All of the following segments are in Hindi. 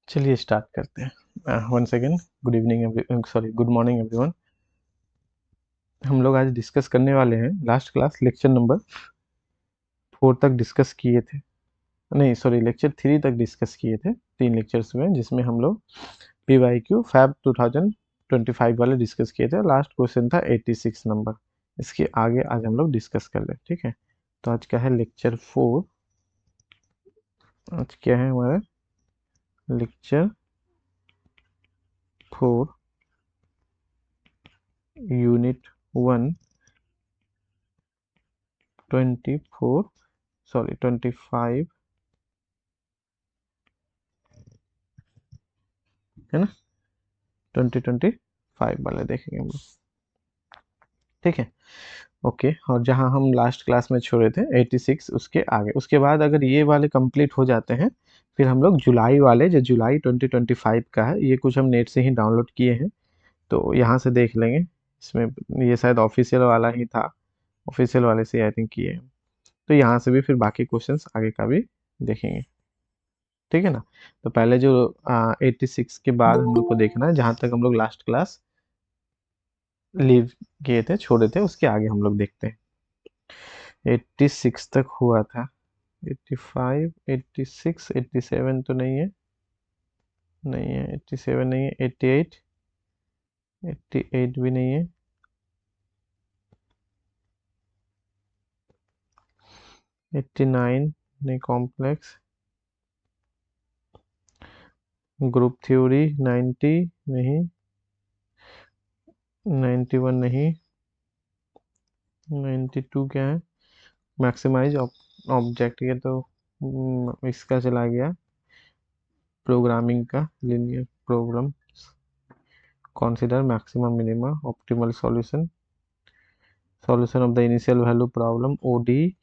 चलिए स्टार्ट करते हैं। One second. Good evening, sorry, good morning everyone. हम लोग आज डिस्कस करने वाले हैं लास्ट क्लास लेक्चर नंबर 4 तक डिस्कस किए थे। नहीं सॉरी, लेक्चर 3 तक डिस्कस किए थे 3 लेक्चर्स में, जिसमें हम लोग PYQ फैब 2025 वाले डिस्कस किए थे। लास्ट क्वेश्चन था 86 नंबर। इसके आगे आज हम लोग डिस्कस कर रहे हैं, ठीक है। तो आज क्या है, लेक्चर 4। आज क्या है हमारा लेक्चर 4, यूनिट 1, 24, सॉरी 25, है ना। 2025 वाला देखेंगे हम लोग, ठीक है। ओके, और जहां हम लास्ट क्लास में छोड़े थे 86, उसके आगे, उसके बाद अगर ये वाले कंप्लीट हो जाते हैं, फिर हम लोग जुलाई वाले, जो जुलाई 2025 का है, ये कुछ हम नेट से ही डाउनलोड किए हैं, तो यहाँ से देख लेंगे। इसमें ये शायद ऑफिशियल वाला ही था, ऑफिशियल वाले से आई थिंक किए हैं। तो यहाँ से भी फिर बाकी क्वेश्चंस आगे का भी देखेंगे, ठीक है ना। तो पहले जो 86 के बाद हम लोग को देखना है, जहाँ तक हम लोग लास्ट क्लास लीव किए थे, छोड़े थे, उसके आगे हम लोग देखते हैं। 86 तक हुआ था। 85, 86, 87 तो नहीं है, नहीं है 87, नहीं है 88, 88 भी नहीं है, 89 नहीं, कॉम्प्लेक्स, ग्रुप थ्योरी 90 नहीं, 91 नहीं, 92 क्या है, मैक्सिमाइज ऑब्जेक्ट, ये तो इसका चला गया, प्रोग्रामिंग का linear program, consider maximum minima optimal solution of the initial value problem, ODE,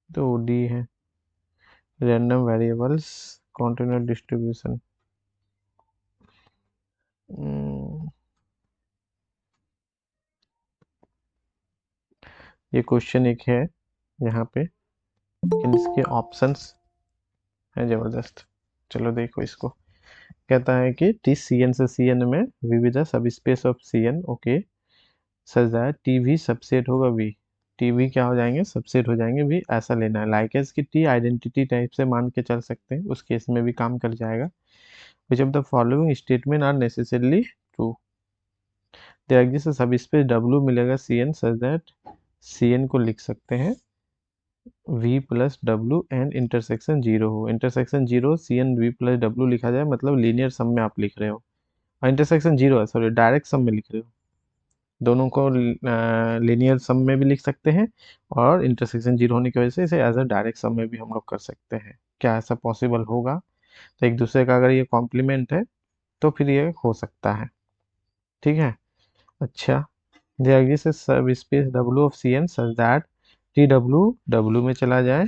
तो ODE है, random variables continuous distribution। ये क्वेश्चन एक है यहाँ पे, लेकिन इसके ऑप्शंस हैं जबरदस्त। चलो देखो इसको। कहता है कि टी सी एन से सी एन में विविध subspace of C N, okay, such that T भी सबसेट होगा वी। टी भी क्या हो जाएंगे, सबसेट हो जाएंगे वी, ऐसा लेना है। लाइक एस की टी आइडेंटिटी टाइप से मान के चल सकते हैं, उस केस में भी काम कर जाएगा। Which of the following statement are necessarily true. देखिए से सब स्पेस डब्ल्यू मिलेगा C N, such that C N को लिख सकते हैं V plus W and intersection zero हो। Intersection zero C N V plus W लिखा जाए, मतलब लीनियर सम में आप लिख रहे हो, और इंटरसेक्शन जीरो है, सॉरी, डायरेक्ट सम में लिख रहे हो। दोनों को लीनियर सम में भी लिख सकते हैं, और इंटरसेक्शन जीरो होने की वजह से इसे एज अ डायरेक्ट सम में भी हम लोग कर सकते हैं। क्या ऐसा पॉसिबल होगा? तो एक दूसरे का अगर ये कॉम्प्लीमेंट है तो फिर ये हो सकता है, ठीक है। अच्छा, there exists a subspace W of Cn such that TW W में चला जाए,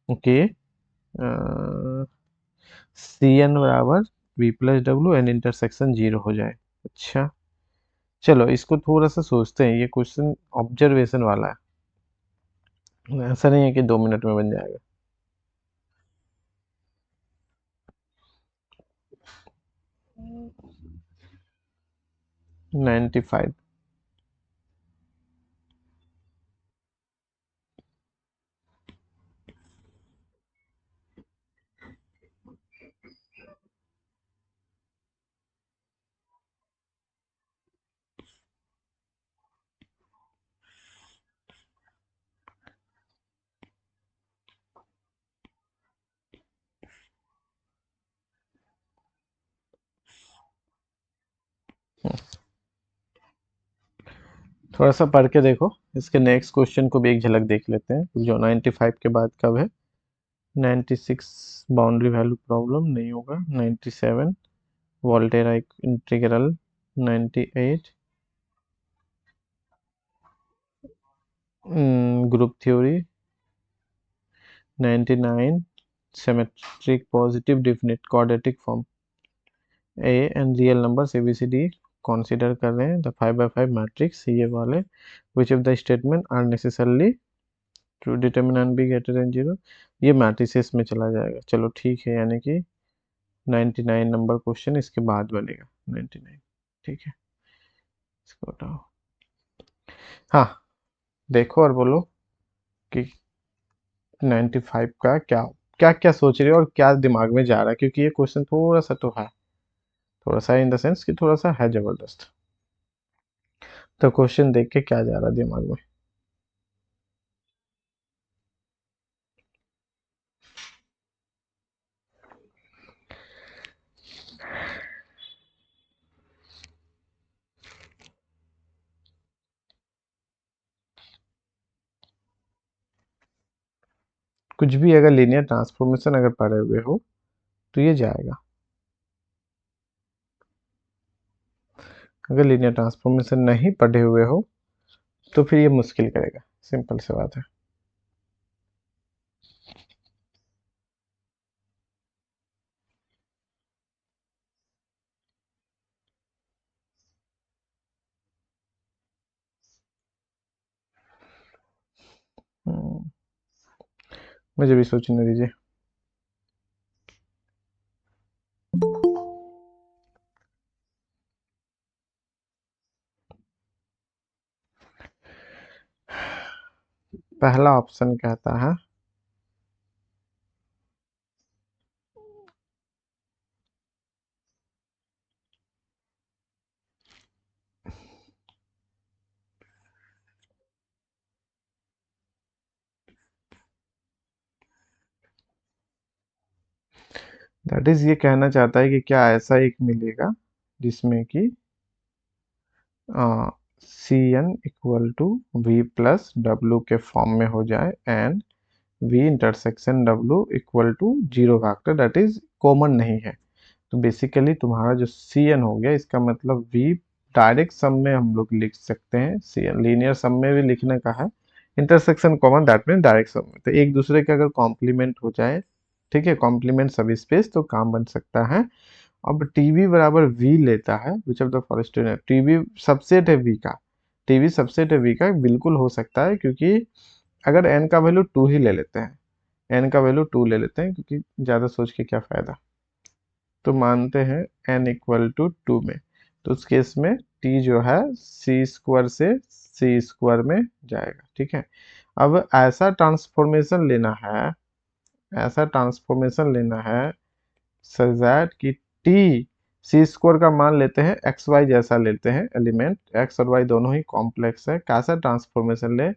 ओके, Cn बराबर V plus W and intersection zero हो जाए। अच्छा, चलो इसको थोड़ा सा सोचते हैं। ये क्वेश्चन ऑब्जर्वेशन वाला है, ऐसा नहीं है कि 2 मिनट में बन जाएगा। Hmm. 95। थोड़ा सा पढ़ के देखो, इसके नेक्स्ट क्वेश्चन को भी एक झलक देख लेते हैं, जो 95 के बाद कब है। 96 बाउंड्री वैल्यू प्रॉब्लम नहीं होगा। 97 Volterra integral. 98 group theory. 99 symmetric positive definite quadratic form. A and real number ABCD consider कर रहे हैं। द 5 by 5 मैट्रिक्स, ये वाले। Which of the statement are necessarily to determinant be greater than 0, ये मैट्रिसेस में चला जाएगा। चलो ठीक है, यानी कि 99 नंबर क्वेश्चन इसके बाद बनेगा 99। ठीक है, इसको हटाओ। हाँ, देखो और बोलो कि 95 का क्या क्या क्या सोच रहे हो और क्या दिमाग में जा रहा है, क्योंकि ये क्वेश्चन थोड़ा सा तो है, थोड़ा सा इन द सेंस कि थोड़ा सा है जबरदस्त। तो क्वेश्चन देख के क्या जा रहा है दिमाग में? कुछ भी अगर लीनियर ट्रांसफॉर्मेशन अगर पढ़े हुए हो तो ये जाएगा। अगर लीनियर ट्रांसफॉर्मेशन नहीं पढ़े हुए हो तो फिर ये मुश्किल करेगा, सिंपल सी बात है। हम्म, मुझे भी सोचने दीजिए। पहला ऑप्शन कहता है दैट इज, ये कहना चाहता है कि क्या ऐसा एक मिलेगा जिसमें कि C N equal to V plus W के फॉर्म में हो जाए and V intersection W equal to zero factor, that is common नहीं है। तो बेसिकली तुम्हारा जो सी एन हो गया, इसका मतलब वी डायरेक्ट सम में हम लोग लिख सकते हैं, सी एन लीनियर सम में भी लिखने का है, intersection common that mean direct sum में। तो एक दूसरे के अगर कॉम्प्लीमेंट हो जाए, ठीक है, कॉम्प्लीमेंट सब स्पेस, तो काम बन सकता है। अब टीवी बराबर वी लेता है, which of the following, TV subset है वी का, टीवी सबसेट है वी का, बिल्कुल हो सकता है, क्योंकि अगर एन का वैल्यू 2 ही ले लेते हैं, एन का वैल्यू 2 ले लेते हैं, क्योंकि ज़्यादा सोच के क्या फ़ायदा। तो मानते हैं एन इक्वल टू 2 में, तो उस केस में टी जो है सी स्क्वायर से सी स्क्वायर में जाएगा। ठीक है, अब ऐसा ट्रांसफॉर्मेशन लेना है, ऐसा ट्रांसफॉर्मेशन लेना है सच दैट कि टी सी स्क्वायर का मान लेते हैं एक्स वाई जैसा लेते हैं, एलिमेंट एक्स और वाई दोनों ही कॉम्प्लेक्स है, कैसा ट्रांसफॉर्मेशन ले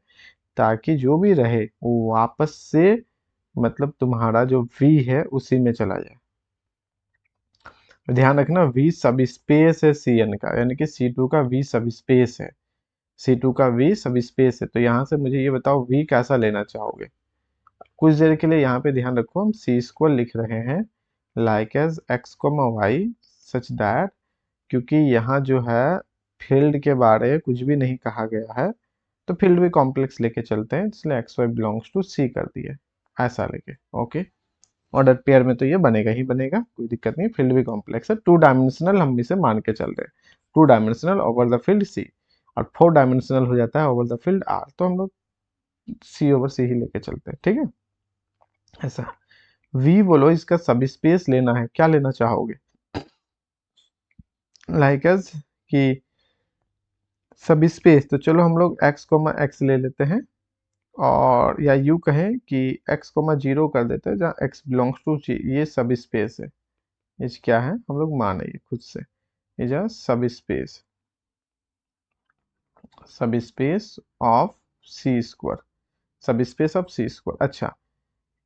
ताकि जो भी रहे वो वापस से मतलब तुम्हारा जो v है उसी में चला जाए। ध्यान रखना v सब स्पेस है cn का, यानी कि c2 का v सब स्पेस है, c2 का v सब स्पेस है। तो यहाँ से मुझे ये बताओ v कैसा लेना चाहोगे। कुछ देर के लिए यहाँ पे ध्यान रखो, हम सी स्क्वायर लिख रहे हैं like as X comma Y such that, क्योंकि यहाँ जो है फील्ड के बारे कुछ भी नहीं कहा गया है, तो फील्ड भी कॉम्प्लेक्स लेके चलते हैं, इसलिए एक्स वाई बिलोंग्स टू सी कर दिए, ऐसा लेके। ओके, ऑर्डर पेयर में तो ये बनेगा ही बनेगा, कोई दिक्कत नहीं, फील्ड भी कॉम्प्लेक्स है, 2 डायमेंशनल हम इसे मान के चल रहे हैं, 2 डायमेंशनल ओवर द फील्ड सी, और 4 डायमेंशनल हो जाता है ओवर द फील्ड आर, तो हम लोग सी ओवर सी ही लेके चलते हैं। ठीक है, ऐसा। वी बोलो, इसका सब स्पेस लेना है, क्या लेना चाहोगे? लाइक एज कि सब स्पेस, तो चलो हम लोग एक्स कोमा एक्स ले लेते हैं, और या यू कहें कि एक्स कोमा जीरो कर देते हैं, जहाँ एक्स बिलोंग्स टू जी, ये सब स्पेस है, ये क्या है हम लोग माने ये खुद से, ये जो सब स्पेस, सब स्पेस ऑफ सी स्क्वायर, सब स्पेस ऑफ सी स्क्वायर। अच्छा,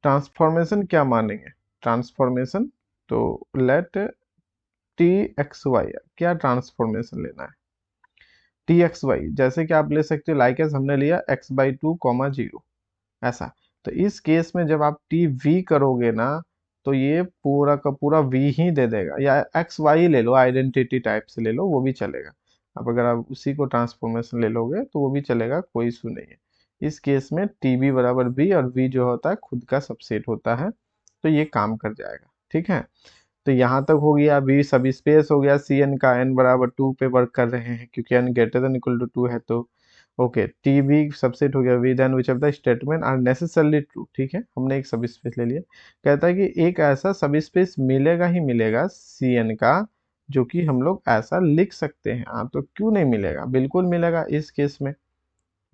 ट्रांसफॉर्मेशन क्या मानेंगे? ट्रांसफॉर्मेशन तो लेट टी एक्स वाई, क्या ट्रांसफॉर्मेशन लेना है? टी एक्स वाई, जैसे कि आप ले सकते हो लाइक एस हमने लिया x by two comma zero, ऐसा। तो इस केस में जब आप टी वी करोगे ना, तो ये पूरा का पूरा वी ही दे देगा, या एक्स वाई ले लो, आइडेंटिटी टाइप से ले लो, वो भी चलेगा। अब अगर आप उसी को ट्रांसफॉर्मेशन ले लोगे तो वो भी चलेगा, कोई इशू नहीं है। इस केस में टी बी बराबर बी, और वी जो होता है खुद का सबसेट होता है, तो ये काम कर जाएगा। ठीक है, तो यहाँ तक हो गया, वी सब स्पेस हो गया, सी एन का एन बराबर 2 पे वर्क कर रहे हैं, क्योंकि N greater than equal to 2 है, तो ओके, टी वी सबसेट हो गया V, then which of the statement are necessarily true, ठीक है, हमने एक सब स्पेस ले लिया। कहता है कि एक ऐसा सब स्पेस मिलेगा ही मिलेगा सी एन का जो कि हम लोग ऐसा लिख सकते हैं। हाँ, तो क्यों नहीं मिलेगा, बिल्कुल मिलेगा, इस केस में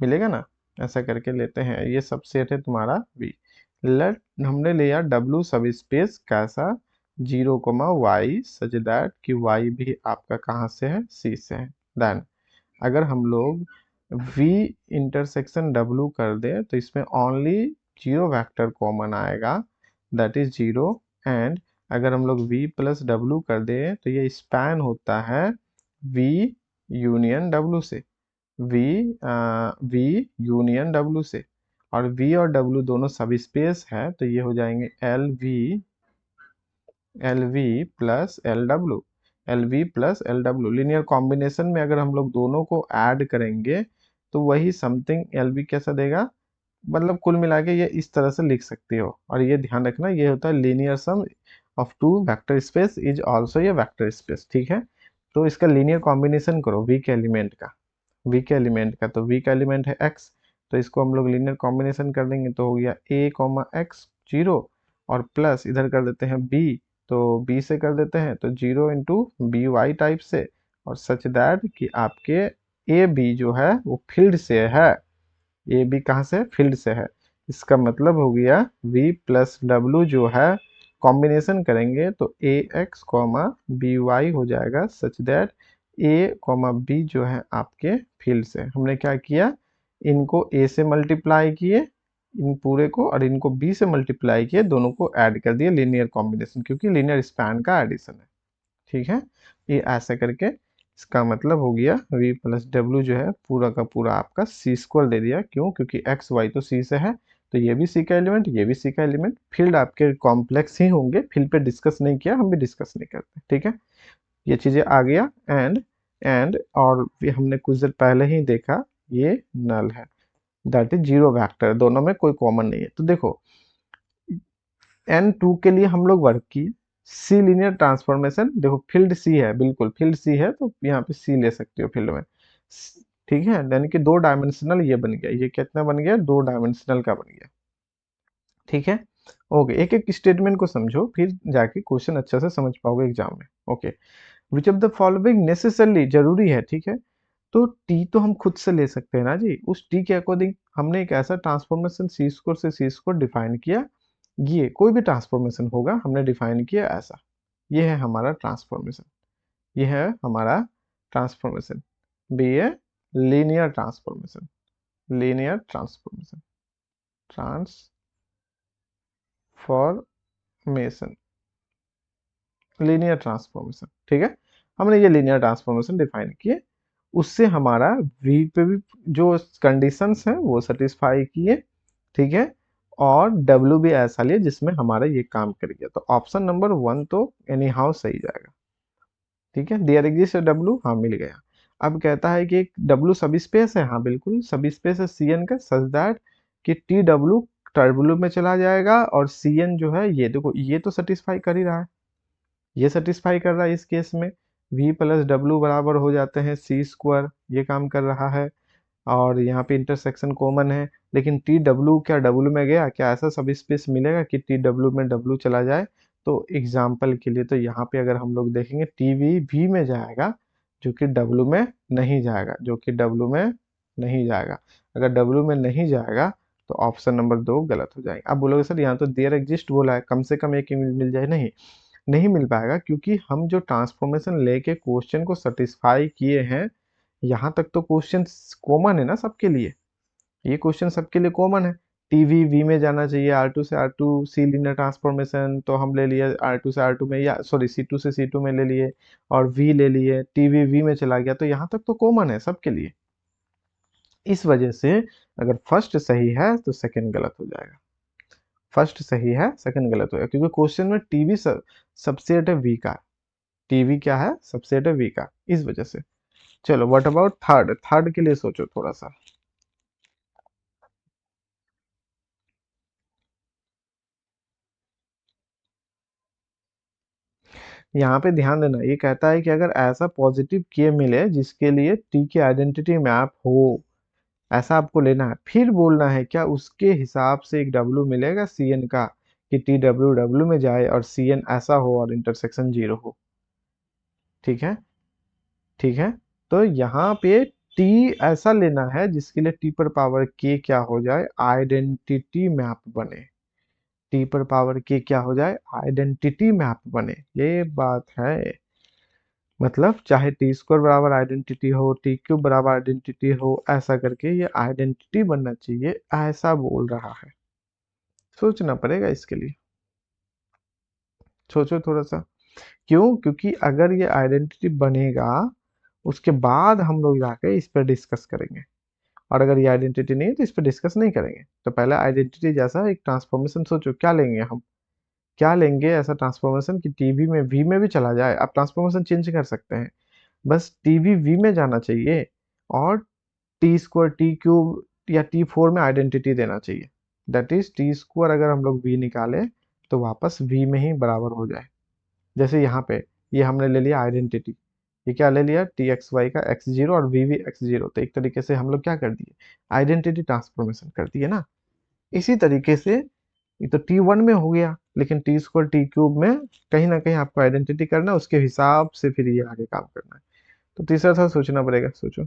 मिलेगा ना। ऐसा करके लेते हैं, ये सबसेट है तुम्हारा वी। लेट हमने लिया डब्लू सब स्पेस कैसा, 0, y सच दैट कि y भी आपका कहाँ से है, सी से है। देन अगर हम लोग v इंटरसेक्शन w कर दे तो इसमें ओनली 0 वेक्टर कॉमन आएगा, दैट इज 0। एंड अगर हम लोग v प्लस w कर दे तो ये स्पैन होता है v यूनियन w से, v v यूनियन w से। और v और w दोनों सब स्पेस है तो ये हो जाएंगे L V plus L W, L V plus L W. Linear combination में अगर हम लोग दोनों को ऐड करेंगे तो वही समथिंग एल वी कैसा देगा, मतलब कुल मिला के ये इस तरह से लिख सकते हो। और ये ध्यान रखना, ये होता है linear sum of two vector space is also ये वेक्टर स्पेस, ठीक है। तो इसका लीनियर कॉम्बिनेशन करो वी के एलिमेंट का, वी के एलिमेंट का, तो वी का एलिमेंट है एक्स, तो इसको हम लोग लीनियर कॉम्बिनेशन कर देंगे तो हो गया ए कॉमा एक्स 0, और प्लस इधर कर देते हैं बी, तो बी से कर देते हैं तो 0 × बी वाई टाइप से, और सच दैट कि आपके ए बी जो है वो फील्ड से है, ए बी कहाँ से, फील्ड से है। इसका मतलब हो गया v प्लस डब्ल्यू जो है कॉम्बिनेशन करेंगे तो A X comma B Y हो जाएगा, such that A comma B जो है आपके फील्ड से। हमने क्या किया, इनको ए से मल्टीप्लाई किए इन पूरे को, और इनको बी से मल्टीप्लाई किए, दोनों को ऐड कर दिए लीनियर कॉम्बिनेशन, क्योंकि लीनियर स्पैन का एडिशन है, ठीक है। ये ऐसा करके इसका मतलब हो गया v प्लस डब्ल्यू जो है पूरा का पूरा आपका सी स्क्वायर दे दिया। क्यों, क्योंकि एक्स वाई तो सी से है, तो ये भी सी का एलिमेंट, ये भी सी का एलिमेंट। फील्ड आपके कॉम्प्लेक्स ही होंगे, फील्ड पे डिस्कस नहीं किया, हम भी डिस्कस नहीं करते, ठीक है। ये चीजें आ गया। एंड और भी हमने कुछ देर पहले ही देखा, ये नल है, दैट इज 0 वेक्टर, दोनों में कोई कॉमन नहीं है। तो देखो n2 के लिए हम लोग वर्क किए, सी लीनियर ट्रांसफॉर्मेशन, देखो फील्ड सी है, बिल्कुल फील्ड सी है तो यहाँ पे सी ले सकते हो फील्ड में, ठीक है। यानी कि 2 डायमेंशनल ये बन गया, ये कितना बन गया, 2 डायमेंशनल का बन गया, ठीक है। ओके, एक एक स्टेटमेंट को समझो, फिर जाके क्वेश्चन अच्छे से समझ पाओगे एग्जाम में। Okay, which of the following necessarily, जरूरी है, ठीक है। तो टी तो हम खुद से ले सकते हैं ना जी, उस टी के अकॉर्डिंग हमने एक ऐसा ट्रांसफॉर्मेशन सी स्क्वायर से सी स्क्वायर डिफाइन किया, ये कोई भी ट्रांसफॉर्मेशन होगा हमने डिफाइन किया ऐसा, ये है हमारा ट्रांसफॉर्मेशन, ये है हमारा transformation, be a linear transformation, linear transformation, transformation, linear transformation, ठीक है। हमने ये लीनियर ट्रांसफॉर्मेशन डिफाइन किए, उससे हमारा v पे भी जो कंडीशंस हैं वो सेटिस्फाई किए, ठीक है। और w भी ऐसा लिए जिसमें हमारा ये काम कर गया, तो ऑप्शन नंबर 1 तो एनी हाउ सही जाएगा, ठीक है। देयर एग्जिस्ट w, हाँ मिल गया। अब कहता है कि एक w सब स्पेस है, हाँ बिल्कुल सब स्पेस है cn का, सच दैट कि टी डब्ल्यू टर्बुलु में चला जाएगा, और cn जो है ये देखो ये तो सेटिस्फाई कर ही रहा है, ये सेटिस्फाई कर रहा है इस केस में, v प्लस डब्ल्यू बराबर हो जाते हैं सी स्क्वायर, ये काम कर रहा है। और यहाँ पे इंटरसेक्शन कॉमन है, लेकिन टी डब्ल्यू क्या डब्ल्यू में गया, क्या ऐसा सब स्पेस मिलेगा कि टी डब्ल्यू में डब्ल्यू चला जाए। तो एग्जाम्पल के लिए तो यहाँ पे अगर हम लोग देखेंगे टी वी वी में जाएगा, जो कि डब्ल्यू में नहीं जाएगा, जो कि डब्ल्यू में नहीं जाएगा। अगर डब्ल्यू में नहीं जाएगा तो ऑप्शन नंबर 2 गलत हो जाएगा। अब बोलोगे सर यहाँ तो देयर एग्जिस्ट बोला है, कम से कम एक इमेज मिल जाए, नहीं, नहीं मिल पाएगा, क्योंकि हम जो ट्रांसफॉर्मेशन लेके क्वेश्चन को सेटिस्फाई किए हैं, यहाँ तक तो क्वेश्चन कॉमन है ना सबके लिए, ये क्वेश्चन सबके लिए कॉमन है। टीवी वी में जाना चाहिए, आर टू से R two C linear transformation, तो हम ले लिए आर टू से आर टू में, या सॉरी सी टू से सी टू में ले लिए, और वी ले लिए, टीवी वी में चला गया, तो यहाँ तक तो कॉमन है सबके लिए। इस वजह से अगर फर्स्ट सही है तो सेकंड गलत हो जाएगा, फर्स्ट सही है सेकंड गलत हो जाएगा, क्योंकि क्वेश्चन में टीवी सबसेट है वी का, टीवी क्या है, सबसेट है वी का, इस वजह से। चलो व्हाट अबाउट थर्ड, थर्ड के लिए सोचो थोड़ा सा। यहाँ पे ध्यान देना, ये कहता है कि अगर ऐसा पॉजिटिव के मिले जिसके लिए टी की आइडेंटिटी मैप हो, ऐसा आपको लेना है, फिर बोलना है क्या उसके हिसाब से एक डब्ल्यू मिलेगा सी एन का, कि टी डब्ल्यू डब्ल्यू में जाए और सी एन ऐसा हो और इंटरसेक्शन जीरो हो। ठीक है, ठीक है। तो यहाँ पे टी ऐसा लेना है जिसके लिए टी पर पावर के क्या हो जाए, आइडेंटिटी मैप बने। टी पर पावर के क्या हो जाए, आइडेंटिटी मैप बने, ये बात है। मतलब चाहे टी स्क्वायर बराबर आइडेंटिटी हो, टी क्यूब बराबर आइडेंटिटी हो, ऐसा करके ये आइडेंटिटी बनना चाहिए, ऐसा बोल रहा है। सोचना पड़ेगा इसके लिए, सोचो थोड़ा सा। क्यों? क्योंकि अगर ये आइडेंटिटी बनेगा उसके बाद हम लोग जाके इस पर डिस्कस करेंगे, और अगर ये आइडेंटिटी नहीं है तो इस पर डिस्कस नहीं करेंगे। तो पहले आइडेंटिटी जैसा एक ट्रांसफॉर्मेशन सोचो, क्या लेंगे हम, क्या लेंगे ऐसा ट्रांसफॉर्मेशन कि टीवी में वी में भी चला जाए। आप ट्रांसफॉर्मेशन चेंज कर सकते हैं, बस टीवी वी में जाना चाहिए, और टी स्क्वायर टी क्यूब या टी फोर में आइडेंटिटी देना चाहिए। दैट इज टी स्क्वायर अगर हम लोग वी निकालें तो वापस वी में ही बराबर हो जाए। जैसे यहाँ पे ये हमने ले लिया आइडेंटिटी, ये क्या ले लिया, टी एक्स वाई का एक्स जीरो और वी वी एक्स जीरो, तो एक तरीके से हम लोग क्या कर दिए, आइडेंटिटी ट्रांसफॉर्मेशन कर दिए ना। इसी तरीके से ये तो टी वन में हो गया, लेकिन टी स्क्वायर टी क्यूब में कहीं ना कहीं आपको आइडेंटिटी करना है, उसके हिसाब से फिर ये आगे काम करना है। तो तीसरा था सोचना पड़ेगा, सोचो।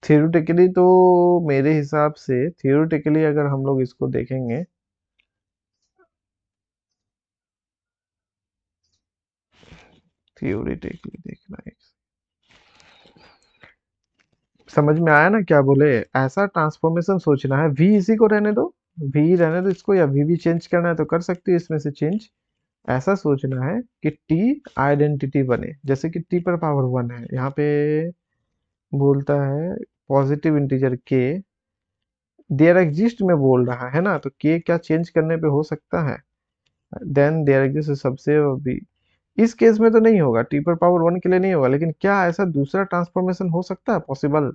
थियोरेटिकली तो मेरे हिसाब से थियोरेटिकली अगर हम लोग इसको देखेंगे, थियोरेटिकली देखना है, समझ में आया ना क्या बोले। ऐसा ट्रांसफॉर्मेशन सोचना है, वी इसी को रहने दो, वी रहने दो इसको, या वी भी चेंज करना है तो कर सकती है इसमें से चेंज। ऐसा सोचना है कि टी आइडेंटिटी बने, जैसे कि टी पर पावर वन है यहाँ पे, बोलता है पॉजिटिव इंटीजर के देयर एग्जिस्ट में बोल रहा है ना, तो के क्या चेंज करने पे हो सकता है, देन देयर एग्जिस्ट सबसे भी। इस केस में तो नहीं होगा, टी पर पावर वन के लिए नहीं होगा, लेकिन क्या ऐसा दूसरा ट्रांसफॉर्मेशन हो सकता है पॉसिबल,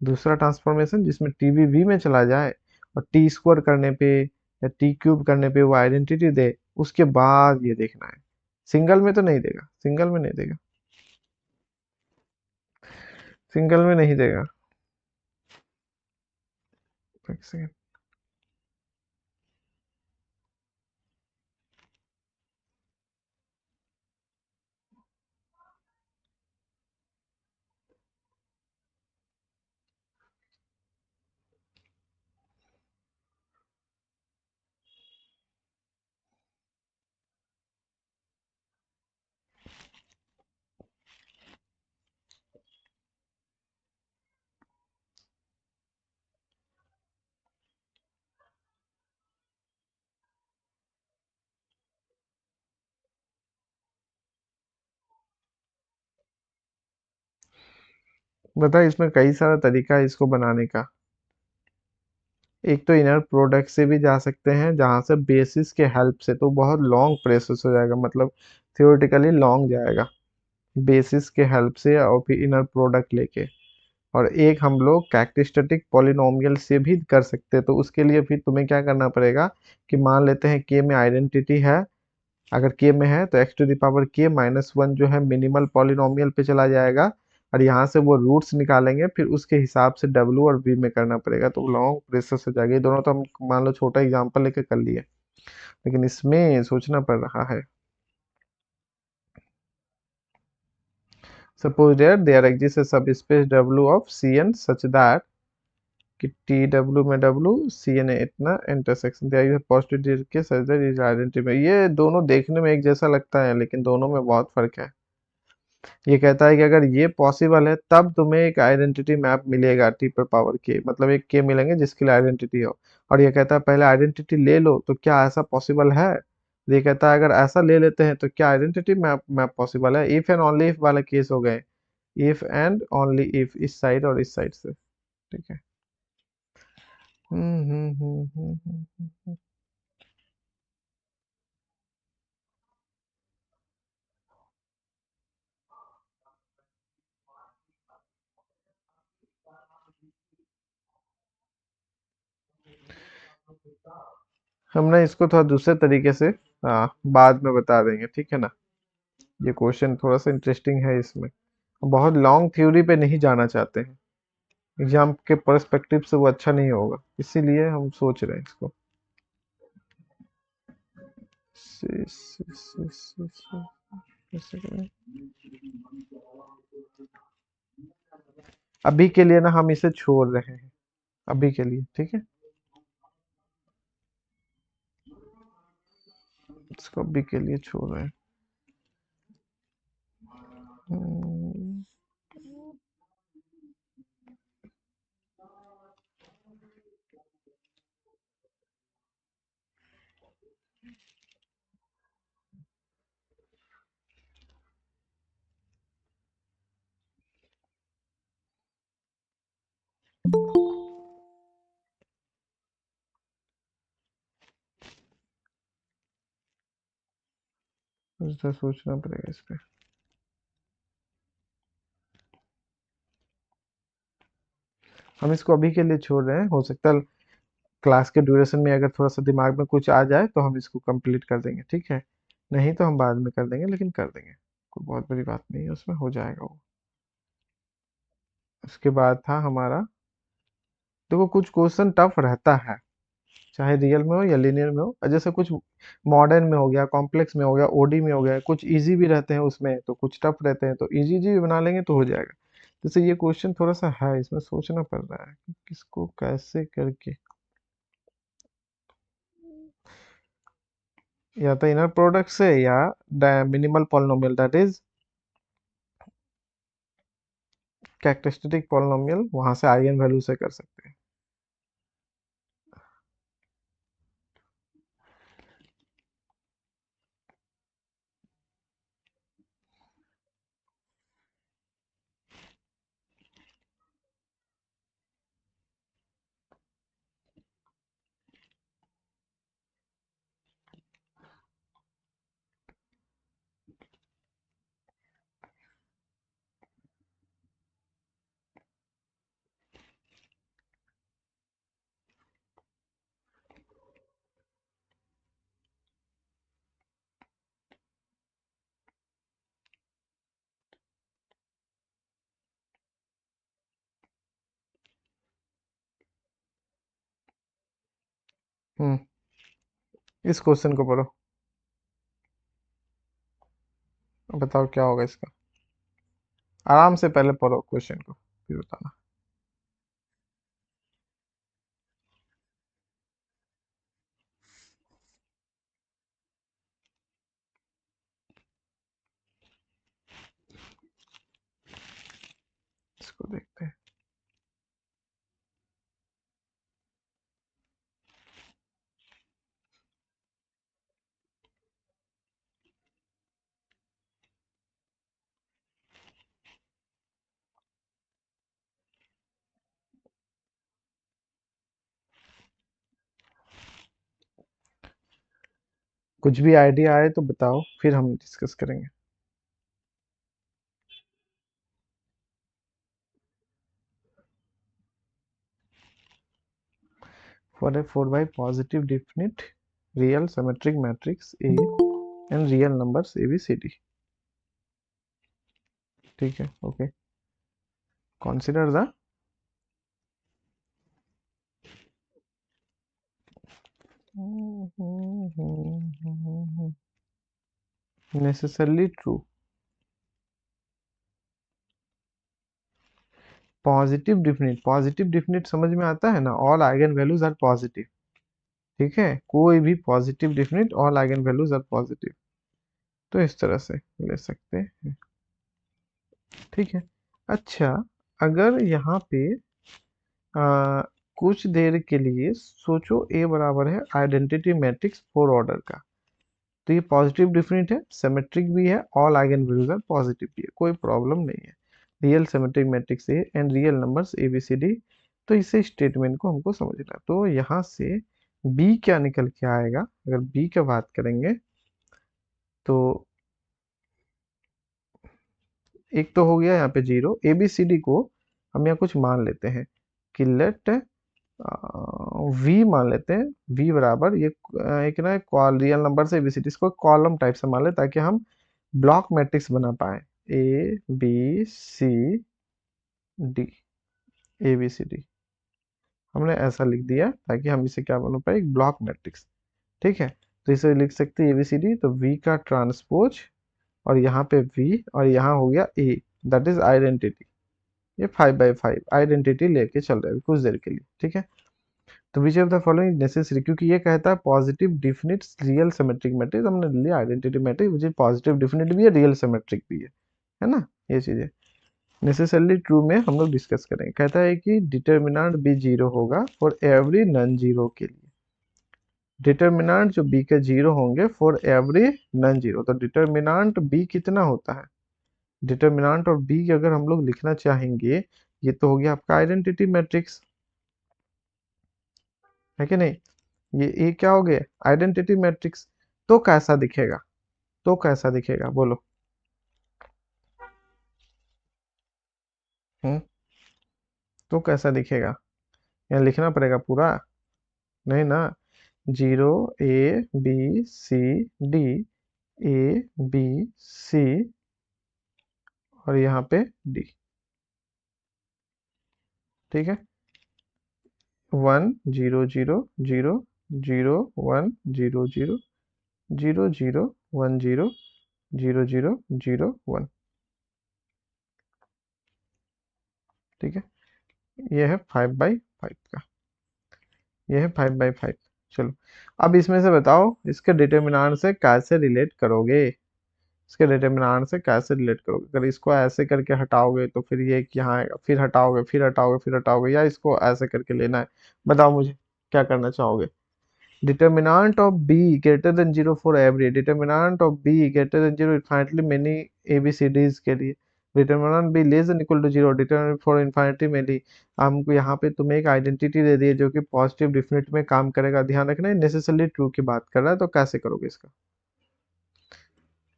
दूसरा ट्रांसफॉर्मेशन जिसमें टीवी वी में चला जाए और टी स्क्वायर करने पे या टी क्यूब करने पे वो आइडेंटिटी दे, उसके बाद ये देखना है। सिंगल में तो नहीं देगा, सिंगल में नहीं देगा, सिंगल में नहीं देगा। एक सेकंड। बता, इसमें कई सारा तरीका है इसको बनाने का। एक तो इनर प्रोडक्ट से भी जा सकते हैं, जहां से बेसिस के हेल्प से, तो बहुत लॉन्ग प्रोसेस हो जाएगा, मतलब थियोरेटिकली लॉन्ग जाएगा। बेसिस के हेल्प से और फिर इनर प्रोडक्ट लेके, और एक हम लोग कैरेक्टरिस्टिक पॉलिनोमियल से भी कर सकते हैं। तो उसके लिए फिर तुम्हें क्या करना पड़ेगा कि मान लेते हैं के में आइडेंटिटी है, अगर के में है तो एक्स टू द पावर के माइनस वन जो है मिनिमल पॉलिनोमियल पे चला जाएगा, और यहाँ से वो रूट्स निकालेंगे, फिर उसके हिसाब से डब्ल्यू और वी में करना पड़ेगा, तो लॉन्ग प्रोसेस हो जाएगा। ये दोनों तो हम मान लो छोटा एग्जांपल लेके कर लिए, लेकिन इसमें सोचना पड़ रहा है। Suppose that there exist a subspace W of Cn such that कि टी डब्ल्यू में डब्ल्यू सी एन इतना इंटरसेक्शन दिया, ये पॉजिटिव के सर्जर इज आइडेंटिटी में, ये दोनों देखने में एक जैसा लगता है लेकिन दोनों में बहुत फर्क है। ये कहता है कि अगर ये पॉसिबल है तब तुम्हें एक आइडेंटिटी मैप मिलेगा टी पर पावर के, मतलब एक के मिलेंगे जिसके लिए आइडेंटिटी हो। और ये कहता है पहले आइडेंटिटी ले लो, तो क्या ऐसा पॉसिबल है। ये कहता है अगर ऐसा ले लेते हैं तो क्या आइडेंटिटी मैप मैप पॉसिबल है। इफ एंड ओनली इफ वाला केस हो गए, इफ एंड ओनली इफ, इस साइड और इस साइड से। ठीक है। हम्म। हम ना इसको थोड़ा दूसरे तरीके से बाद में बता देंगे, ठीक है ना। ये क्वेश्चन थोड़ा सा इंटरेस्टिंग है, इसमें बहुत लॉन्ग थ्योरी पे नहीं जाना चाहते हैं, एग्जाम के पर्सपेक्टिव से वो अच्छा नहीं होगा, इसीलिए हम सोच रहे हैं इसको। ऐसे करें। अभी के लिए ना हम इसे छोड़ रहे हैं, अभी के लिए, ठीक है। इसको अभी के लिए छोड़ रहे हैं। हम्म, मुझे सोचना पड़ेगा इस पे। हम इसको अभी के लिए छोड़ रहे हैं, हो सकता है क्लास के ड्यूरेशन में अगर थोड़ा सा दिमाग में कुछ आ जाए तो हम इसको कंप्लीट कर देंगे, ठीक है। नहीं तो हम बाद में कर देंगे, लेकिन कर देंगे, कोई बहुत बड़ी बात नहीं है, उसमें हो जाएगा वो। उसके बाद था हमारा, देखो कुछ क्वेश्चन टफ रहता है, चाहे रियल में हो या लीनियर में हो, और जैसे कुछ मॉडर्न में हो गया, कॉम्प्लेक्स में हो गया, ओडी में हो गया, कुछ इजी भी रहते हैं उसमें, तो कुछ टफ रहते हैं, तो इजी जी बना लेंगे तो हो जाएगा। जैसे ये क्वेश्चन थोड़ा सा है, इसमें सोचना पड़ रहा है कि किसको कैसे करके, या तो इनर प्रोडक्ट से या minimal polynomial, that is characteristic polynomial, वहां से आइगन वैल्यू से कर सकते हैं। हम्म। इस क्वेश्चन को पढ़ो, बताओ क्या होगा इसका। आराम से पहले पढ़ो क्वेश्चन को, फिर बताना। इसको देखते हैं। कुछ भी आइडिया आए तो बताओ, फिर हम डिस्कस करेंगे। For a 4 by positive definite real symmetric matrix A and real numbers A B C D, ठीक है, okay. Consider the necessarily true positive definite समझ में आता है ना, all eigen values are positive, ठीक है, कोई भी positive definite all eigen values are positive, तो इस तरह से ले सकते हैं, ठीक है। अच्छा, अगर यहाँ पे आ, कुछ देर के लिए सोचो ए बराबर है आइडेंटिटी मैट्रिक्स 4 ऑर्डर का, तो ये पॉजिटिव डिफिनिट है, सिमेट्रिक भी है, all eigen values are positive भी है, कोई प्रॉब्लम नहीं है। Real symmetric matrix A and real numbers A B C D, तो इसे स्टेटमेंट को हमको समझना है। तो यहाँ से बी क्या निकल के आएगा, अगर बी की बात करेंगे तो एक तो हो गया यहाँ पे 0, ए बी सी डी को हम यहाँ कुछ मान लेते हैं कि लेट वी मान लेते हैं, वी बराबर ये एक ना कॉल रियल नंबर से एबीसीडी, इसको कॉलम टाइप से मान ले ताकि हम ब्लॉक मैट्रिक्स बना पाए। A B C D, A B C D हमने ऐसा लिख दिया ताकि हम इसे क्या बना पाए, एक ब्लॉक मैट्रिक्स। ठीक है, तो इसे लिख सकते हैं एबीसीडी, तो वी का ट्रांसपोज और यहाँ पे वी और यहाँ हो गया ए, दैट इज आइडेंटिटी। ये 5 by 5 आइडेंटिटी लेके चल रहा है कुछ देर के लिए। ठीक है, तो विच ऑफ द फॉलोइंग नेसेसरी, क्योंकि ये कहता है positive definite real symmetric matrix, हमने लिया identity matrix which is positive definite भी है, रियल सिमेट्रिक भी है ना, ये चीजें नेसेसरली ट्रू में हम लोग डिस्कस करेंगे। कहता है कि डिटर्मिनेंट बी जीरो होगा फॉर एवरी नॉन जीरो के लिए, डिटर्मिनेंट जो बी के जीरो होंगे फॉर एवरी नॉन जीरो, तो डिटर्मिनेंट बी कितना होता है, डिटर्मिनेंट और बी अगर हम लोग लिखना चाहेंगे, ये तो हो गया आपका आइडेंटिटी मैट्रिक्स, है कि नहीं, ये ए क्या हो गया, आइडेंटिटी मैट्रिक्स। तो कैसा दिखेगा, तो कैसा दिखेगा बोलो। हम्म, तो कैसा दिखेगा, यहाँ लिखना पड़ेगा पूरा, नहीं ना, zero A B C D, A B C और यहाँ पे डी। ठीक है, 1 0 0 0 0 0 0 1 0 0 0 0 1। ठीक है, ये है 5 by 5 का, ये है 5 by 5। चलो, अब इसमें से बताओ इसके डिटर्मिनेंट से कैसे रिलेट करोगे, इसके डिटर्मिनेंट से कैसे रिलेट करोगे, अगर इसको ऐसे करके हटाओगे तो फिर ये यहाँ आएगा, फिर हटाओगे फिर हटाओगे फिर हटाओगे, या इसको ऐसे करके लेना है, बताओ मुझे क्या करना चाहोगे। Determinant of b greater than 0 for every, determinant of b greater than 0 infinitely many abcds के लिए, determinant b less than equal to 0, determinant for infinity many। हमको यहाँ पे तुम्हें एक आइडेंटिटी दे दी है जो कि पॉजिटिव डिफिनिट में काम करेगा, ध्यान रखना है नेसेसरली ट्रू की बात कर रहा है, तो कैसे करोगे इसका,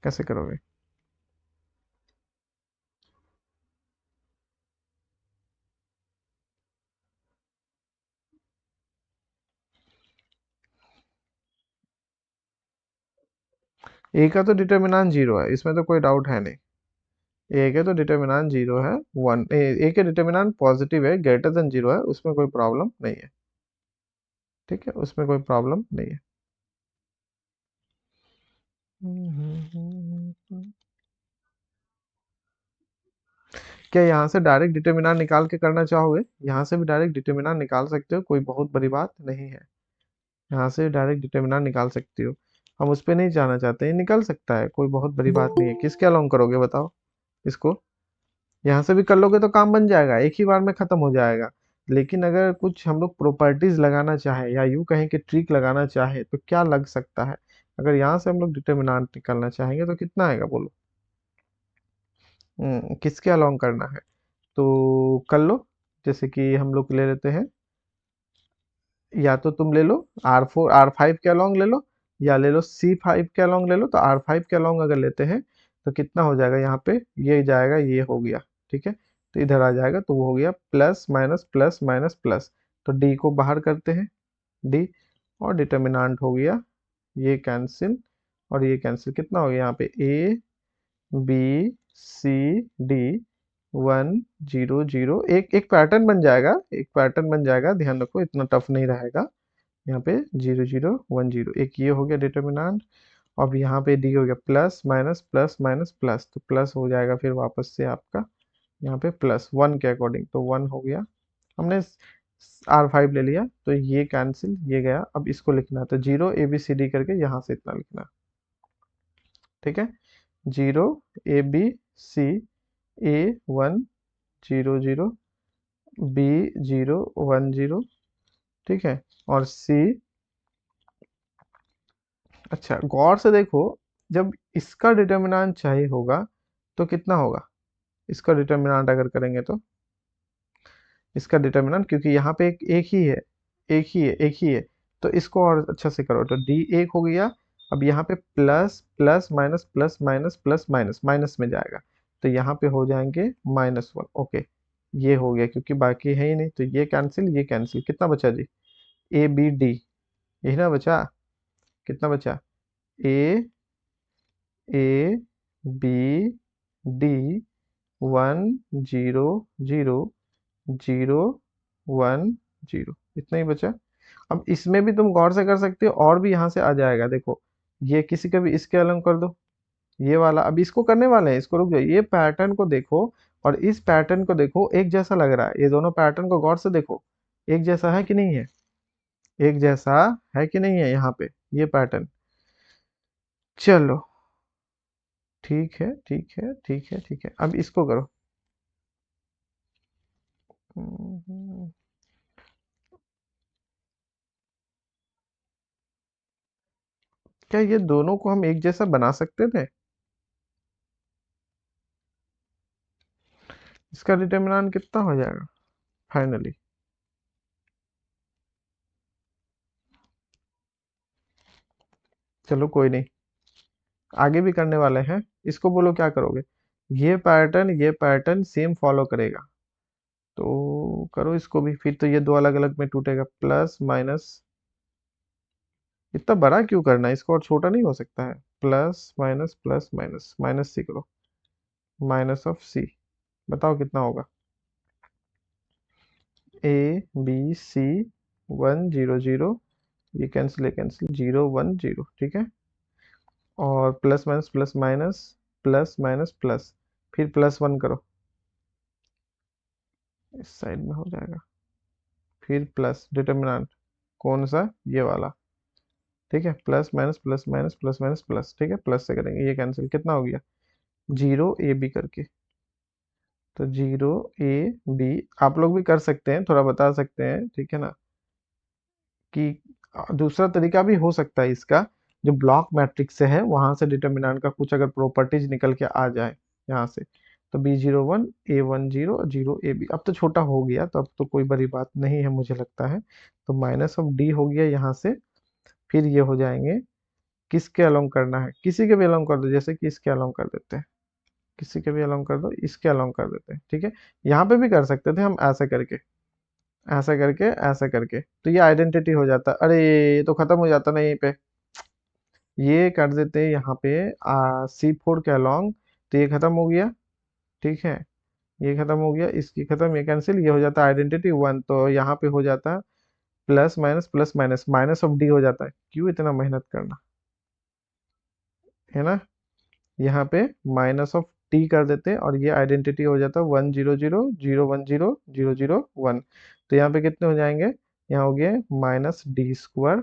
कैसे करोगे। ए का तो डिटर्मिनेंट जीरो है, इसमें तो कोई डाउट है नहीं, ए के तो डिटर्मिनेंट जीरो है, वन ए के डिटर्मिनेंट पॉजिटिव है, ग्रेटर देन जीरो है, उसमें कोई प्रॉब्लम नहीं है। ठीक है, उसमें कोई प्रॉब्लम नहीं है। क्या यहाँ से डायरेक्ट डिटर्मिनेंट निकाल के करना चाहोगे, यहाँ से भी डायरेक्ट डिटर्मिनेंट निकाल सकते हो, कोई बहुत बड़ी बात नहीं है, यहाँ से डायरेक्ट डिटर्मिनेंट निकाल सकते हो, हम उस पर नहीं जाना चाहते, ये निकल सकता है, कोई बहुत बड़ी बात नहीं है। किसके अलोंग करोगे बताओ इसको, यहाँ से भी कर लोगे तो काम बन जाएगा, एक ही बार में खत्म हो जाएगा। लेकिन अगर कुछ हम लोग प्रॉपर्टीज लगाना चाहे या यूं कहें कि ट्रिक लगाना चाहे तो क्या लग सकता है, अगर यहाँ से हम लोग डिटर्मिनेंट निकालना चाहेंगे तो कितना आएगा बोलो। किसके अलोंग करना है, तो कर लो, जैसे कि हम लोग ले लेते हैं, या तो तुम ले लो R5 के अलोंग ले लो, या ले लो C5 के अलोंग ले लो, तो R5 के अलोंग अगर लेते हैं तो कितना हो जाएगा, यहाँ पे ये जाएगा, ये हो गया। ठीक है, तो इधर आ जाएगा, तो वो हो गया plus minus plus minus plus, तो डी को बाहर करते हैं, डी, और डिटर्मिनेंट हो गया ये कैंसिल और ये कैंसिल, कितना हो गया यहाँ पे ए बी सी डी 1 0 0, एक एक पैटर्न बन जाएगा, एक पैटर्न बन जाएगा, ध्यान रखो इतना टफ नहीं रहेगा। यहाँ पे 0 0 1 0, एक ये हो गया डिटर्मिनेंट, अब यहाँ पे डी हो गया plus minus plus minus plus, तो प्लस हो जाएगा फिर वापस से आपका यहाँ पे प्लस 1 के अकॉर्डिंग, तो 1 हो गया, हमने R5 ले लिया, तो ये कैंसिल, ये गया, अब इसको लिखना है, तो 0 ABCD करके यहाँ से इतना लिखना है। ठीक है, 0 ABC A 1 0 0 B 0 1 0, ठीक है, और C, अच्छा गौर से देखो, जब इसका डिटर्मिनेंट चाहिए होगा तो कितना होगा, इसका डिटर्मिनेंट अगर करेंगे तो इसका डिटर्मिनेंट, क्योंकि यहाँ पे एक ही है, एक ही है, एक ही है, तो इसको और अच्छा से करो, तो डी एक हो गया, अब यहाँ पे plus plus minus plus minus plus minus minus में जाएगा, तो यहाँ पे हो जाएंगे -1। ओके, ये हो गया क्योंकि बाकी है ही नहीं, तो ये कैंसिल, ये कैंसिल, कितना बचा जी? ए बी डी, यही ना बचा? कितना बचा? ए, ए बी डी, 1 0 0 0 1 0, इतना ही बचा। अब इसमें भी तुम गौर से कर सकते हो, और भी यहाँ से आ जाएगा, देखो ये किसी का भी इसके अलग कर दो, ये वाला, अब इसको करने वाले हैं, इसको रुक जाओ, ये पैटर्न को देखो और इस पैटर्न को देखो, एक जैसा लग रहा है, ये दोनों पैटर्न को गौर से देखो, एक जैसा है कि नहीं है? एक जैसा है कि नहीं है यहाँ पे ये पैटर्न? चलो ठीक है, ठीक है, ठीक है, ठीक है, अब इसको करो। हम्म, क्या ये दोनों को हम एक जैसा बना सकते थे? इसका डिटर्मिनेंट कितना हो जाएगा फाइनली? चलो कोई नहीं, आगे भी करने वाले हैं। इसको बोलो क्या करोगे? ये पैटर्न सेम फॉलो करेगा, तो करो इसको भी, फिर तो ये दो अलग अलग में टूटेगा, प्लस माइनस। इतना बड़ा क्यों करना है इसको, और छोटा नहीं हो सकता है? प्लस माइनस, माइनस सी करो, माइनस ऑफ सी, बताओ कितना होगा? ए बी सी, 1 0 0, ये कैंसिल, ये कैंसिल, 0 1 0, ठीक है। और plus minus plus minus, plus minus plus, फिर +1 करो, इस साइड में हो जाएगा, फिर प्लस डिटर्मिनेंट, कौन सा? ये वाला, ठीक है, plus minus plus minus plus minus plus, ठीक है, प्लस से करेंगे, ये कैंसिल, कितना हो गया? 0 AB करके, तो 0 AB, आप लोग भी कर सकते हैं, थोड़ा बता सकते हैं, ठीक है ना, कि दूसरा तरीका भी हो सकता है इसका, जो ब्लॉक मैट्रिक्स से है वहां से डिटर्मिनेंट का कुछ अगर प्रॉपर्टीज निकल के आ जाए यहाँ से, तो B01 A10 0 AB, अब तो छोटा हो गया, तो अब तो कोई बड़ी बात नहीं है मुझे लगता है, तो माइनस ऑफ डी हो गया यहाँ से, फिर ये हो जाएंगे, किसके अलोंग करना है? किसी के भी अलोंग कर दो, जैसे कि इसके अलोंग कर देते हैं, किसी के भी अलोंग कर दो, इसके अलोंग कर देते हैं, ठीक है। यहाँ पे भी कर सकते थे हम ऐसा करके, ऐसा करके, ऐसा करके, तो ये आइडेंटिटी हो जाता, अरे ये तो खत्म हो जाता ना यहीं पे, ये कर देते हैं यहाँ पे C4 के अलोंग, तो ये खत्म हो गया, ठीक है, ये खत्म हो गया, इसकी खत्म, ये कैंसिल, ये हो जाता है आइडेंटिटी 1, तो यहाँ पे हो जाता है plus minus, minus of D हो जाता है, क्यों इतना मेहनत करना, है ना। यहाँ पे माइनस ऑफ टी कर देते हैं और ये आइडेंटिटी हो जाता है 1 0 0 0 1 0 0 0 1, तो यहाँ पे कितने हो जाएंगे? यहाँ हो गए -D²,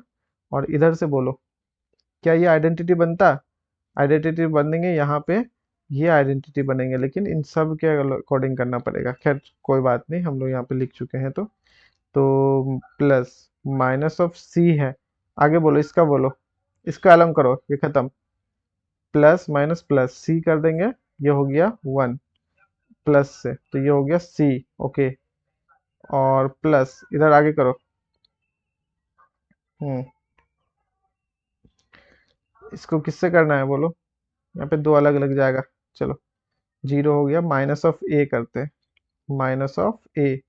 और इधर से बोलो क्या ये आइडेंटिटी बनता? आइडेंटिटी बनेंगे यहाँ पे, ये आइडेंटिटी बनेंगे, लेकिन इन सब के अकॉर्डिंग करना पड़ेगा, खैर कोई बात नहीं, हम लोग यहाँ पे लिख चुके हैं, तो प्लस माइनस ऑफ सी है, आगे बोलो, इसका बोलो, इसका अलग करो, ये खत्म, प्लस माइनस प्लस सी कर देंगे, ये हो गया 1, प्लस से, तो ये हो गया सी, ओके, और प्लस इधर आगे करो, हम्म, इसको किससे करना है बोलो? यहाँ पे दो अलग लग जाएगा, चलो, 0 हो गया, माइनस ऑफ ए करते हैं, माइनस ऑफ ए,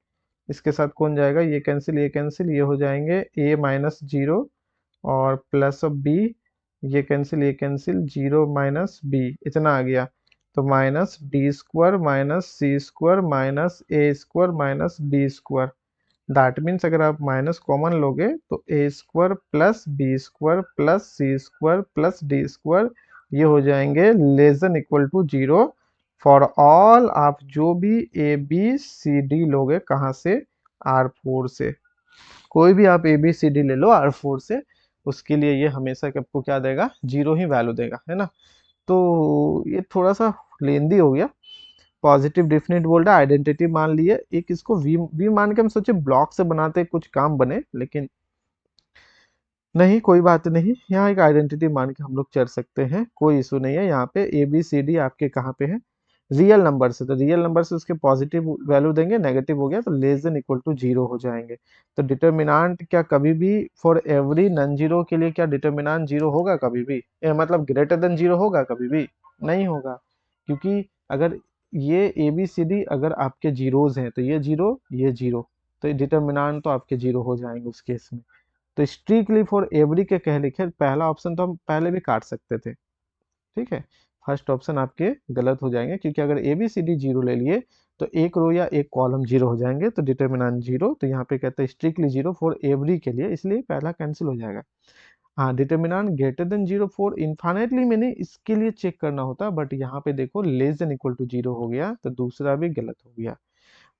इसके साथ कौन जाएगा? ये कैंसिल, ये कैंसिल, ये हो जाएंगे A-0, और प्लस ऑफ बी, ये कैंसिल, ये कैंसिल, 0 - B, इतना आ गया, तो -D² -C² -A² -B², that means अगर आप माइनस कॉमन लोगे तो A² plus B² plus C² plus D², ये हो जाएंगे less than equal to 0 for all, आप जो भी ABCD लोगे, कहाँ से? R4 से, कोई भी आप ABCD ले लो R4 से, उसके लिए ये हमेशा आपको क्या देगा? 0 ही वैल्यू देगा, है ना। तो ये थोड़ा सा लेंदी हो गया, पॉजिटिव डिफिनिट बोल रहा है, आइडेंटिटी मान लिए, एक इसको वी मान के हम सोचे ब्लॉक से बनाते कुछ काम बने, लेकिन नहीं, कोई बात नहीं, यहाँ एक आइडेंटिटी मान के हम लोग चल सकते हैं, कोई इशू नहीं है। यहाँ पे ABCD आपके कहाँ पे है? रियल नंबर से, तो रियल नंबर से उसके पॉजिटिव वैल्यू देंगे, नेगेटिव हो गया तो लेस देन इक्वल टू 0 हो जाएंगे। तो डिटर्मिनेंट क्या कभी भी फॉर एवरी नॉन जीरो के लिए क्या डिटर्मिनेंट 0 होगा कभी भी? मतलब ग्रेटर देन 0 होगा कभी भी? नहीं होगा, क्योंकि अगर ये ए बी सी डी अगर आपके जीरोज हैं तो ये जीरो, तो डिटर्मिनांट तो आपके जीरो हो जाएंगे उस केस में। तो स्ट्रिक्टली फॉर एवरी के कह लिखे, पहला ऑप्शन तो हम पहले भी काट सकते थे, ठीक है। फर्स्ट ऑप्शन आपके गलत हो जाएंगे, क्योंकि अगर A B C D zero ले लिए तो एक रो या एक कॉलम जीरो हो जाएंगे, तो डिटर्मिनेंट जीरो। तो यहाँ पे कहते हैं स्ट्रिक्टली जीरो फॉर एवरी के लिए, इसलिए पहला कैंसिल हो जाएगा। हाँ, determinant greater than zero for infinitely मैंने इसके लिए चेक करना होता, बट यहाँ पे देखो less than equal to zero हो गया, तो दूसरा भी गलत हो गया।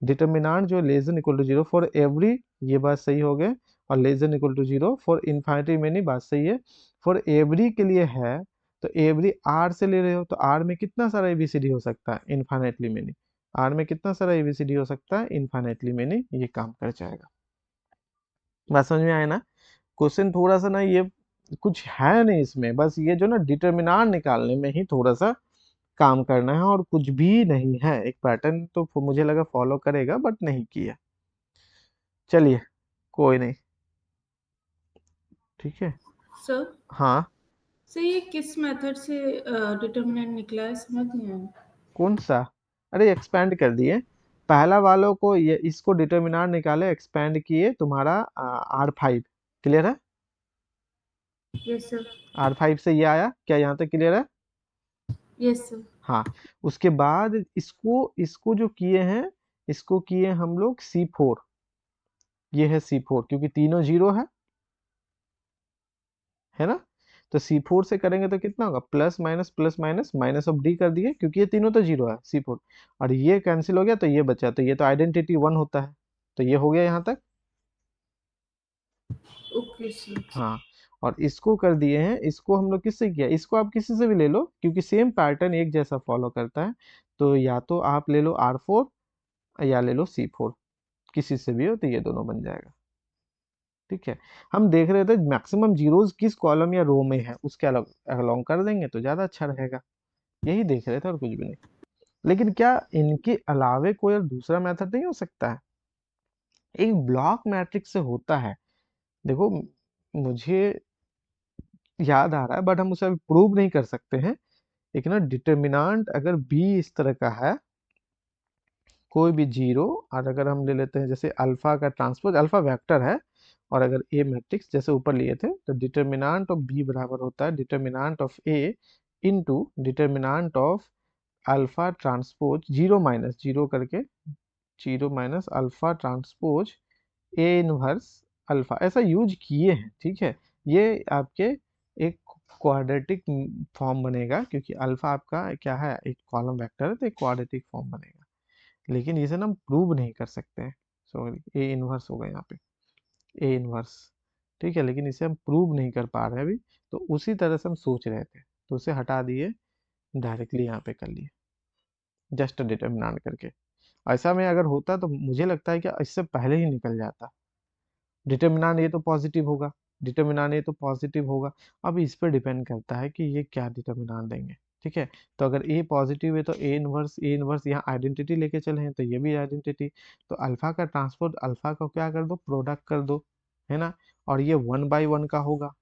डिटर्मिनेंट जो less than equal to zero for every, ये बात सही हो गया, और less than equal to zero for infinity many, बात सही है। फॉर एवरी के लिए है, तो एवरी आर से ले रहे हो, तो आर में कितना सारा एबीसीडी हो सकता है, इन्फाइनेटली मैनी। आर में कितना सारा एबीसीडी हो सकता है, इन्फाइनेटली मैनी, ये काम कर जाएगा। बात समझ में आया ना? क्वेश्चन थोड़ा सा ना ये कुछ है नहीं इसमें, बस ये जो ना डिटर्मिनांट निकालने में ही थोड़ा सा काम करना है, और कुछ भी नहीं है। एक पैटर्न तो मुझे लगा फॉलो करेगा, बट नहीं किया। चलिए, कोई नहीं, ठीक है। सर हाँ, सर ये किस मेथड से डिटर्मिनेंट निकला है, समझ नहीं आया। कौन सा? अरे एक्सपेंड कर दिए पहला वालों को, ये इसको डिटर्मिनांट निकाले, एक्सपेंड किए, तुम्हारा R5 क्लियर है। Yes sir. R5 से ये आया क्या, यहाँ तक क्लियर है? Yes sir. हाँ, उसके बाद इसको इसको जो किए हैं, इसको किए हम लोग C4, ये है C4, क्योंकि तीनों जीरो है ना। तो C4 से करेंगे तो कितना होगा, plus minus minus of D कर दिए, क्योंकि ये तीनों तो जीरो है C4, और ये कैंसिल हो गया, तो ये बचा, तो ये तो आइडेंटिटी 1 होता है, तो ये हो गया यहाँ तक। Okay sir. हाँ, और इसको कर दिए हैं, इसको हम लोग किससे किया, इसको आप किसी से भी ले लो, क्योंकि सेम पैटर्न एक जैसा फॉलो करता है। तो या तो आप ले लो R4 या ले लो C4, किसी से भी हो, तो ये दोनों बन जाएगा, ठीक है। हम देख रहे थे मैक्सिमम जीरोस किस कॉलम या रो में है, उसके अलोंग कर देंगे तो ज्यादा अच्छा रहेगा, यही देख रहे थे और कुछ भी नहीं। लेकिन क्या इनके अलावे कोई और दूसरा मेथड नहीं हो सकता है? एक ब्लॉक मैट्रिक्स से होता है, देखो, मुझे याद आ रहा है, बट हम उसे अभी प्रूव नहीं कर सकते हैं। लेकिन ना डिटर्मिनांट अगर बी इस तरह का है, कोई भी जीरो, और अगर हम ले लेते हैं जैसे अल्फा का ट्रांसपोज, अल्फा वेक्टर है, और अगर ए मैट्रिक्स जैसे ऊपर लिए थे, तो डिटर्मिनांट ऑफ बी बराबर होता है determinant of A into determinant of alpha transpose zero minus zero करके, zero minus alpha transpose A inverse alpha, ऐसा यूज किए हैं, ठीक है। ये आपके एक क्वाड्रेटिक फॉर्म बनेगा, क्योंकि अल्फा आपका क्या है, एक कॉलम वेक्टर है, तो एक क्वाड्रेटिक फॉर्म बनेगा। लेकिन इसे ना हम प्रूव नहीं कर सकते हैं, सॉरी, ए इनवर्स होगा यहाँ पे, ए इनवर्स, ठीक है। लेकिन इसे हम प्रूव नहीं कर पा रहे अभी, तो उसी तरह से हम सोच रहे थे, तो उसे हटा दिए, डायरेक्टली यहाँ पे कर लिए, जस्ट डिटर्मिनेंट करके। ऐसा में अगर होता तो मुझे लगता है कि इससे पहले ही निकल जाता। डिटर्मिनेंट ये तो पॉजिटिव होगा, डिटर्मिनेंट ये तो पॉजिटिव होगा। अब इस पर डिपेंड करता है कि ये क्या डिटर्मिनेंट देंगे, ठीक है। तो अगर ए पॉजिटिव है तो ए इनवर्स यहाँ आइडेंटिटी लेके चले हैं, तो ये भी आइडेंटिटी, तो अल्फा का ट्रांसपोर्ट अल्फा को क्या कर दो, प्रोडक्ट कर दो, है ना। और ये 1/1 का होगा,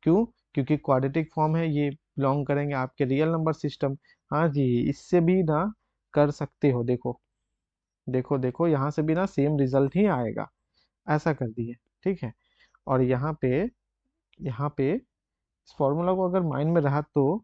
क्यों, क्योंकि क्वाड्रेटिक फॉर्म है, ये बिलोंग करेंगे आपके रियल नंबर सिस्टम। हाँ जी, इससे भी ना कर सकते हो, देखो देखो देखो, यहाँ से भी ना सेम रिजल्ट ही आएगा, ऐसा कर दिए, ठीक है। और यहाँ पे इस फॉर्मूला को अगर माइंड में रहा, तो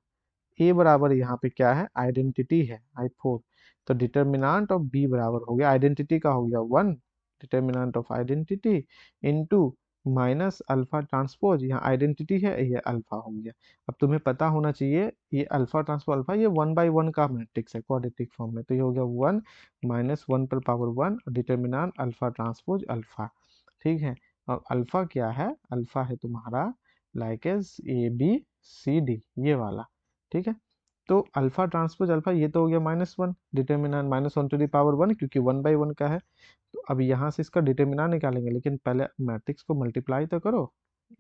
ए बराबर यहाँ पे क्या है, आइडेंटिटी है I4, तो डिटर्मिनेंट ऑफ बी बराबर हो गया, आइडेंटिटी का हो गया 1, determinant of identity into minus alpha transpose, यहाँ आइडेंटिटी है, ये अल्फा हो गया। अब तुम्हें पता होना चाहिए, ये अल्फा ट्रांसपोज अल्फा, ये 1/1 का मैट्रिक्स है क्वाड्रेटिक फॉर्म में, तो ये हो गया 1 माइनस 1 पर power 1, determinant alpha transpose alpha, ठीक है। और अल्फा क्या है, अल्फा है तुम्हारा लाइक एज ABCD, ये वाला, ठीक है। तो अल्फा ट्रांसपोज अल्फा, ये तो हो गया -1, डिटर्मिनेंट -1 टू द पावर 1, क्योंकि 1/1 का है। तो अब यहाँ से इसका डिटर्मिनेंट निकालेंगे, लेकिन पहले मैट्रिक्स को मल्टीप्लाई तो करो,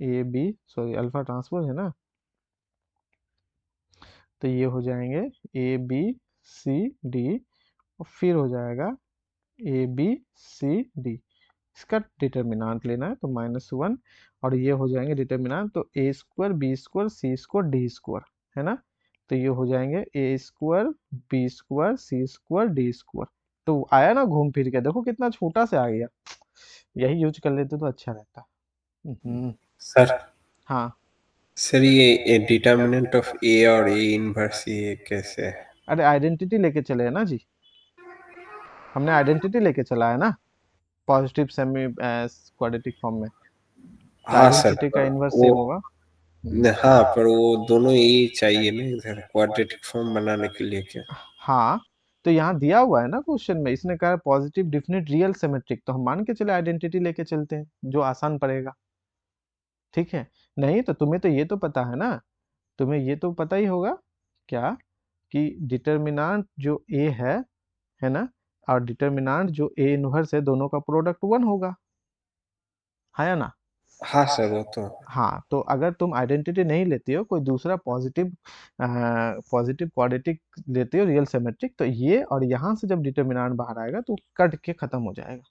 अल्फा ट्रांसपोज है ना, तो ये हो जाएंगे ABCD, और फिर हो जाएगा ABCD, इसका डिटर्मिनेंट लेना है, तो -1, और ये हो जाएंगे डिटर्मिनेंट, तो A² B² C² D² है ना। तो ये हो जाएंगे ए स्क्वायर बी स्क्वायर सी स्क्वायर डी स्क्वायर। तो आया ना घूम फिर के, देखो कितना छोटा से आ गया। यही यूज कर लेते तो अच्छा रहता। सर हाँ सर ये डिटर्मिनेंट ऑफ ए और ए इनवर्स ये कैसे है? अरे आइडेंटिटी लेके चले हैं ना जी, हमने आइडेंटिटी लेके चला है ना पॉजिटिव सेमी क्वाड्रेटिक फॉर्म में, तो हाँ सर, आइडेंटिटी का पर इनवर्स वो सेम होगा। हाँ, पर वो दोनों ए चाहिए ना इधर क्वाड्रेटिक फॉर्म बनाने के लिए क्या? हाँ तो यहाँ दिया हुआ है ना क्वेश्चन में, इसने कहा पॉजिटिव डिफिनिट रियल सिमेट्रिक, तो हम मान के चले आइडेंटिटी लेके चलते हैं जो आसान पड़ेगा। ठीक है, नहीं तो तुम्हें तो ये तो पता है ना, तुम्हें ये तो पता ही होगा क्या कि डिटर्मिनांट जो ए है ना, और डिटर्मिनांट जो ए इनवर्स है, दोनों का प्रोडक्ट वन होगा, है या ना। हाँ सर, वो तो हाँ तो अगर तुम आइडेंटिटी नहीं लेती हो, कोई दूसरा पॉजिटिव क्वाड्रेटिक लेते हो रियल सिमेट्रिक, तो ये और यहाँ से जब डिटर्मिनेंट बाहर आएगा तो कट के खत्म हो जाएगा,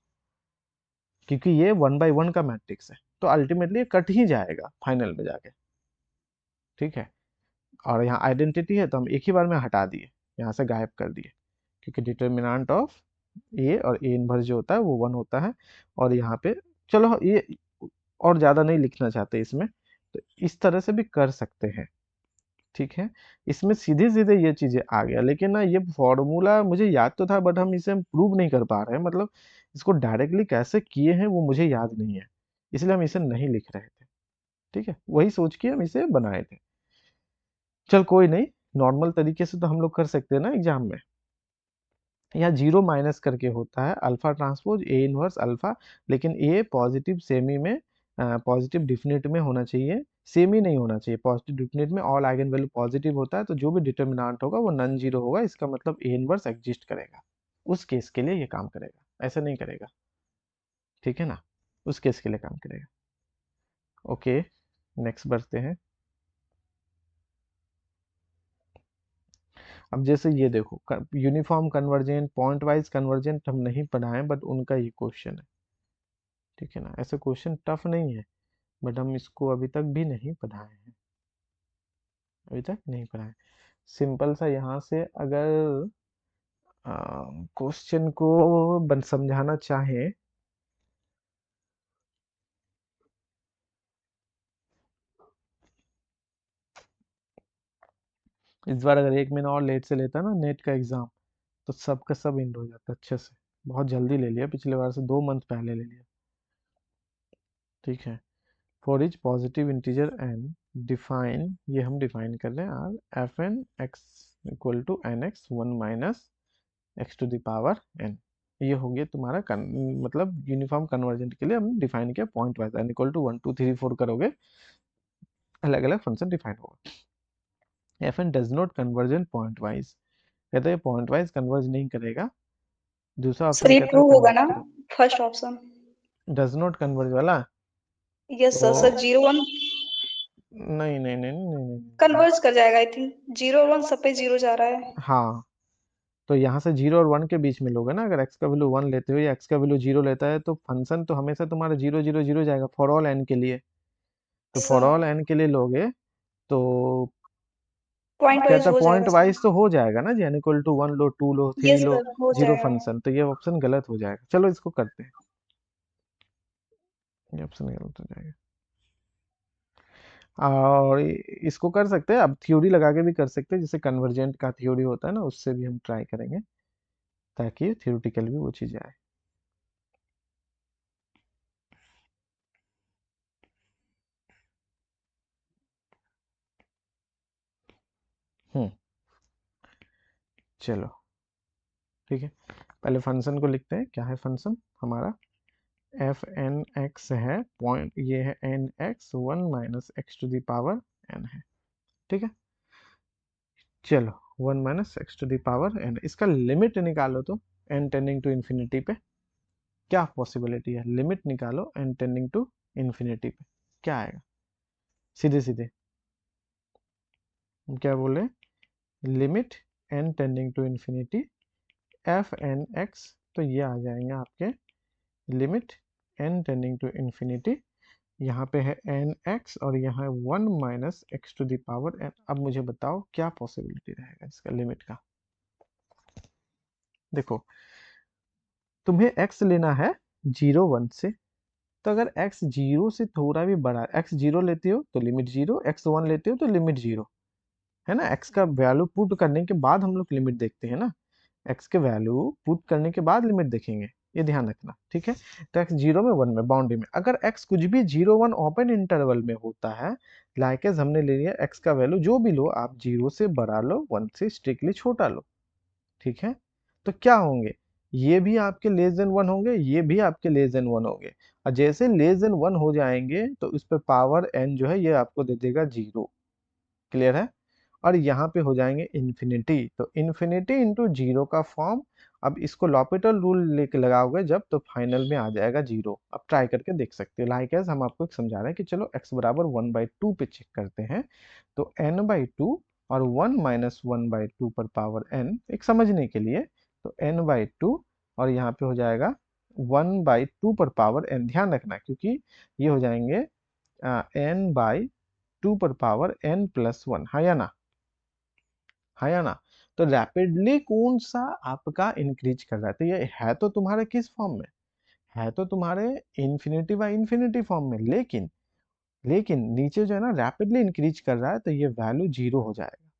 क्योंकि ये 1/1 का मैट्रिक्स है, तो अल्टीमेटली ये कट ही जाएगा फाइनल में जाके। ठीक है, और यहाँ आइडेंटिटी है तो हम एक ही बार में हटा दिए, यहाँ से गायब कर दिए, क्योंकि डिटर्मिनेंट ऑफ ए और ए इनवर्स जो होता है वो वन होता है। और यहाँ पे चलो ये और ज़्यादा नहीं लिखना चाहते इसमें, तो इस तरह से भी कर सकते हैं। ठीक है, इसमें सीधे सीधे ये चीज़ें आ गया, लेकिन ना ये फॉर्मूला मुझे याद तो था, बट हम इसे प्रूव नहीं कर पा रहे हैं, मतलब इसको डायरेक्टली कैसे किए हैं वो मुझे याद नहीं है, इसलिए हम इसे नहीं लिख रहे थे। ठीक है, वही सोच के हम इसे बनाए थे। चल कोई नहीं, नॉर्मल तरीके से तो हम लोग कर सकते हैं ना एग्जाम में। यहाँ जीरो माइनस करके होता है alpha transpose A inverse alpha, लेकिन ए पॉजिटिव सेमी में, पॉजिटिव डिफिनिट में होना चाहिए, सेमी नहीं होना चाहिए। पॉजिटिव डिफिनिट में ऑल आइगन वैल्यू पॉजिटिव होता है, तो जो भी डिटर्मिनेंट होगा वो नॉन जीरो होगा, इसका मतलब ए इनवर्स एग्जिस्ट करेगा। उस केस के लिए ये काम करेगा, ऐसा नहीं करेगा। ठीक है ना, उस केस के लिए काम करेगा। ओके, नेक्स्ट बढ़ते हैं। अब जैसे ये देखो, uniform convergent point wise convergent हम नहीं पढ़ाए, बट उनका ये क्वेश्चन है। ठीक है ना, ऐसे क्वेश्चन टफ नहीं है, बट हम इसको अभी तक भी नहीं पढ़ाए हैं, अभी तक नहीं पढ़ाए। सिंपल सा यहाँ से अगर क्वेश्चन को समझाना चाहें, इस बार अगर 1 महीना और लेट से लेता ना नेट का एग्जाम, तो सबका सब एंड हो जाता अच्छे से। बहुत जल्दी ले लिया, पिछले बार से 2 मंथ पहले ले लिया। ठीक है, for each positive integer N define, ये हम डिफाइन कर रहे हैं R F N X equal to N X one minus X to the power N. ये हो गया तुम्हारा मतलब यूनिफॉर्म कन्वर्जेंट के लिए हमने डिफाइन किया pointwise, N equal to 1 2 3 4 करोगे, अलग अलग फंक्शन डिफाइन होगा। F N does not convergent pointwise, कहते हैं पॉइंट वाइज कन्वर्ज नहीं करेगा। दूसरा सर ऑप्शन ये कहता है ट्रू होगा कन्वर्ज ना, करेगा। First option? Does not converge वाला, यस सर। तो सर 0 1 नहीं नहीं नहीं नहीं नहीं, नहीं, नहीं। कन्वर्ज कर जाएगा आई थिंक, 0 1 सब पे 0 जा रहा है। हाँ, तो यहाँ से 0 और 1 के बीच में लोगे ना, अगर x का वैल्यू 1 लेते हो या x का वैल्यू 0 लेता है, तो फंक्शन तो हमेशा तुम्हारा 0 0 0 जाएगा फॉर ऑल n के लिए। तो फॉर ऑल सर n के लिए लोगे तो पॉइंट वाइज कहता हो पॉइंट जाएगा वाइज सर। तो हो जाएगा ना जी, n इक्वल टू 1 लो 2 लो 3 यस लो सर हो जीरो जाएगा। फंक्शन, तो ये ऑप्शन गलत हो जाएगा। चलो इसको करते हैं, ये ऑप्शन गलत हो जाएगा। और इसको कर सकते हैं, अब थ्योरी लगा के भी कर सकते हैं, जैसे कन्वर्जेंट का थ्योरी होता है ना, उससे भी हम ट्राई करेंगे, ताकि थ्योरेटिकल भी वो चीज़ आए। हम्म, चलो ठीक है, पहले फंक्शन को लिखते हैं। क्या है फंक्शन हमारा, एफ एन एक्स है, पॉइंट ये है N X one minus X to the power N है। ठीक है, चलो 1 minus X to the power N, इसका लिमिट निकालो तो एन टेंडिंग टू इन्फिनिटी पे क्या पॉसिबिलिटी है, लिमिट निकालो एन टेंडिंग टू इन्फिनिटी पे क्या आएगा। सीधे सीधे हम क्या बोले, limit N tending to infinity F N X, तो ये आ जाएंगे आपके limit N tending to infinity यहाँ पे है एन एक्स और यहाँ है 1 minus X to the power N. अब मुझे बताओ क्या पॉसिबिलिटी रहेगा इसका लिमिट का। देखो तुम्हें x लेना है 0 1 से, तो अगर x 0 से थोड़ा भी बड़ा, x 0 लेते हो तो लिमिट 0, x 1 लेते हो तो लिमिट 0, है ना। x का वैल्यू पुट करने के बाद हम लोग लिमिट देखते हैं ना, x के वैल्यू पुट करने के बाद लिमिट देखेंगे, ये ध्यान रखना, ठीक है। तो x 0 में 1 में बाउंड्री में, अगर x कुछ भी 0 1 ओपन इंटरवल में होता है, लाइकेज हमने ले लिया x का वैल्यू जो भी लो आप 0 से बड़ा लो 1 से स्ट्रिक्टली छोटा लो, ठीक है। तो क्या होंगे, ये भी आपके लेस देन 1 होंगे, ये भी आपके लेस देन 1 होंगे, और जैसे लेस देन 1 हो जाएंगे तो इस पर पावर n जो है ये आपको दे देगा 0, क्लियर है। और यहाँ पे हो जाएंगे इन्फिनिटी, तो इन्फिनिटी इंटू 0 का फॉर्म। अब इसको लॉपिटल रूल लेके लगाओगे जब, तो फाइनल में आ जाएगा 0। अब ट्राई करके देख सकते हो, लाइक एज हम आपको एक समझा रहे हैं कि चलो x बराबर 1/2 पे चेक करते हैं, तो n/2 और 1 माइनस 1/2 पर पावर n, एक समझने के लिए, तो n/2 और यहाँ पे हो जाएगा 1/2 पर पावर n, ध्यान रखना क्योंकि ये हो जाएंगे n/2 पर पावर n प्लस 1, हाँ या ना, हाँ या ना। तो रैपिडली कौन सा आपका इंक्रीज कर रहा है, तो ये है तो तुम्हारे किस फॉर्म में, है तो तुम्हारे इन्फिनिटी बाई इन्फिनिटी फॉर्म में, लेकिन लेकिन नीचे जो है ना रैपिडली इंक्रीज कर रहा है, तो ये वैल्यू 0 हो जाएगा।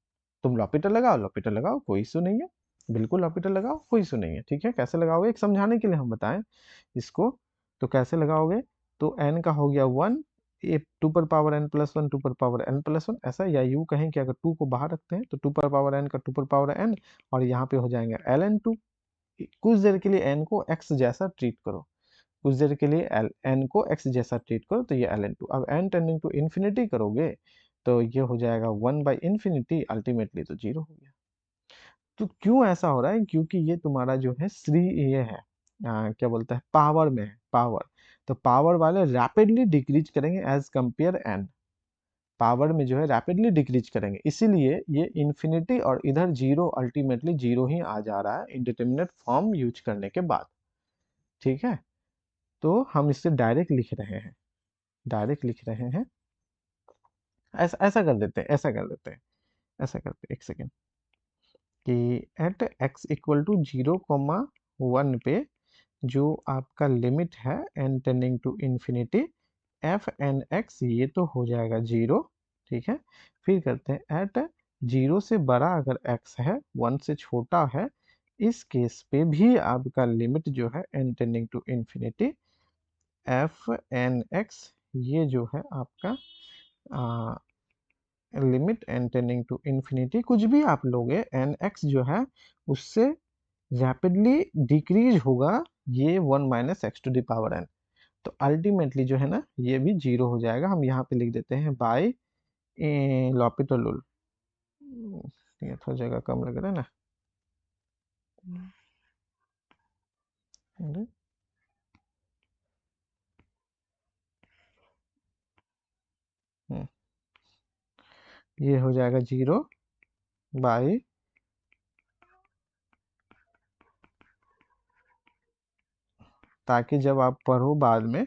तुम लॉपिटर लगाओ, लॉपिटर लगाओ, कोई इशू नहीं है, बिल्कुल लॉपिटर लगाओ, कोई इशू नहीं है, ठीक है। कैसे लगाओगे एक समझाने के लिए हम बताएं इसको, तो कैसे लगाओगे, तो n का हो गया 1, ये 2 पर पावर n प्लस 1, 2 पर पावर n प्लस 1, ऐसा, या यूं कहें कि अगर 2 को बाहर रखते हैं तो 2 पर पावर n का 2 पर पावर n, और यहाँ पे हो जाएंगे ln2। कुछ देर के लिए n को x जैसा ट्रीट करो, कुछ देर के लिए n को x जैसा ट्रीट करो, तो ये ln2। अब n टेंडिंग टू इन्फिनिटी करोगे तो ये हो जाएगा 1 बाई इन्फिनिटी, अल्टीमेटली तो 0 हो गया। तो क्यों ऐसा हो रहा है, क्योंकि ये तुम्हारा जो है श्री ये है क्या बोलता है, पावर में है, पावर। तो पावर वाले रैपिडली डिक्रीज करेंगे एज कंपेयर एन, पावर में जो है रैपिडली डिक्रीज करेंगे, इसीलिए ये इन्फिनिटी और इधर 0, अल्टीमेटली 0 ही आ जा रहा है इंडिटरमिनेट फॉर्म यूज करने के बाद, ठीक है। तो हम इससे डायरेक्ट लिख रहे हैं, डायरेक्ट लिख रहे हैं, ऐसा ऐसा कर देते हैं, ऐसा कर देते हैं, ऐसा करते हैं, एक सेकेंड, कि एट x इक्वल टू 0,1 पे जो आपका लिमिट है n tending to infinity F N X, ये तो हो जाएगा 0, ठीक है। फिर करते हैं एट 0 से बड़ा अगर x है 1 से छोटा है, इस केस पे भी आपका लिमिट जो है n tending to infinity F N X, ये जो है आपका limit n tending to infinity, कुछ भी आप लोगे एन एक्स जो है उससे रैपिडली डिक्रीज होगा ये 1 minus X to the power n, तो अल्टीमेटली जो है ना ये भी 0 हो जाएगा। हम यहाँ पे लिख देते हैं बाय लॉपिटल रूल, ये थोड़ा जगह कम लग रहा है ना, अरे, ये हो जाएगा 0 बाय, ताकि जब आप पढ़ो बाद में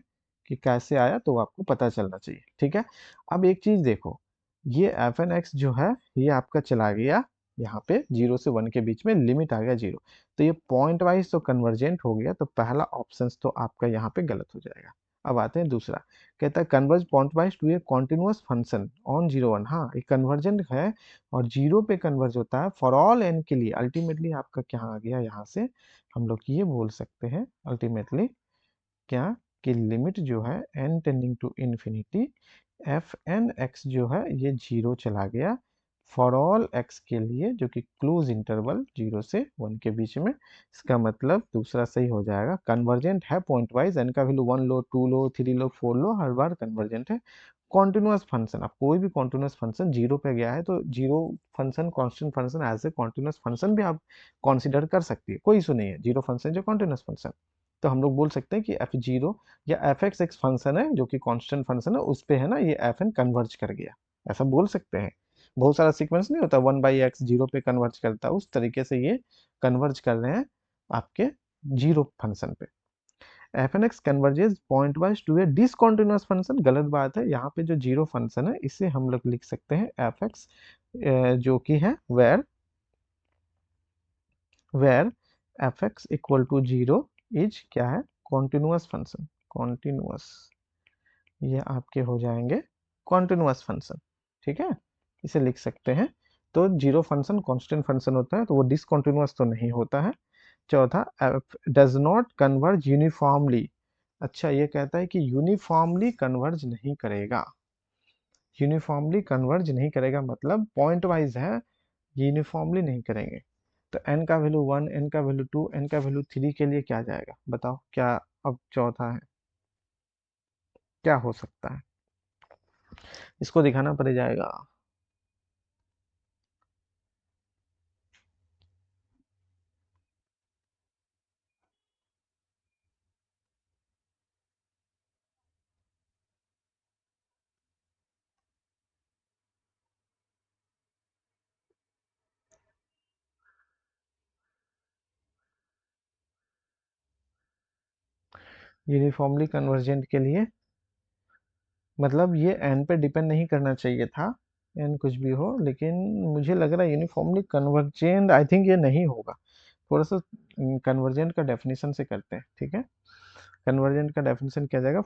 कि कैसे आया तो आपको पता चलना चाहिए, ठीक है। अब एक चीज देखो, ये एफ एन एक्स जो है ये आपका चला गया यहाँ पे 0 से 1 के बीच में, लिमिट आ गया 0, तो ये पॉइंट वाइज तो कन्वर्जेंट हो गया, तो पहला ऑप्शन तो आपका यहाँ पे गलत हो जाएगा। अब आते हैं दूसरा, कहता है converge pointwise to a continuous function on 0 1, हाँ ये कन्वर्जेंट है और 0 पे कन्वर्ज होता है फॉर ऑल एन के लिए, अल्टीमेटली आपका क्या आ गया, यहाँ से हम लोग ये बोल सकते हैं अल्टीमेटली क्या, कि लिमिट जो है n tending to infinity F N X जो है ये 0 चला गया फॉर ऑल x के लिए, जो कि क्लोज इंटरवल 0 से 1 के बीच में। इसका मतलब दूसरा सही हो जाएगा, कन्वर्जेंट है पॉइंट वाइज, n का वैल्यू 1 लो 2 लो 3 लो 4 लो, हर बार कन्वर्जेंट है। कॉन्टिन्यूअस फंक्शन, आप कोई भी कॉन्टिन्यूअस फंक्शन 0 पे गया है तो 0 function constant function as a continuous function भी आप कंसीडर कर सकती है, कोई इशू नहीं है, 0 फंक्शन जो कॉन्टिन्यूअस फंक्शन, तो हम लोग बोल सकते हैं कि f0 या f(x) एक फंक्शन है जो कि कांस्टेंट फंक्शन है, उस पे है ना ये fn कन्वर्ज कर गया, ऐसा बोल सकते हैं। बहुत सारा सीक्वेंस नहीं होता 1/x 0 पे कन्वर्ज करता है, उस तरीके से ये कन्वर्ज कर रहे हैं आपके 0 फंक्शन पे। F N X converges pointwise to a discontinuous function, गलत बात है। यहाँ पे जो जीरो फंक्शन है इसे हम लोग लिख सकते हैं एफ एक्स, जो कि है where F X equal to zero is क्या है, कॉन्टिन्यूअस फंक्शन, कॉन्टिन्यूअस, ये आपके हो जाएंगे कॉन्टिन्यूअस फंक्शन, ठीक है, इसे लिख सकते हैं। तो जीरो फंक्शन कांस्टेंट फंक्शन होता है, तो वो डिसकॉन्टिन्यूअस तो नहीं होता है। चौथा, डज नॉट कन्वर्ज यूनिफॉर्मली, अच्छा ये कहता है कि यूनिफॉर्मली कन्वर्ज नहीं करेगा, यूनिफॉर्मली कन्वर्ज नहीं करेगा मतलब पॉइंट वाइज है, यूनिफॉर्मली नहीं करेंगे। तो n का वैल्यू 1, n का वैल्यू 2, n का वैल्यू 3 के लिए क्या जाएगा बताओ, क्या अब चौथा है, क्या हो सकता है, इसको दिखाना पड़ जाएगा। यूनिफॉर्मली कन्वर्जेंट के लिए मतलब ये n पे डिपेंड नहीं करना चाहिए था, n कुछ भी हो, लेकिन मुझे लग रहा है यूनिफॉर्मली कन्वर्जेंट, आई थिंक ये नहीं होगा। थोड़ा सा कन्वर्जेंट का डेफिनेशन से करते हैं, ठीक है। कन्वर्जेंट का डेफिनेशन क्या जाएगा,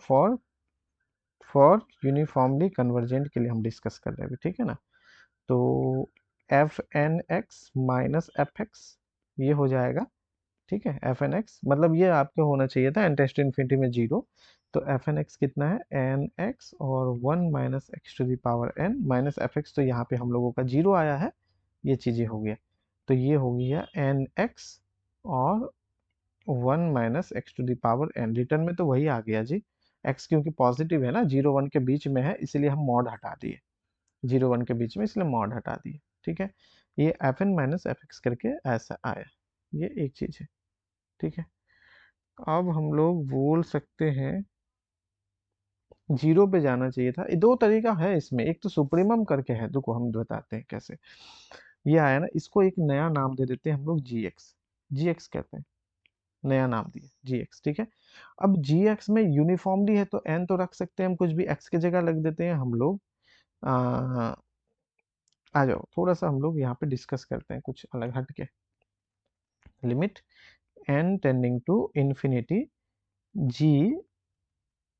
फॉर यूनिफॉर्मली कन्वर्जेंट के लिए हम डिस्कस कर रहे हैं अभी, ठीक है ना। तो F N X minus F X ये हो जाएगा, ठीक है। एफ एन एक्स मतलब ये आपको होना चाहिए था एन टेस्ट इन्फिनिटी में जीरो, तो एफ एन एक्स कितना है, एन एक्स और 1 minus X to the power N minus F X, तो यहाँ पे हम लोगों का जीरो आया है, ये चीज़ें हो गया। तो ये हो गया एन एक्स और 1 minus X to the power N, return में तो वही आ गया जी। एक्स क्योंकि पॉजिटिव है ना, जीरो वन के बीच में है, इसलिए हम मॉड हटा दिए, जीरो वन के बीच में इसलिए मॉड हटा दिए, ठीक है। ये F N minus F X करके ऐसा आया, ये एक चीज़ है, ठीक है। अब हम लोग बोल सकते हैं जीरो पे जाना चाहिए था, ये दो तरीका है इसमें, एक तो सुप्रीमम करके है, देखो हम बताते हैं कैसे। ये आया ना, इसको एक नया नाम दे देते हैं हम लोग जी एक्स, जी एक्स कहते हैं, नया नाम दिए जी एक्स, ठीक है। अब जी एक्स में यूनिफॉर्मली है तो एन तो रख सकते हैं हम, कुछ भी एक्स की जगह लग देते हैं हम लोग। आ, आ जाओ थोड़ा सा हम लोग यहाँ पे डिस्कस करते हैं कुछ अलग हट के। Limit N tending to infinity, G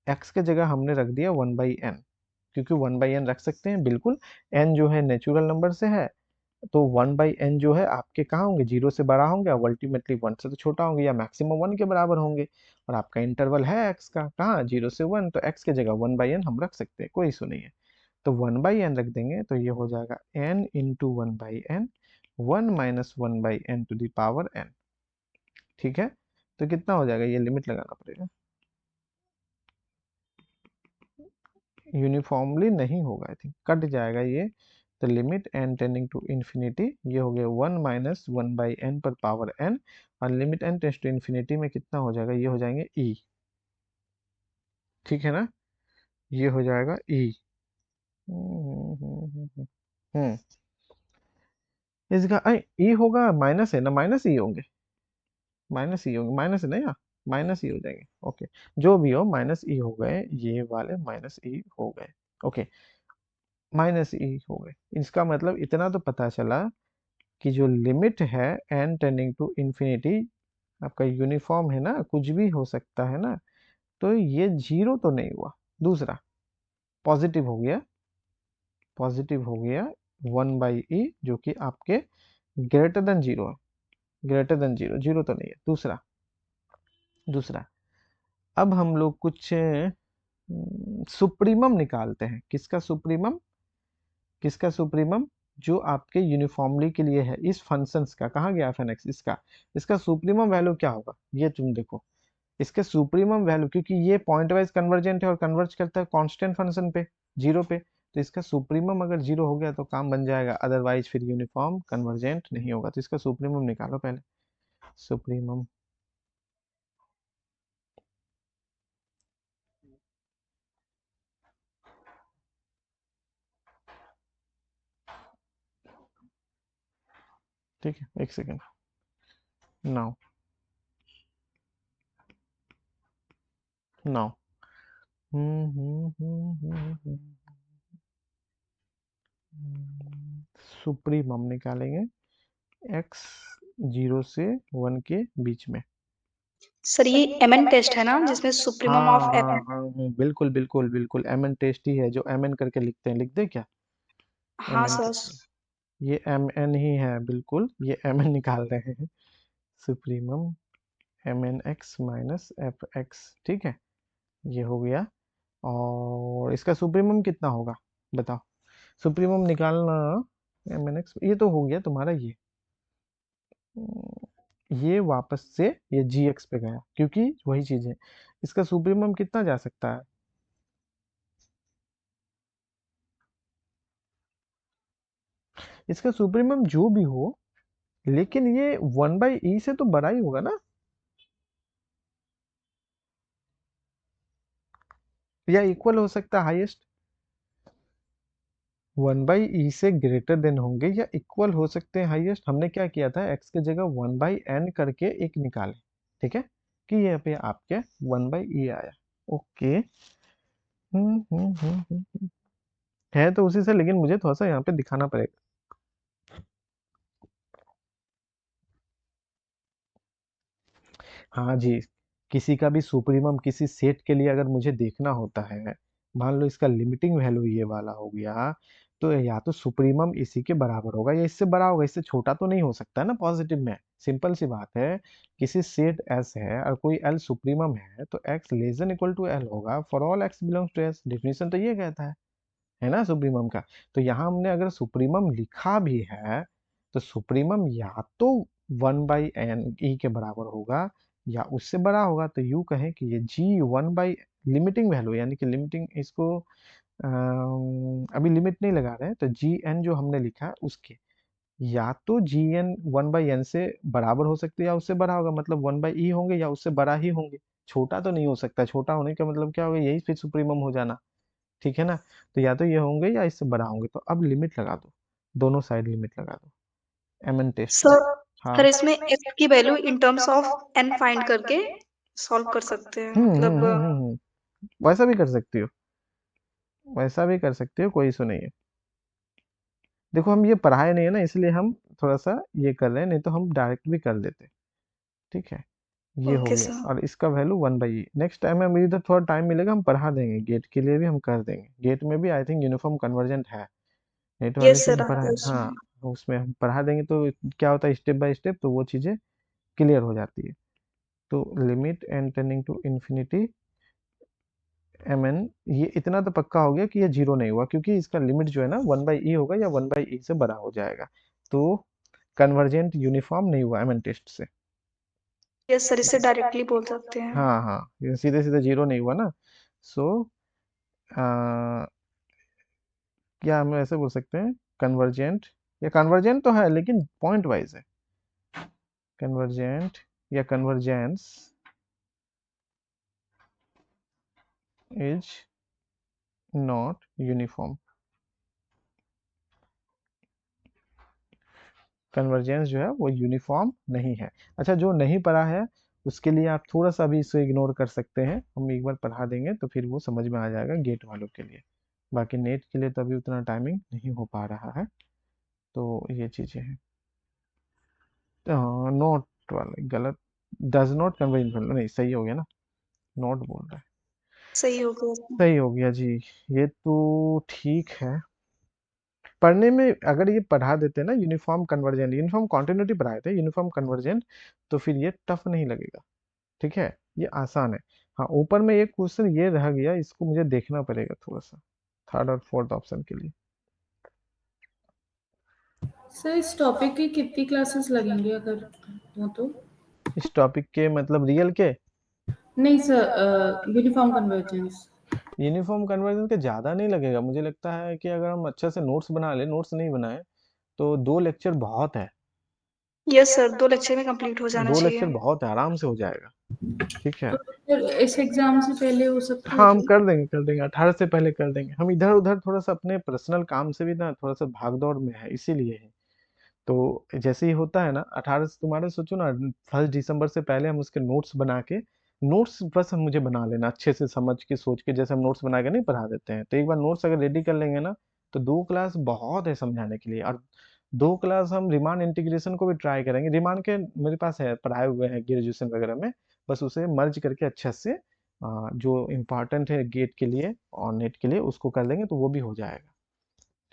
X के जगह हमने रख दिया 1/n, क्योंकि 1/n रख सकते हैं बिल्कुल, n जो है नेचुरल नंबर से है, तो 1/n जो है आपके कहाँ होंगे, जीरो से बड़ा होंगे, और अल्टीमेटली 1 से तो छोटा होंगे या मैक्सिमम 1 के बराबर होंगे, और आपका इंटरवल है x का कहाँ, 0 से 1, तो x के जगह 1/n हम रख सकते हैं, कोई इशू नहीं है। तो 1/n रख देंगे तो ये हो जाएगा n into 1/n, 1 minus 1/n to the power n, ठीक है। तो कितना हो जाएगा, ये लिमिट लगाना पड़ेगा, यूनिफॉर्मली नहीं होगा, आई थिंक कट जाएगा ये। तो limit N tending to infinity, ये हो गया 1 माइनस 1/n पर पावर n, और limit N tends to infinity में कितना हो जाएगा, ये हो जाएंगे e, ठीक है ना, ये हो जाएगा e। हम्म, इसका e होगा, माइनस है ना, माइनस ई होंगे, माइनस ई होंगे, माइनस है ना यार, माइनस ई हो जाएंगे, ओके। जो भी हो माइनस ई हो गए, ये वाले माइनस ई हो गए, ओके, माइनस ई हो गए। इसका मतलब इतना तो पता चला कि जो लिमिट है एन टेंडिंग टू इन्फिनिटी, आपका यूनिफॉर्म है ना, कुछ भी हो सकता है ना, तो ये जीरो तो नहीं हुआ। दूसरा पॉजिटिव हो गया, पॉजिटिव हो गया 1/e जो कि आपके ग्रेटर देन जीरो है, ग्रेटर देन जीरो, जीरो तो नहीं है। दूसरा, दूसरा अब हम लोग कुछ सुप्रीमम निकालते हैं, किसका सुप्रीमम, किसका सुप्रीमम, जो आपके यूनिफॉर्मली के लिए है इस फंक्शंस का, कहाँ गया एफ एन एक्स, इसका, इसका सुप्रीमम वैल्यू क्या होगा, ये तुम देखो, इसके सुप्रीमम वैल्यू, क्योंकि ये पॉइंट वाइज कन्वर्जेंट है और कन्वर्ज करता है कांस्टेंट फंक्शन पे, जीरो पे, तो इसका सुप्रीमम अगर जीरो हो गया तो काम बन जाएगा, अदरवाइज फिर यूनिफॉर्म कन्वर्जेंट नहीं होगा। तो इसका सुप्रीमम निकालो पहले, सुप्रीमम, ठीक है, एक सेकेंड, नाउ नाउ सुप्रीमम निकालेंगे x 0 से 1 के बीच में। सर ये MN टेस्ट है ना जिसमें सुप्रीमम हाँ ऑफ हाँ FN? हाँ बिल्कुल बिल्कुल बिल्कुल mn टेस्ट ही है जो mn करके लिखते हैं, लिख दे क्या हाँ mn सर। करके, ये mn ही है बिल्कुल, ये mn निकाल रहे हैं। Supremum mn x minus F x, ठीक है, ये हो गया। और इसका सुप्रीमम कितना होगा बताओ, सुप्रीमम निकालना। mn x ये तो हो गया तुम्हारा ये वापस से ये gx पे गया क्योंकि वही चीज है। इसका सुप्रीमम कितना जा सकता है, इसका सुप्रीमम जो भी हो, लेकिन ये 1/e से तो बड़ा ही होगा ना, या इक्वल हो सकता है हाईएस्ट, 1/e से ग्रेटर देन होंगे या इक्वल हो सकते हैं हाईएस्ट। हमने क्या किया था, x की जगह 1/n करके एक निकाले, ठीक है, कि ये पे आपके 1/e आया। ओके है तो उसी से, लेकिन मुझे थोड़ा सा यहाँ पे दिखाना पड़ेगा। हाँ जी, किसी का भी सुप्रीमम किसी सेट के लिए अगर मुझे देखना होता है, मान लो इसका लिमिटिंग वैल्यू ये वाला हो गया, तो या तो सुप्रीमम इसी के बराबर होगा या इससे बड़ा होगा, इससे छोटा तो नहीं हो सकता है ना पॉजिटिव में। सिंपल सी बात है, किसी सेट एस है और कोई एल सुप्रीमम है तो X less than equal to L होगा for all X belongs to S, definition तो ये कहता है ना सुप्रीमम का। तो यहाँ हमने अगर सुप्रीमम लिखा भी है तो सुप्रीमम या तो 1/n के बराबर होगा या उससे बड़ा होगा। तो यू कहें कि ये जी 1 बाई लिमिटिंग वैल्यू, यानी कि लिमिटिंग इसको अभी लिमिट नहीं लगा रहे हैं, तो जी एन जो हमने लिखा है उसके या तो जी एन 1/n से बराबर हो सकते हैं या उससे बड़ा होगा, मतलब 1/e होंगे या उससे बड़ा ही होंगे। छोटा तो नहीं हो सकता, छोटा होने का मतलब क्या होगा, यही फिर सुप्रीमम हो जाना, ठीक है ना। तो या तो ये होंगे या इससे बड़ा होंगे। तो अब लिमिट लगा दो, दोनों साइड लिमिट लगा दो mn टेस्ट से। सर हाँ सर इसमें x की value in terms of n find करके सॉल्व कर सकते हैं मतलब। वैसा भी कर सकती हो, वैसा भी कर सकते हो, कोई इशू नहीं है। देखो हम ये पढ़ाए नहीं है ना, इसलिए हम थोड़ा सा ये कर रहे हैं, नहीं तो हम डायरेक्ट भी कर देते, ठीक है। ये हो ओके गया, सर। और इसका वैल्यू 1/e। नेक्स्ट टाइम हमें इधर थोड़ा टाइम मिलेगा, हम पढ़ा देंगे, गेट के लिए भी हम कर देंगे। गेट में भी आई थिंक यूनिफॉर्म कन्वर्जेंट है, नेट वाले यस से सर हम है पढ़ाए, हाँ, उसमें। उसमें हम पढ़ा देंगे तो क्या होता है स्टेप बाय स्टेप, तो वो चीज़ें क्लियर हो जाती है। तो limit N tending to infinity mn, ये इतना तो पक्का हो गया कि ये जीरो नहीं हुआ क्योंकि इसका लिमिट जो है ना 1/e होगा या 1/e से बड़ा हो जाएगा। तो कन्वर्जेंट यूनिफॉर्म नहीं हुआ mn टेस्ट से। यस सर इसे डायरेक्टली बोल सकते हैं। हाँ हाँ, ये सीधे सीधे जीरो नहीं हुआ ना। सो क्या हम ऐसे बोल सकते हैं कन्वर्जेंट, या कन्वर्जेंट तो है लेकिन पॉइंट वाइज है, कन्वर्जेंट या convergence is not uniform. Convergence जो है वो यूनिफॉर्म नहीं है। अच्छा, जो नहीं पढ़ा है उसके लिए आप थोड़ा सा भी इसे इग्नोर कर सकते हैं, हम एक बार पढ़ा देंगे तो फिर वो समझ में आ जाएगा गेट वालों के लिए। बाकी नेट के लिए तो अभी उतना टाइमिंग नहीं हो पा रहा है, तो ये चीज़ें हैं। नोट वाले गलत, डज नॉट कन्वर्ज, नहीं सही हो गया ना, नॉट बोल रहा है, सही हो गया इसमें। सही हो गया जी। ये तो ठीक है, पढ़ने में अगर ये पढ़ा देते ना यूनिफॉर्म कन्वर्जेंट, यूनिफॉर्म कॉन्टिन्यूटी पढ़ाए थे, यूनिफॉर्म कन्वर्जेंट, तो फिर ये टफ नहीं लगेगा, ठीक है, ये आसान है। हाँ, ऊपर में एक क्वेश्चन ये रह गया, इसको मुझे देखना पड़ेगा थोड़ा सा, थर्ड और फोर्थ ऑप्शन के लिए। सर इस टॉपिक की कितनी क्लासेस लगेंगे अगर हो तो? इस टॉपिक के मतलब रियल के, नहीं sir, uniform convergence. Uniform conversion के ज़्यादा नहीं लगेगा, मुझे लगता है कि अगर हम अच्छे से नोट्स बना ले, नोट्स नहीं बनाए तो 2 लेक्चर बहुत है, यस सर 2 लेक्चर में कंप्लीट हो जाना 2 लेक्चर चाहिए। बहुत है, आराम से हो जाएगा, ठीक है। तो फिर इस एग्जाम से पहले हो सकता है हाँ, हम क्या? कर देंगे 18 से पहले कर देंगे। हम इधर उधर थोड़ा सा अपने पर्सनल काम से भी ना थोड़ा सा भाग दौड़ में है, इसीलिए है। तो जैसे ही होता है ना 18 से, तुम्हारे सोचो ना 1 दिसंबर से पहले हम उसके नोट्स बना के नोट्स बस हम मुझे बना लेना अच्छे से समझ के सोच के, जैसे हम नोट्स बना के नहीं पढ़ा देते हैं, तो एक बार नोट्स अगर रेडी कर लेंगे ना तो 2 क्लास बहुत है समझाने के लिए। और 2 क्लास हम रिमान इंटीग्रेशन को भी ट्राई करेंगे। रिमान के मेरे पास है, पढ़ाए हुए हैं ग्रेजुएशन वगैरह में, बस उसे मर्ज करके अच्छे से जो इम्पोर्टेंट है गेट के लिए और नेट के लिए उसको कर लेंगे तो वो भी हो जाएगा।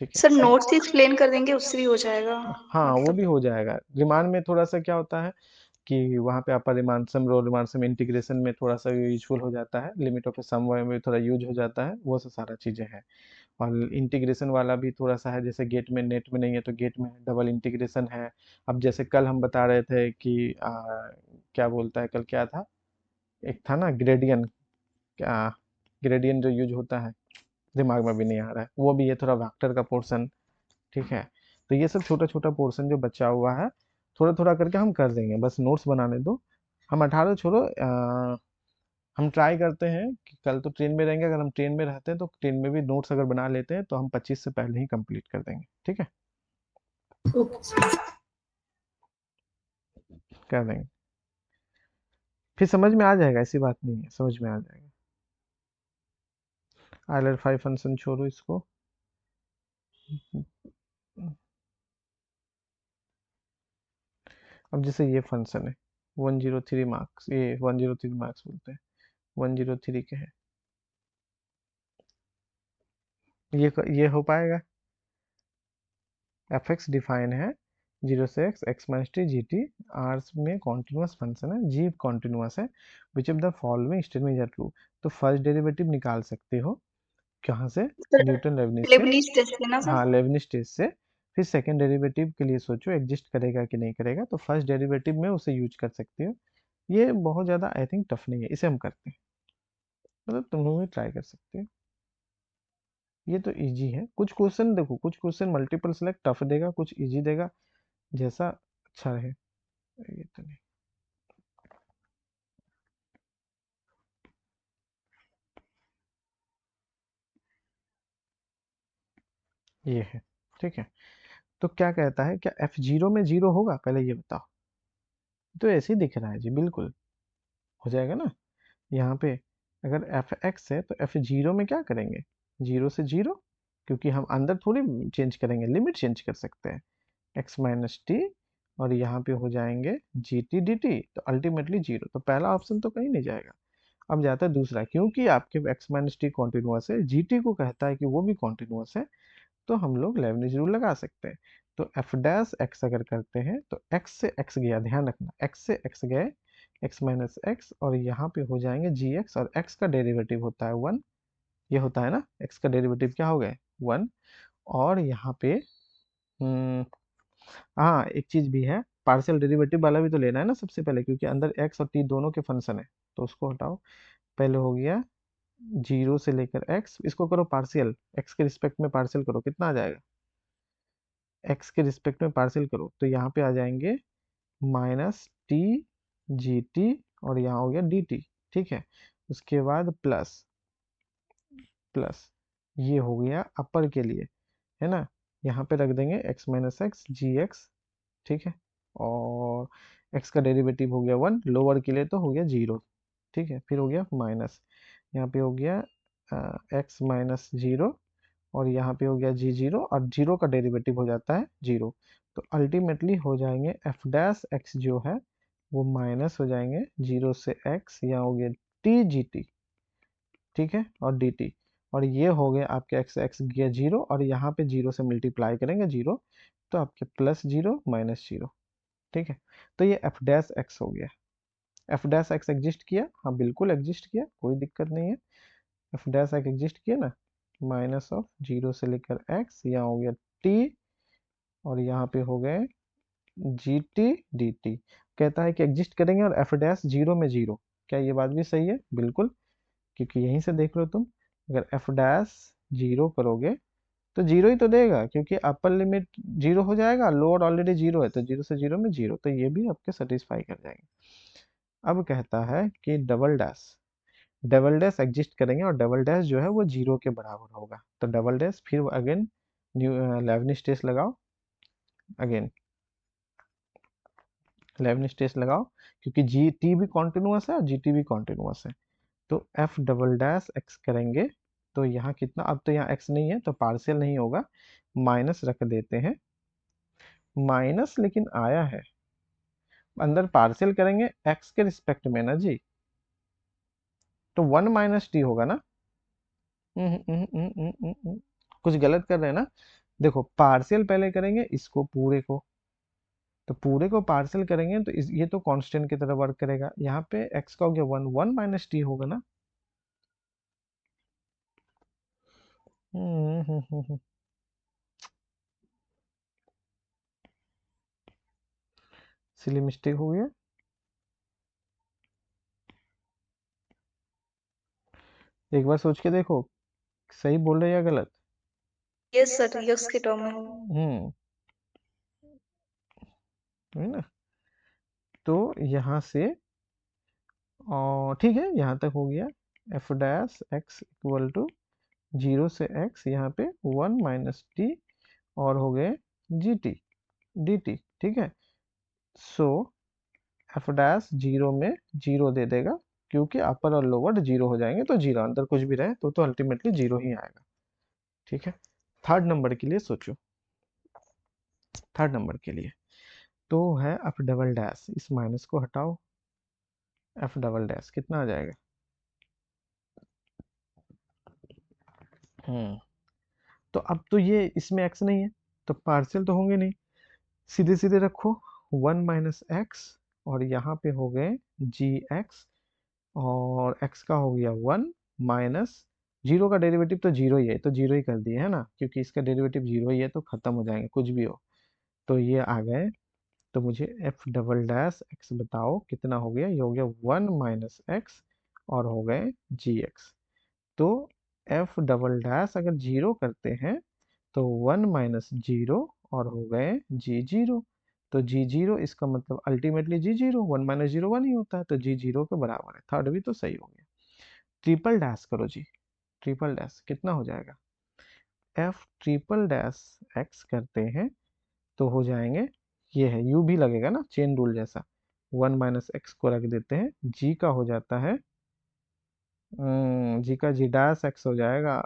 ठीक है सर नोट्स एक्सप्लेन कर देंगे उससे भी हो जाएगा हाँ वो मतलब। भी हो जाएगा। रिमान में थोड़ा सा क्या होता है कि वहाँ पे अपर रिमानसम लो रिमानसम इंटीग्रेशन में थोड़ा सा यूजफुल हो जाता है, लिमिट ऑफ सम में थोड़ा यूज हो जाता है, वो सब सारा चीज़ें हैं। और इंटीग्रेशन वाला भी थोड़ा सा है, जैसे गेट में नेट में नहीं है तो गेट में डबल इंटीग्रेशन है। अब जैसे कल हम बता रहे थे कि क्या बोलता है, कल क्या था, एक था ना ग्रेडियंट, क्या ग्रेडियंट जो यूज होता है, दिमाग में भी नहीं आ रहा है, वो भी है थोड़ा वेक्टर का पोर्शन। ठीक है, तो ये सब छोटा छोटा पोर्शन जो बचा हुआ है थोड़ा थोड़ा करके हम कर देंगे, बस नोट्स बनाने दो। हम 18 छोड़ो, हम ट्राई करते हैं कि कल तो ट्रेन में रहेंगे, अगर हम ट्रेन में रहते हैं तो ट्रेन में भी नोट्स अगर बना लेते हैं तो हम 25 से पहले ही कंप्लीट कर देंगे। ठीक है, ओके सर। कर देंगे, फिर समझ में आ जाएगा, ऐसी बात नहीं है, समझ में आ जाएगा। आइलर 5 फंक्शन छोड़ो इसको। अब जैसे ये फंक्शन है 103 मार्क्स, ये 103 मार्क्स बोलते हैं, 103 के हैं, ये हो पाएगा। एफ एक्स डिफाइन है 0 से x minus T G T, R में कॉन्टिन्यूस फंक्शन है, जी कॉन्टिन्यूस है, which of the following statement are true. तो फर्स्ट डेरिवेटिव निकाल सकते हो कहाँ से, सर न्यूटन लेबनिज से। लेबनीज टेस्ट है ना सर। हाँ लेबनिज टेस्ट से। फिर सेकंड डेरिवेटिव के लिए सोचो एग्जिस्ट करेगा कि नहीं करेगा, तो फर्स्ट डेरिवेटिव में उसे यूज कर सकते हो। ये बहुत ज़्यादा आई थिंक टफ नहीं है, इसे हम करते हैं, मतलब तुम लोग भी ट्राई कर सकते हो। ये तो इजी है, कुछ क्वेश्चन देखो, कुछ क्वेश्चन मल्टीपल सेलेक्ट टफ देगा, कुछ इजी देगा, जैसा अच्छा रहे। ये तो नहीं, ये है। ठीक है, तो क्या कहता है, क्या F0 में 0 होगा, पहले ये बताओ। तो ऐसे ही दिख रहा है जी, बिल्कुल हो जाएगा ना। यहाँ पे अगर Fx है तो F0 में क्या करेंगे, 0 से 0, क्योंकि हम अंदर थोड़ी चेंज करेंगे, लिमिट चेंज कर सकते हैं, x माइनस टी, और यहाँ पे हो जाएंगे जी टी डी टी, तो अल्टीमेटली 0, तो पहला ऑप्शन तो कहीं नहीं जाएगा। अब जाता है दूसरा, क्योंकि आपके x माइनस टी कॉन्टिन्यूस है, जी टी को कहता है कि वो भी कॉन्टिन्यूस है, तो हम लोग लेबनिज रूल लगा सकते हैं। तो एफ डैश एक्स अगर करते हैं तो x से x गया, ध्यान रखना x से x गए, x माइनस एक्स, और यहाँ पे हो जाएंगे जी एक्स, और x का डेरिवेटिव होता है 1, ये होता है ना, x का डेरिवेटिव क्या हो गया 1। और यहाँ पे हम्म, हाँ एक चीज भी है, पार्शियल डेरिवेटिव वाला भी तो लेना है ना सबसे पहले, क्योंकि अंदर x और t दोनों के फंक्शन है, तो उसको हटाओ। पहले हो गया 0 से लेकर x, इसको करो पार्शियल, x के रिस्पेक्ट में पार्शियल करो, कितना आ जाएगा, x के रिस्पेक्ट में पार्शियल करो तो यहाँ पे आ जाएंगे माइनस टी जी टी, और यहाँ हो गया डी टी। ठीक है, उसके बाद प्लस प्लस, ये हो गया अपर के लिए, है ना, यहाँ पे रख देंगे x माइनस एक्स जी एक्स। ठीक है, और x का डेरिवेटिव हो गया 1, लोअर के लिए तो हो गया 0। ठीक है, फिर हो गया माइनस, यहाँ पे हो गया x माइनस 0, और यहाँ पे हो गया जी 0, और 0 का डेरिवेटिव हो जाता है 0, तो अल्टीमेटली हो जाएंगे एफ डैश एक्स जो है वो माइनस हो जाएंगे 0 से x, यहाँ हो गया टी जी टी। ठीक है, और डी टी, और ये हो गया आपके एक्स एक्स गया 0, और यहाँ पे 0 से मल्टीप्लाई करेंगे 0, तो आपके प्लस 0 माइनस 0। ठीक है, तो ये एफ डैश एक्स हो गया। एफ डैश एक्स एग्जिस्ट किया, हाँ बिल्कुल एग्जिस्ट किया, कोई दिक्कत नहीं है, एफ डैश एक्स एग्जिस्ट किया ना, माइनस ऑफ 0 से लेकर x, यहाँ हो गया t, और यहाँ पे हो गए जी टी डी टी। कहता है कि एग्जिस्ट करेंगे और एफ डैश 0 में 0, क्या ये बात भी सही है, बिल्कुल, क्योंकि यहीं से देख लो तुम, अगर एफ डैश 0 करोगे तो 0 ही तो देगा, क्योंकि अपर लिमिट 0 हो जाएगा, लोअर ऑलरेडी 0 है, तो 0 से 0 में 0, तो ये भी आपके सेटिस्फाई कर जाएंगे। अब कहता है कि डबल डैश एग्जिस्ट करेंगे, और डबल डैश जो है वो 0 के बराबर होगा, तो डबल डैश फिर अगेन न्यू लेबनिज टेस्ट लगाओ अगेन, लेबनिज टेस्ट लगाओ, क्योंकि जी टी भी कॉन्टिन्यूअस है और जी टी भी कॉन्टिन्यूअस है। तो एफ डबल डैश एक्स करेंगे तो यहाँ कितना, अब तो यहाँ एक्स नहीं है तो पार्शियल नहीं होगा, माइनस रख देते हैं, माइनस लेकिन आया है, अंदर पार्शियल करेंगे एक्स के रिस्पेक्ट में ना जी, तो 1 माइनस टी होगा ना। कुछ गलत कर रहे हैं ना। देखो पार्शियल पहले करेंगे इसको पूरे को, तो पूरे को पार्शियल करेंगे तो ये तो कांस्टेंट की तरह वर्क करेगा, यहाँ पे एक्स का हो गया 1, 1 माइनस टी होगा ना। सिली मिस्टेक हो गया। एक बार सोच के देखो सही बोल रहे या गलत। यस सर, यस के टर्म में। है ना। तो यहाँ से ठीक है, यहाँ तक हो गया, F dash x equal to 0 से x, यहाँ पे 1 माइनस टी और हो गए जी टी डी टी। ठीक है, सो एफ डैश 0 में 0 दे देगा, क्योंकि अपर और लोअर 0 हो जाएंगे तो 0 अंदर कुछ भी रहे तो अल्टीमेटली 0 ही आएगा। ठीक है, थर्ड नंबर के लिए सोचो, थर्ड नंबर के लिए तो है एफ डबल डैश, इस माइनस को हटाओ, एफ डबल डैश कितना आ जाएगा। तो अब तो ये इसमें x नहीं है तो पार्शियल तो होंगे नहीं, सीधे सीधे रखो 1 माइनस एक्स और यहाँ पे हो गए जी एक्स, और x का हो गया 1 माइनस 0 का डेरिवेटिव तो 0 ही है, तो 0 ही कर दिए है ना, क्योंकि इसका डेरिवेटिव 0 ही है तो खत्म हो जाएंगे कुछ भी हो। तो ये आ गए, तो मुझे एफ डबल डैश एक्स बताओ कितना हो गया। ये हो गया 1 माइनस एक्स और हो गए जी एक्स। तो एफ डबल डैश अगर 0 करते हैं तो 1 माइनस 0 और हो गए जी 0। तो जी 0 इसका मतलब अल्टीमेटली जी 0, 1 माइनस 0 1 ही होता है, तो जी 0 के बराबर है। थर्ड भी तो सही हो गया। ट्रिपल डैश करो जी, ट्रिपल डैश कितना हो जाएगा। एफ ट्रिपल डैश एक्स करते हैं तो हो जाएंगे, ये है यू भी लगेगा ना चेन रूल जैसा, 1 माइनस एक्स को रख देते हैं, जी का हो जाता है जी का जी डैश एक्स हो जाएगा,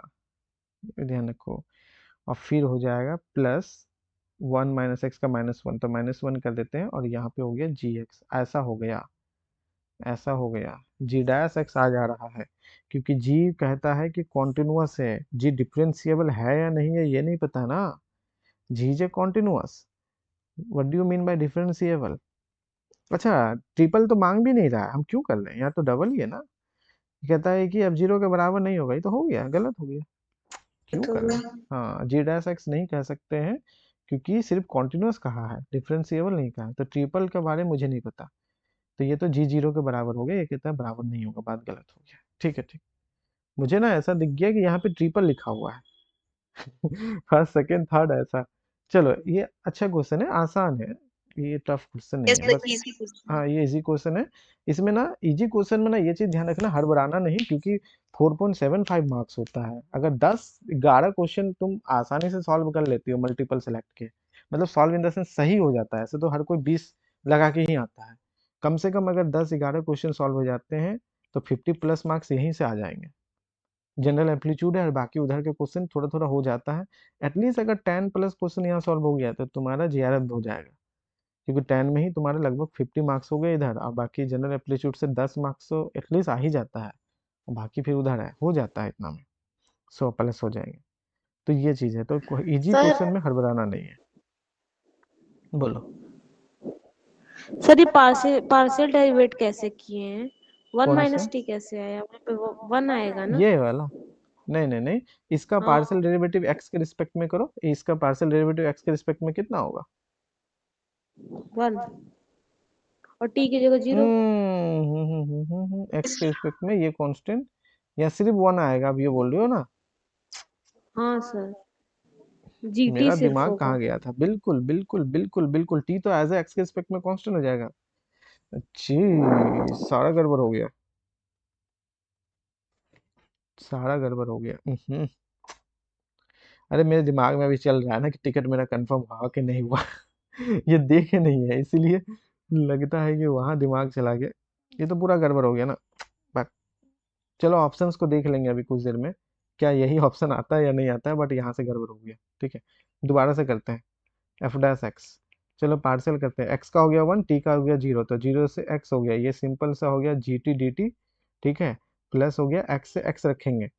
ये ध्यान रखो, और फिर हो जाएगा प्लस 1 माइनस एक्स का -1, तो -1 कर देते हैं और यहाँ पे हो गया जी एक्स। ऐसा हो गया, ऐसा हो गया, जी डैश एक्स आ जा रहा है, क्योंकि जी कहता है कि कॉन्टिन्यूअस है, जी डिफरेंशिएबल है या नहीं है ये नहीं पता ना, G J continuous, what do you mean by differentiable. अच्छा ट्रिपल तो मांग भी नहीं रहा है, हम क्यों कर रहे हैं, यहाँ तो डबल ही है ना। कहता है कि अब 0 के बराबर नहीं होगा, ये तो हो गया, गलत हो गया, क्यों तो कर रहे हैं। हाँ जी डैश एक्स नहीं कह सकते हैं, क्योंकि सिर्फ कॉन्टिन्यूअस कहा है, डिफरेंशिएबल नहीं कहा है, तो ट्रिपल के बारे में मुझे नहीं पता, तो ये तो जी 0 के बराबर हो गया, ये कहता है बराबर नहीं होगा, बात गलत हो गया। ठीक है ठीक, मुझे ना ऐसा दिख गया कि यहाँ पे ट्रिपल लिखा हुआ है फर्स्ट सेकंड थर्ड ऐसा। चलो ये अच्छा क्वेश्चन है, आसान है, ये टफ क्वेश्चन नहीं यस है सर, बस। Easy question. हाँ ये इजी क्वेश्चन है। इसमें ना इजी क्वेश्चन में ना ये चीज ध्यान रखना, हड़बड़ाना नहीं, क्योंकि 4.75 मार्क्स होता है। अगर 10-11 क्वेश्चन तुम आसानी से सॉल्व कर लेती हो मल्टीपल सेलेक्ट के, मतलब सॉल्व इन द सेंस सही हो जाता है, ऐसे तो हर कोई 20 लगा के ही आता है, कम से कम अगर 10-11 क्वेश्चन सॉल्व हो जाते हैं तो 50 प्लस मार्क्स यहीं से आ जाएंगे। जनरल एप्लीट्यूड है और बाकी उधर के क्वेश्चन थोड़ा थोड़ा हो जाता है, एटलीस्ट अगर 10 प्लस क्वेश्चन यहाँ सॉल्व हो गया तो तुम्हारा जीआरएफ हो जाएगा, क्योंकि 10 में ही तुम्हारे लगभग 50 मार्क्स हो गए इधर, और बाकी जनरल एप्टीट्यूड से 10 मार्क्स तो एटलीस्ट आ ही जाता है, और बाकी फिर उधर है हो जाता है इतना में 100 प्लस हो जाएंगे। तो ये चीज़ है, तो इजी सर क्वेश्चन में हड़बड़ाना नहीं है। बोलो। सर ये पार्शियल डेरिवेट कैसे किए हैं, 1 कौन सा, माइनस टी कैसे आया वहाँ पे, वो 1 आएगा ना। ये वाला, नहीं नहीं नहीं, इसका हाँ पार्शियल डेरिवेटिव एक्स के रिस्पेक्ट में करो, इसका पार्शियल डेरिवेटिव एक्स के रिस्पेक्ट में कितना होगा। 1 और टी की जगह 0। एक्स के रिस्पेक्ट में ये कांस्टेंट, या सिर्फ 1 आएगा, अब ये बोल रही हो ना। हाँ सर, जीटी मेरा सिर्फ दिमाग होगा। कहाँ गया था, बिल्कुल बिल्कुल बिल्कुल बिल्कुल, टी तो एज एक्स के रिस्पेक्ट में कांस्टेंट हो जाएगा। अच्छी, सारा गड़बड़ हो गया, सारा गड़बड़ हो गया। अरे मेरे दिमाग में अभी चल रहा है ना कि टिकट मेरा कंफर्म हुआ कि नहीं हुआ ये देखे नहीं है, इसलिए लगता है कि वहां दिमाग चला गया, ये तो पूरा गड़बड़ हो गया ना। बट चलो ऑप्शंस को देख लेंगे अभी कुछ देर में, क्या यही ऑप्शन आता है या नहीं आता है, बट यहाँ से गड़बड़ हो गया। ठीक है, दोबारा से करते हैं। एफ डैश एक्स, चलो पार्सल करते हैं। एक्स का हो गया 1, टी का हो गया 0, तो 0 से एक्स हो गया, ये सिंपल सा हो गया जी टी डी टी। ठीक है, प्लस हो गया एक्स से एक्स रखेंगे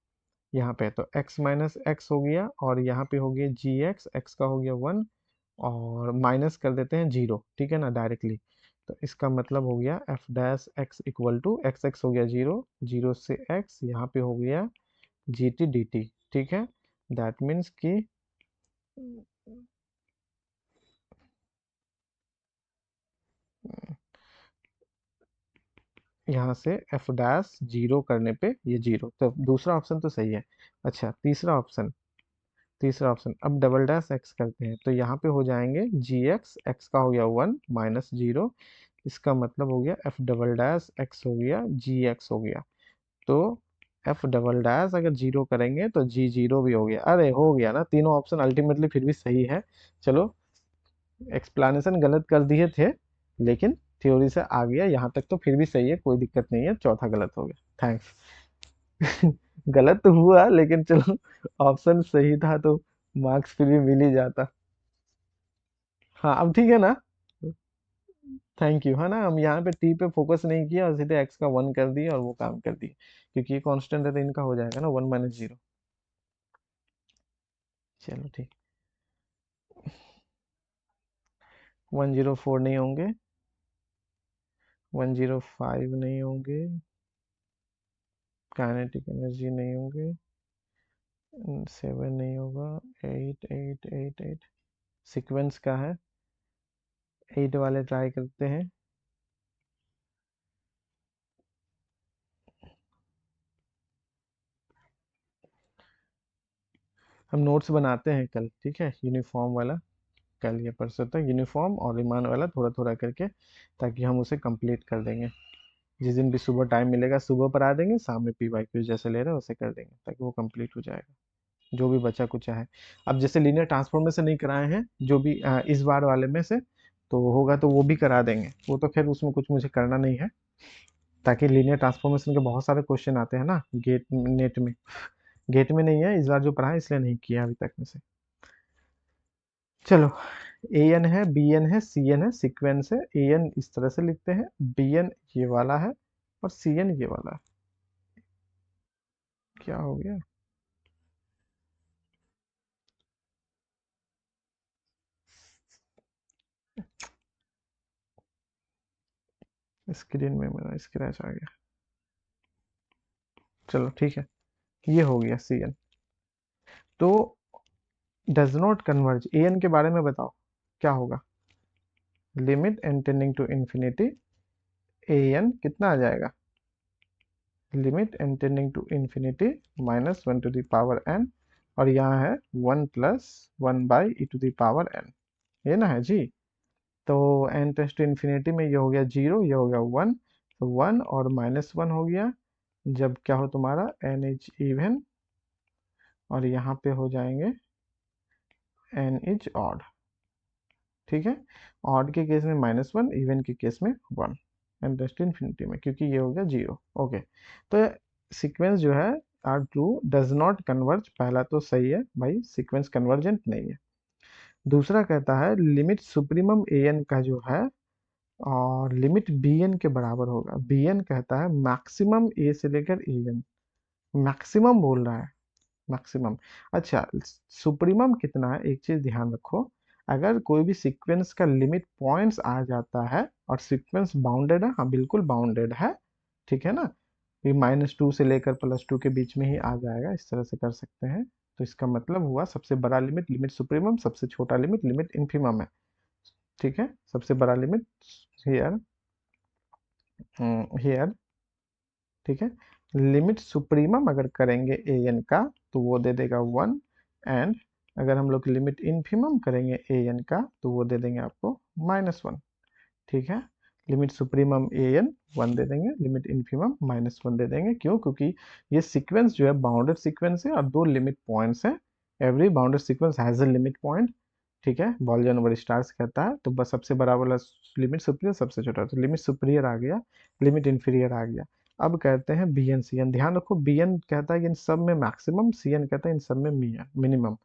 यहाँ पे, तो x माइनस एक्स हो गया, और यहाँ पे हो गया जी एक्स, एक्स का हो गया 1, और माइनस कर देते हैं 0। ठीक है ना, डायरेक्टली। तो इसका मतलब हो गया F dash x equal to x, x हो गया 0, 0 से x, यहाँ पे हो गया जी टी डी टी। ठीक है, दैट मीन्स कि यहाँ से एफ डैश 0 करने पे ये 0, तो दूसरा ऑप्शन तो सही है। अच्छा, तीसरा ऑप्शन, तीसरा ऑप्शन, अब डबल डैश एक्स करते हैं, तो यहाँ पे हो जाएंगे जी एक्स, एक्स का हो गया 1 माइनस 0, इसका मतलब हो गया एफ डबल डैश एक्स हो गया जी एक्स हो गया। तो एफ डबल डैश अगर 0 करेंगे तो जी 0 भी हो गया। अरे हो गया ना, तीनों ऑप्शन अल्टीमेटली फिर भी सही है। चलो, एक्सप्लेनेशन गलत कर दिए थे, लेकिन थ्योरी से आ गया यहाँ तक, तो फिर भी सही है, कोई दिक्कत नहीं है। चौथा गलत हो गया, थैंक्स। गलत तो हुआ, लेकिन चलो ऑप्शन सही था तो मार्क्स फिर भी मिल ही जाता। हाँ, अब ठीक है ना। थैंक यू, है ना। हम यहाँ पे टी पे फोकस नहीं किया और सीधे एक्स का 1 कर दिया और वो काम कर दिया, क्योंकि ये कांस्टेंट है तो इनका हो जाएगा ना 1 माइनस 0। चलो ठीक, 104 नहीं होंगे, 105 नहीं होंगे, काइनेटिक एनर्जी नहीं होंगे, 7 नहीं होगा, 8 8 8 8 सीक्वेंस का है, 8 वाले ट्राई करते हैं। हम नोट्स बनाते हैं कल, ठीक है, यूनिफॉर्म वाला, कल या परसों तक यूनिफॉर्म और ईमान वाला थोड़ा थोड़ा करके, ताकि हम उसे कंप्लीट कर देंगे। जिस दिन भी सुबह टाइम मिलेगा सुबह पर आ देंगे, शाम में पी वाई क्यू जैसे ले रहे हैं वैसे कर देंगे, ताकि वो कंप्लीट हो जाएगा जो भी बचा कुछ है। अब जैसे लीनियर ट्रांसफॉर्मेशन नहीं कराए हैं जो भी इस बार वाले में से, तो होगा तो वो भी करा देंगे। वो तो खैर उसमें कुछ मुझे करना नहीं है, ताकि लीनियर ट्रांसफॉर्मेशन के बहुत सारे क्वेश्चन आते हैं ना गेट नेट में। गेट में नहीं है इस बार जो पढ़ा है, इसलिए नहीं किया अभी तक में से। चलो, ए एन है, बी एन है, सी एन है, सीक्वेंस है। ए एन इस तरह से लिखते हैं, बी एन ये वाला है, और सी एन ये वाला है। क्या हो गया? स्क्रीन में मेरा स्क्रैच आ गया। चलो ठीक है, ये हो गया सी एन। तो does not converge, a n के बारे में बताओ क्या होगा। Limit N tending to infinity, a n कितना आ जाएगा, limit N tending to infinity minus 1 to the power n, और यहाँ है 1 plus 1 by e to the power N, ये ना है जी। तो एन टेंस टू इन्फिनिटी में ये हो गया 0, ये हो गया 1, तो 1 और माइनस 1 हो गया, जब क्या हो तुम्हारा एन इज इवन, और यहाँ पे हो जाएंगे एन इज ऑड। ठीक है, ऑड के केस में -1, इवन के केस में 1, एन टेंस टू इन्फिनिटी में, क्योंकि ये हो गया 0। ओके, तो सीक्वेंस जो है are true, does not converge, पहला तो सही है भाई, सीक्वेंस कन्वर्जेंट नहीं है। दूसरा कहता है लिमिट सुप्रीमम ए एन का जो है और लिमिट बी एन के बराबर होगा। बी एन कहता है मैक्सिमम ए से लेकर ए एन, मैक्सिमम बोल रहा है, मैक्सिमम। अच्छा, सुप्रीमम कितना है, एक चीज ध्यान रखो, अगर कोई भी सीक्वेंस का लिमिट पॉइंट्स आ जाता है और सीक्वेंस बाउंडेड है, हाँ बिल्कुल बाउंडेड है, ठीक है ना, ये -2 से लेकर +2 के बीच में ही आ जाएगा, इस तरह से कर सकते हैं। तो इसका मतलब हुआ सबसे बड़ा लिमिट लिमिट सुप्रीमम, सबसे छोटा लिमिट लिमिट इन्फीमम है। ठीक है, सबसे बड़ा लिमिट हियर, हियर, ठीक है। लिमिट सुप्रीमम अगर करेंगे ए एन का तो वो दे देगा 1, एंड अगर हम लोग लिमिट इन्फीमम करेंगे ए एन का तो वो दे देंगे आपको -1। ठीक है, लिमिट सुप्रीमम ए एन 1 दे देंगे, लिमिट इन्फीमम -1 दे देंगे। क्यों? क्योंकि ये सीक्वेंस जो है बाउंडेड सीक्वेंस है और 2 लिमिट पॉइंट्स हैं। Every bounded sequence has a limit point, ठीक है, बॉल्जन ओवर स्टार्स कहता है, तो बस सबसे बड़ा वाला लिमिट सुपीरियर, सबसे छोटा, तो लिमिट सुपीरियर आ गया, लिमिट इन्फीरियर आ गया। अब कहते हैं बी एन सी एन, ध्यान रखो बी एन कहता है कि इन सब में मैक्सिमम, सी एन कहता है इन सब में मिनिमम।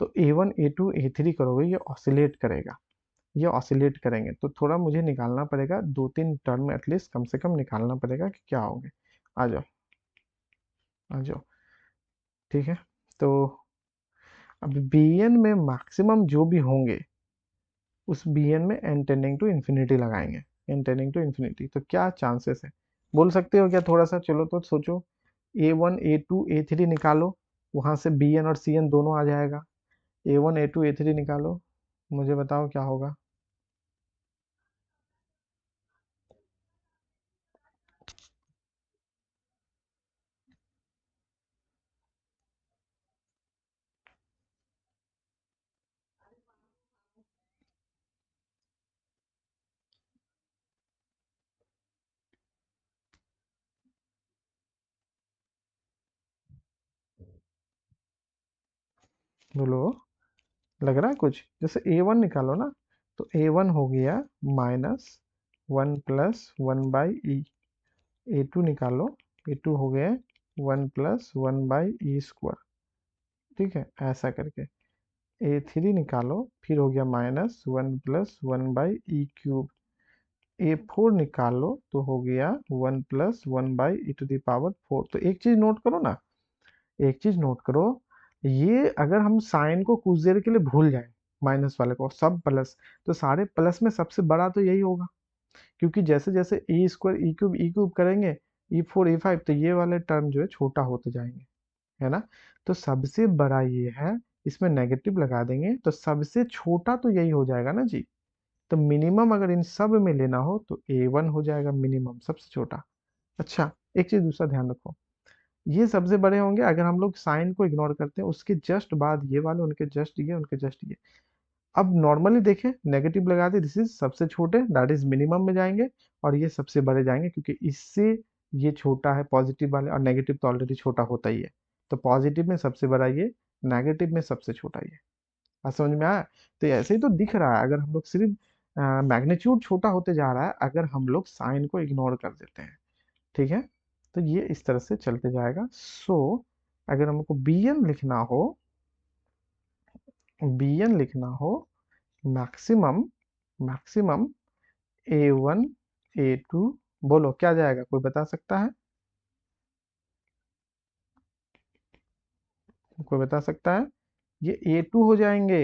तो A1 A2 A3 करोगे ये ऑसिलेट करेगा, ये ऑसिलेट करेंगे, तो थोड़ा मुझे निकालना पड़ेगा, 2-3 टर्म एटलीस्ट कम से कम निकालना पड़ेगा कि क्या होंगे। आ जाओ आ जाओ, ठीक है। तो अब Bn में मैक्सिमम जो भी होंगे उस Bn में n टेंडिंग टू इन्फिनिटी लगाएंगे, n टेंडिंग टू इन्फिनिटी, तो क्या चांसेस है बोल सकते हो क्या थोड़ा सा? चलो तो सोचो, A1 A2 A3 निकालो, वहां से Bn और Cn दोनों आ जाएगा, A1 A2 A3 निकालो, मुझे बताओ क्या होगा। बोलो, लग रहा है कुछ? जैसे A1 निकालो ना, तो A1 हो गया -1 + 1/e, A2 निकालो, A2 हो गया 1 + 1/e², ठीक है, ऐसा करके। A3 निकालो, फिर हो गया -1 + 1/e³, A4 निकालो तो हो गया 1 + 1/e⁴। तो एक चीज नोट करो ना, एक चीज नोट करो, ये अगर हम साइन को कुछ देर के लिए भूल जाए, माइनस वाले को सब प्लस, तो सारे प्लस में सबसे बड़ा तो यही होगा, क्योंकि जैसे जैसे e² e³ करेंगे, e4 e5, तो ये वाले टर्म जो है छोटा होते जाएंगे, है ना। तो सबसे बड़ा ये है, इसमें नेगेटिव लगा देंगे, तो सबसे छोटा तो यही हो जाएगा ना जी। तो मिनिमम अगर इन सब में लेना हो तो A1 हो जाएगा मिनिमम, सबसे छोटा। अच्छा, एक चीज दूसरा ध्यान रखो, ये सबसे बड़े होंगे अगर हम लोग साइन को इग्नोर करते हैं, उसके जस्ट बाद ये वाले, उनके जस्ट ये, उनके जस्ट ये। अब नॉर्मली देखें, नेगेटिव लगा दे, दिस इज सबसे छोटे, दैट इज मिनिमम में जाएंगे, और ये सबसे बड़े जाएंगे, क्योंकि इससे ये छोटा है पॉजिटिव वाले, और नेगेटिव तो ऑलरेडी छोटा होता ही है, तो पॉजिटिव में सबसे बड़ा ये, नेगेटिव में सबसे छोटा ये। बात समझ में आया? तो ऐसे ही तो दिख रहा है, अगर हम लोग सिर्फ मैग्नीट्यूड छोटा होते जा रहा है अगर हम लोग साइन को इग्नोर कर देते हैं, ठीक है। तो ये इस तरह से चलते जाएगा। सो अगर हमको Bn लिखना हो, Bn लिखना हो, मैक्सिमम, मैक्सिमम A1 A2, बोलो क्या जाएगा, कोई बता सकता है? कोई बता सकता है? ये A2 हो जाएंगे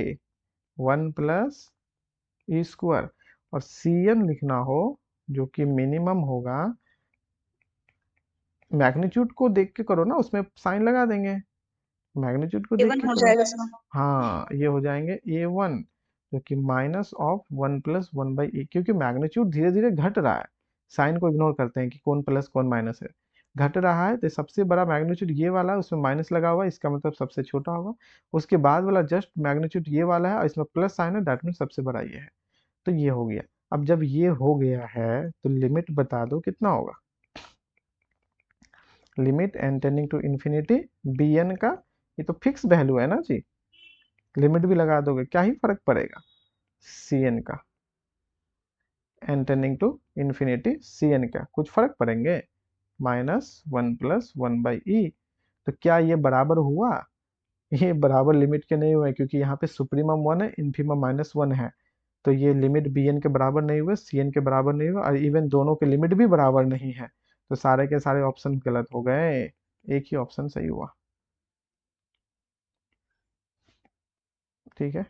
1 + e², और Cn लिखना हो जो कि मिनिमम होगा, मैग्नीट्यूड को देख के करो ना, उसमें साइन लगा देंगे, मैग्नीट्यूड को देख A1 के हो करो। जाएगा सर। हाँ, ये हो जाएंगे A1, जो कि -1 + 1/e, क्योंकि मैग्नीट्यूड धीरे धीरे घट रहा है, साइन को इग्नोर करते हैं कि कौन प्लस कौन माइनस है, घट रहा है, तो सबसे बड़ा मैग्नीट्यूड ये वाला है, उसमें माइनस लगा हुआ है, इसका मतलब सबसे छोटा होगा। उसके बाद वाला जस्ट मैग्नीट्यूड ये वाला है और इसमें प्लस साइन है, दैट मीन सबसे बड़ा ये है। तो ये हो गया। अब जब ये हो गया है तो लिमिट बता दो कितना होगा, limit n tending to infinity Bn का, ये तो फिक्स वैल्यू है ना जी, लिमिट भी लगा दोगे क्या ही फर्क पड़ेगा, Cn का, n tending to infinity Cn का कुछ फर्क पड़ेंगे, -1 + 1/e। तो क्या ये बराबर हुआ? ये बराबर लिमिट के नहीं हुए, क्योंकि यहाँ पे सुप्रीमम 1 है, इन्फीमम -1 है, तो ये लिमिट Bn के बराबर नहीं हुए, Cn के बराबर नहीं हुए, और इवन दोनों के लिमिट भी बराबर नहीं है, तो सारे के सारे ऑप्शन गलत हो गए, एक ही ऑप्शन सही हुआ, ठीक है।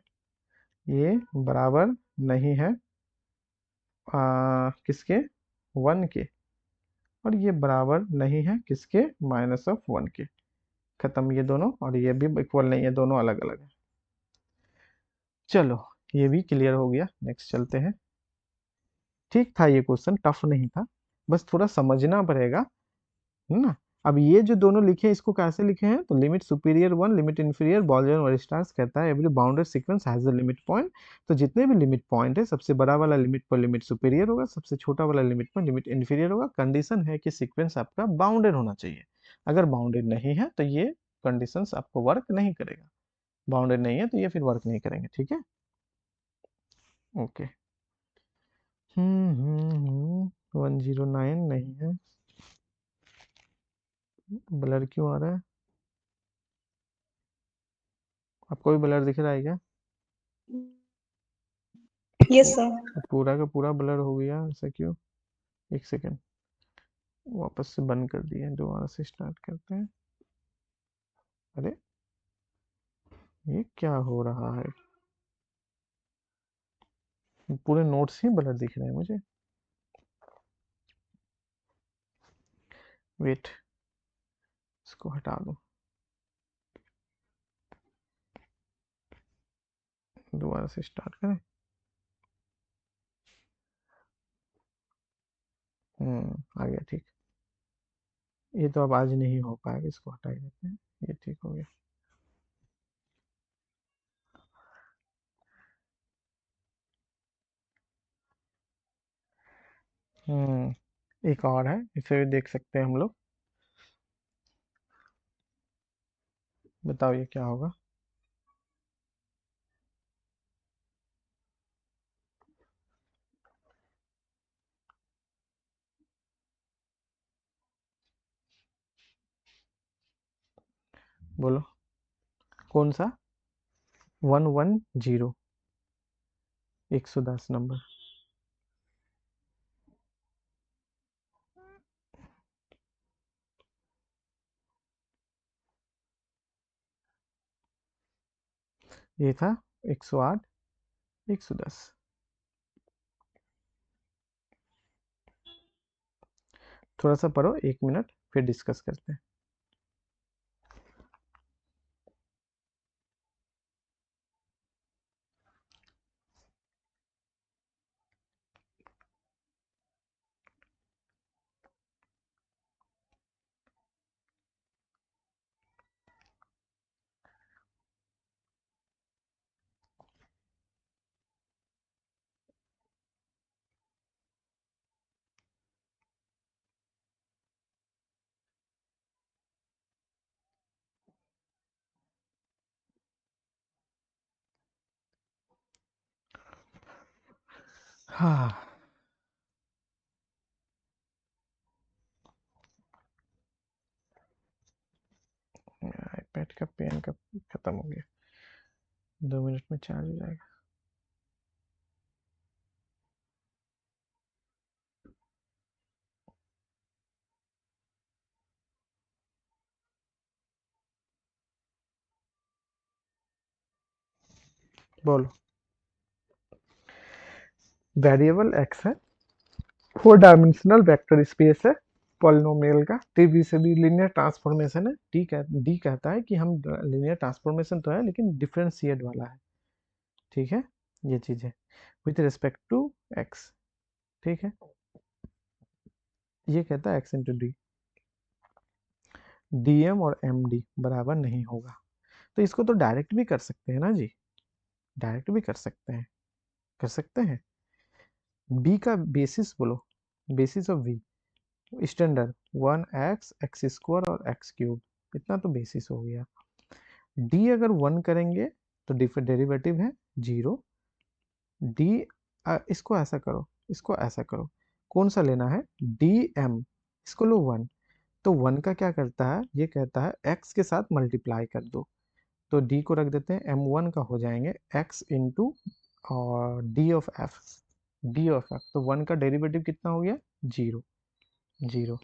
ये बराबर नहीं है किसके, 1 के, और ये बराबर नहीं है किसके, -1 के। खत्म ये दोनों, और ये भी इक्वल नहीं है, दोनों अलग अलग है। चलो, ये भी क्लियर हो गया, नेक्स्ट चलते हैं। ठीक था, ये क्वेश्चन टफ नहीं था, बस थोड़ा समझना पड़ेगा, है ना। अब ये जो दोनों लिखे हैं, इसको कैसे लिखे हैं, तो लिमिट सुपीरियर 1, लिमिट इन्फीरियर, बॉल्जर और स्टार्स कहता है every bounded sequence has a limit point. तो जितने भी लिमिट पॉइंट है, सबसे बड़ा वाला लिमिट पर लिमिट सुपीरियर होगा, सबसे छोटा वाला लिमिट पर लिमिट इन्फीरियर होगा। कंडीशन है कि सीक्वेंस आपका बाउंडेड होना चाहिए, अगर बाउंडेड नहीं है तो ये कंडीशंस आपको वर्क नहीं करेगा, बाउंडेड नहीं है तो ये फिर वर्क नहीं करेंगे, ठीक है। ओके 109 नहीं है, ब्लर क्यों आ रहा है? आपको भी ब्लर दिख रहा है क्या? Yes sir. पूरा का पूरा ब्लर हो गया, ऐसा क्यों? एक सेकेंड, वापस से बंद कर दिए, दोबारा से स्टार्ट करते हैं। अरे ये क्या हो रहा है? पूरे नोट्स ही ब्लर दिख रहे हैं मुझे। वेट, इसको हटा दो, दोबारा से स्टार्ट करें। आ गया ठीक। ये तो अब आज नहीं हो पाएगा, इसको हटा ही देते हैं, ये ठीक हो गया। एक और है, इसे भी देख सकते हैं हम लोग। बताओ ये क्या होगा? बोलो कौन सा? 110, 110 नंबर। ये था 108, 110। थोड़ा सा पढ़ो, 1 मिनट, फिर डिस्कस करते हैं। हाँ, आईपैड का पेन का खत्म हो गया, 2 मिनट में चार्ज हो जाएगा। बोलो। वेरिएबल एक्स है, 4 डायमेंशनल वेक्टर स्पेस है पॉलिनोमियल का। टी से भी लीनियर ट्रांसफॉर्मेशन है। डी कहता है कि हम लीनियर ट्रांसफॉर्मेशन तो है लेकिन डिफरेंशिएट वाला है, ठीक है, ये चीज है विथ रिस्पेक्ट टू एक्स, ठीक है। ये कहता है एक्स इंटू डी, डीएम और एम डी बराबर नहीं होगा। तो इसको तो डायरेक्ट भी कर सकते हैं ना जी, डायरेक्ट भी कर सकते हैं, कर सकते हैं। बी का बेसिस बोलो, basis of B standard 1x, x square और एक्स क्यूब, इतना तो बेसिस हो गया। डी अगर 1 करेंगे तो डेरिवेटिव है 0। डी इसको ऐसा करो, इसको ऐसा करो, कौन सा लेना है? डी एम, इसको लो 1। तो 1 का क्या करता है? ये कहता है x के साथ मल्टीप्लाई कर दो, तो d को रख देते हैं, m1 का हो जाएंगे x इंटू और d ऑफ f, तो 1 का डेरिवेटिव कितना हो गया? 0, 0।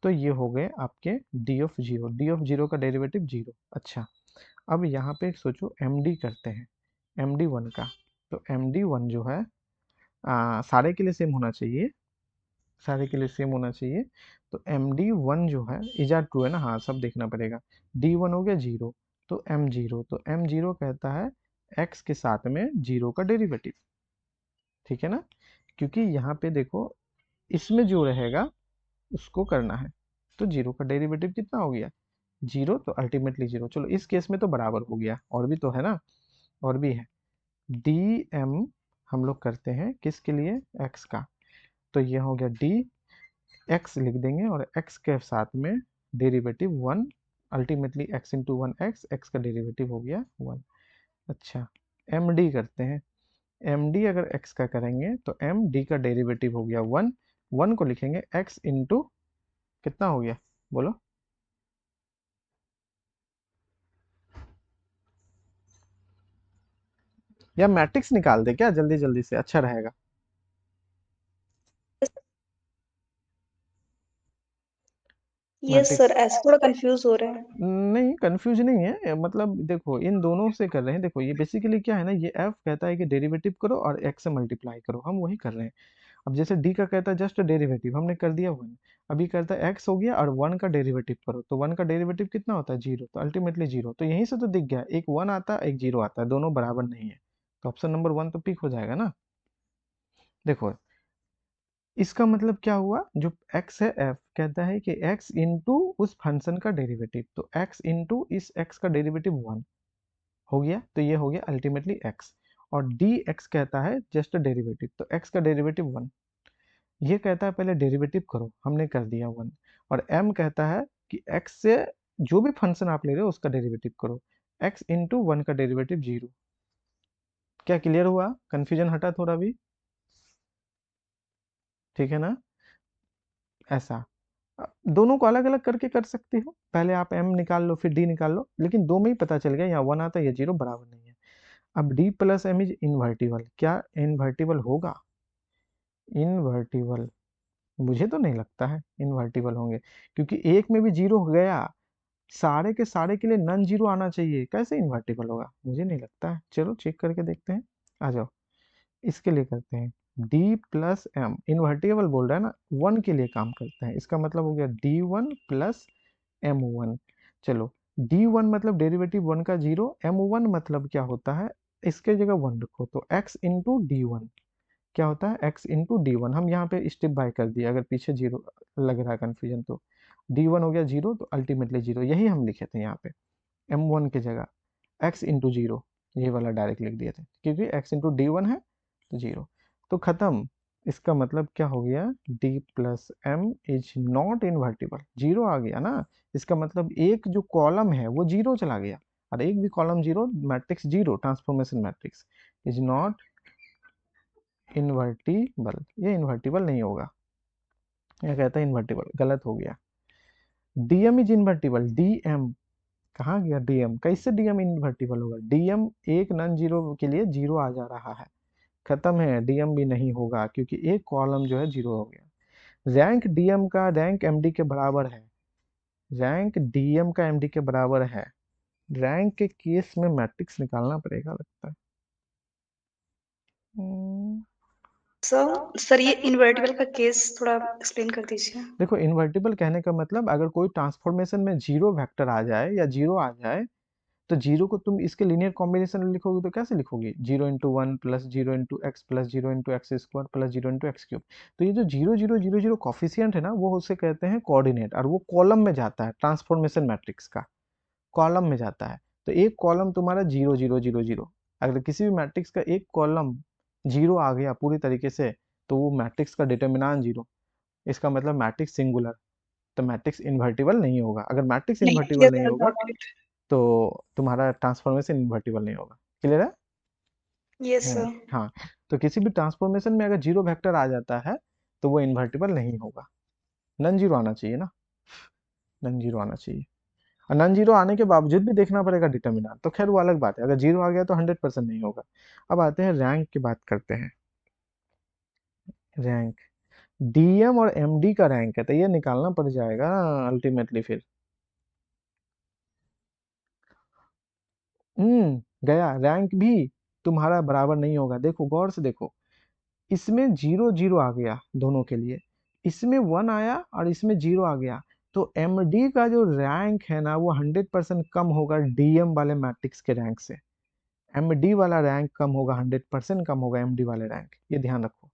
तो ये हो गए आपके d ऑफ 0, का डेरिवेटिव 0। अच्छा, अब यहाँ पे सोचो md करते हैं, md1 का। तो md1 जो है सारे के लिए सेम होना चाहिए, सारे के लिए सेम होना चाहिए। तो md1 जो है इजा ट्रू है ना, हाँ सब देखना पड़ेगा। d1 हो गया 0, तो m0, तो m0 कहता है x के साथ में 0 का डेरिवेटिव, ठीक है ना। क्योंकि यहाँ पे देखो इसमें जो रहेगा उसको करना है, तो 0 का डेरिवेटिव कितना हो गया? 0, तो अल्टीमेटली 0। चलो इस केस में तो बराबर हो गया, और भी तो है ना, और भी है। dm हम लोग करते हैं किसके लिए? x का, तो ये हो गया d, x लिख देंगे और x के साथ में derivative 1, ultimately x into 1 x, x का डेरिवेटिव हो गया 1। अच्छा, md करते हैं, एम डी अगर एक्स का करेंगे तो एम डी का डेरिवेटिव हो गया 1, 1 को लिखेंगे एक्स इंटू कितना हो गया बोलो, या मैट्रिक्स निकाल दे क्या जल्दी जल्दी से, अच्छा रहेगा। यस मैट्रिक्स सर, ऐसे थोड़ा कंफ्यूज हो रहे हैं। नहीं, कंफ्यूज नहीं है, मतलब देखो इन दोनों से कर रहे हैं। देखो ये बेसिकली क्या है ना, ये एफ कहता है कि डेरिवेटिव करो और एक्स से मल्टीप्लाई करो, हम वही कर रहे हैं। अब जैसे डी का कहता है जस्ट डेरिवेटिव, हमने कर दिया 1। अभी कहता है एक्स हो गया और 1 का डेरिवेटिव करो, तो 1 का डेरिवेटिव कितना होता है 0, तो अल्टीमेटली 0। तो यहीं से तो दिख गया, एक 1 आता है एक 0 आता है, दोनों बराबर नहीं है, तो ऑप्शन नंबर 1 तो पिक हो जाएगा ना। देखो इसका मतलब क्या हुआ, जो x है f कहता है कि x इंटू उस फंक्शन का डेरिवेटिव, तो x इंटू इस x का डेरिवेटिव 1 हो गया, तो ये हो गया अल्टीमेटली x। और dx कहता है जस्ट डेरिवेटिव, तो x का डेरिवेटिव 1। ये कहता है पहले डेरिवेटिव करो, हमने कर दिया 1। और m कहता है कि x से जो भी फंक्शन आप ले रहे हो उसका डेरिवेटिव करो, x इंटू 1 का डेरिवेटिव 0। क्या क्लियर हुआ, कंफ्यूजन हटा थोड़ा भी, ठीक है ना। ऐसा दोनों को अलग अलग करके कर सकते हो, पहले आप m निकाल लो फिर d निकाल लो, लेकिन दो में ही पता चल गया, यहाँ 1 आता है या 0 बराबर नहीं है। अब d plus M is invertible, क्या इन्वर्टिबल होगा, इन्वर्टिबल मुझे तो नहीं लगता है इन्वर्टिबल होंगे, क्योंकि एक में भी 0 हो गया, सारे के सारे के लिए नन 0 आना चाहिए, कैसे इन्वर्टिबल होगा, मुझे नहीं लगता है। चलो चेक करके देखते हैं, आ जाओ इसके लिए करते हैं। d प्लस एम इन्वर्टिबल बोल रहा है ना, 1 के लिए काम करते हैं, इसका मतलब हो गया d1 प्लस m1। चलो d1 मतलब डेरिवेटिव 1 का 0, m1 मतलब क्या होता है, इसके जगह 1 रखो, तो x इंटू डी वन क्या होता है, x इंटू डी वन। हम यहाँ पे स्टेप बाय कर दिया, अगर पीछे 0 लग रहा है कन्फ्यूजन तो d1 हो गया 0, तो अल्टीमेटली 0, यही हम लिखे थे यहाँ पे, m1 की जगह x इंटू 0, ये वाला डायरेक्ट लिख दिए थे, क्योंकि x इंटू डी वन है तो 0। तो खत्म, इसका मतलब क्या हो गया, d plus M is not invertible, 0 आ गया ना, इसका मतलब एक जो कॉलम है वो 0 चला गया, और एक भी column 0, matrix 0, transformation matrix is not invertible, ये इन्वर्टिबल नहीं होगा, यह कहता है इन्वर्टिबल, गलत हो गया। dm इज इन्वर्टिबल, dm कहाँ गया, dm कैसे dm इन्वर्टिबल होगा, dm एक नन 0 के लिए 0 आ जा रहा है, खत्म है, डीएम भी नहीं होगा क्योंकि एक कॉलम जो है 0 हो गया। रैंक डीएम का रैंक एमडी के बराबर है, रैंक डीएम का एमडी के बराबर है, रैंक के केस में मैट्रिक्स निकालना पड़ेगा लगता है। सर ये इन्वर्टिबल का केस थोड़ा एक्सप्लेन कर दीजिए। देखो इन्वर्टिबल कहने का मतलब अगर कोई ट्रांसफॉर्मेशन में 0 वेक्टर आ जाए या 0 आ जाए, तो 0 को तुम इसके लीनियर कॉम्बिनेशन में लिखोगे तो कैसे लिखोगे, 0 into 1 plus 0 into x plus 0 into x square plus 0 into x cube. तो ये जो 0 0 0 0 कॉफिशियंट है ना, वो उसे कहते हैं कोऑर्डिनेट, और वो कॉलम में जाता है, ट्रांसफॉर्मेशन मैट्रिक्स का कॉलम में जाता है। तो एक कॉलम तुम्हारा 0 0 0 0, अगर किसी भी मैट्रिक्स का एक कॉलम 0 आ गया पूरी तरीके से, तो वो मैट्रिक्स का डिटर्मिनेंट 0, इसका मतलब मैट्रिक्स सिंगुलर, तो मैट्रिक्स इन्वर्टिबल नहीं होगा। अगर मैट्रिक्स नहीं, इन्वर्टिबल यस नहीं सर, होगा गॉट इट। तो तुम्हारा ट्रांसफॉर्मेशन इन्वर्टिबल नहीं होगा, क्लियर है। Yes sir. हाँ, तो किसी भी ट्रांसफॉर्मेशन में अगर 0 वेक्टर आ जाता है तो वो इन्वर्टिबल नहीं होगा, नन 0 आना चाहिए ना, नन 0 आना चाहिए, और नन 0 आने के बावजूद भी देखना पड़ेगा डिटर्मिनेंट, तो खैर वो अलग बात है, अगर 0 आ गया तो 100% नहीं होगा। अब आते हैं रैंक की बात करते हैं, रैंक डीएम और एमडी का रैंक है, तो ये निकालना पड़ जाएगा अल्टीमेटली फिर। गया, रैंक भी तुम्हारा बराबर नहीं होगा, देखो गौर से देखो, इसमें 0 0 आ गया दोनों के लिए, इसमें 1 आया और इसमें 0 आ गया, तो एमडी का जो रैंक है ना वो 100% कम होगा डीएम वाले मैट्रिक्स के रैंक से, एमडी वाला रैंक कम होगा, 100% कम होगा एमडी वाले रैंक, ये ध्यान रखो।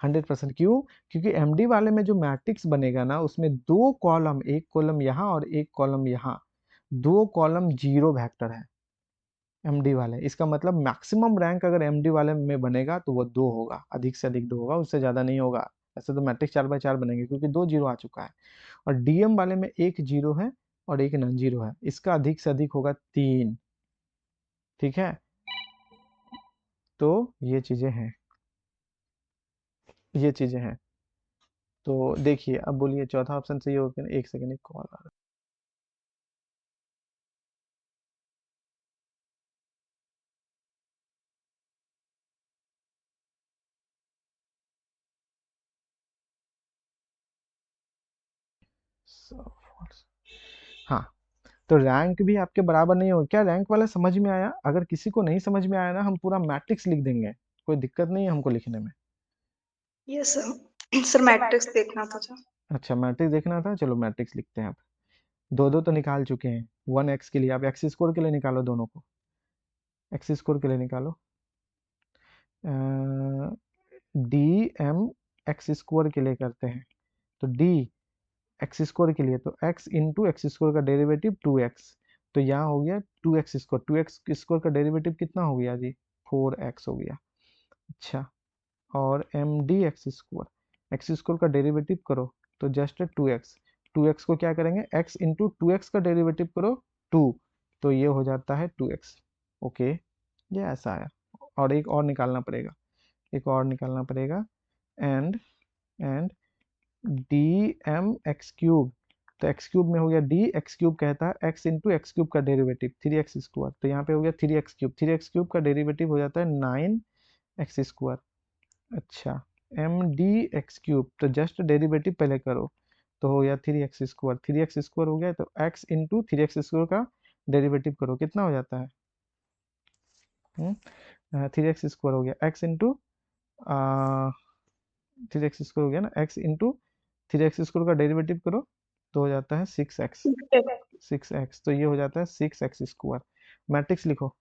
100% क्यों, क्योंकि एमडी वाले में जो मैट्रिक्स बनेगा ना उसमें दो कॉलम, एक कॉलम यहाँ और एक कॉलम यहाँ, दो कॉलम 0 वेक्टर है एमडी वाले, इसका मतलब मैक्सिमम रैंक अगर एमडी वाले में बनेगा तो वो 2 होगा, अधिक से अधिक 2 होगा, उससे ज़्यादा नहीं होगा। ऐसे तो मैट्रिक्स 4 बाय 4 बनेंगे क्योंकि 2 0 आ चुका है, और डीएम वाले में एक 0 है और एक नॉन 0 है, इसका अधिक से अधिक होगा 3, ठीक है। तो ये चीज़ें हैं, ये चीज़ें हैं। तो देखिए अब बोलिए चौथा ऑप्शन सही हो कि नहीं? एक सेकंड, एक कॉल आ रहा है। So, false. हाँ, तो रैंक भी आपके बराबर नहीं होगा। क्या रैंक वाला समझ में आया? अगर किसी को नहीं समझ में आया ना, हम पूरा मैट्रिक्स लिख देंगे, कोई दिक्कत नहीं है हमको लिखने में। Yes sir. सर मैट्रिक्स देखना था जो। अच्छा, मैट्रिक्स देखना था, चलो मैट्रिक्स लिखते हैं आप। दो दो तो निकाल चुके हैं, 1x के लिए आप एक्स स्क्वायर के लिए निकालो, दोनों को एक्स स्क्वायर के लिए निकालो। डी एम एक्स स्क्वायर के लिए करते हैं, तो डी एक्स स्क्वायर के लिए तो x इंटू एक्स स्क्वायर का डेरिवेटिव 2x, तो यहाँ हो गया 2x स्क्वायर, 2x स्क्वायर का डेरिवेटिव कितना हो गया जी? 4x हो गया। अच्छा, और एम डी एक्स स्क्वायर का डेरिवेटिव करो तो जस्ट 2x, 2x को क्या करेंगे? x इंटू 2x का डेरिवेटिव करो 2, तो ये हो जाता है 2x। ओके, ये ऐसा आया। और एक और निकालना पड़ेगा, एक और निकालना पड़ेगा। And D M x cube, तो एक्स क्यूब में हो गया डी एक्स क्यूब कहता है एक्स इंटू एक्स क्यूब का डेरिवेटिव 3x स्क्वायर, तो यहाँ पे हो गया 3x क्यूब, 3x क्यूब का डेरिवेटिव हो जाता है 9x स्क्वायर। अच्छा, एम डी एक्स क्यूब, तो जस्ट डेरिवेटिव पहले करो तो हो गया 3x स्क्वायर, 3x स्क्वायर हो गया, तो x इंटू 3x स्क्वायर का डेरिवेटिव करो, कितना हो जाता है? 3x स्क्वायर हो गया, x इंटू 3x स्क्वायर हो गया ना, x इंटू 3x स्क्वायर का डेरिवेटिव करो तो हो जाता है 6x, 6x, तो ये हो जाता है 6x स्क्वायर। मैट्रिक्स लिखो,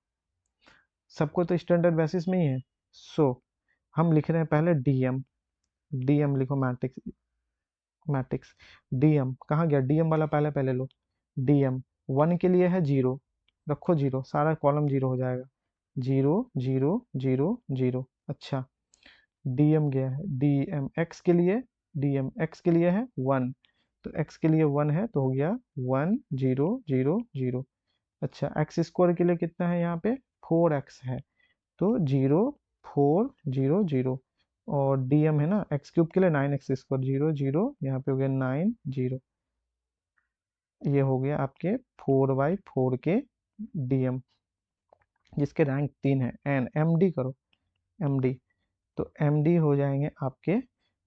सबको तो स्टैंडर्ड बेसिस में ही है। सो हम लिख रहे हैं पहले डीएम, डीएम लिखो, मैट्रिक्स, मैट्रिक्स डीएम कहाँ गया? डीएम वाला पहले पहले लो। डीएम 1 के लिए है 0, रखो 0, सारा कॉलम 0 हो जाएगा, 0 0 0 0। अच्छा, डीएम गया है, डीएम एक्स के लिए, डीएम एक्स के लिए है 1, तो एक्स के लिए 1 है तो हो गया 1 0 0 0। अच्छा, एक्स स्क्वायर के लिए कितना है यहाँ पे? 4x है, तो 0 4 0 0। और डीएम है ना एक्स क्यूब के लिए 9x स्क्वायर, 0 0, यहाँ पे हो गया 9 0। ये हो गया आपके 4/4 के डीएम, जिसके रैंक 3 है। एन एम डी करो, एम डी, तो एम डी हो जाएंगे आपके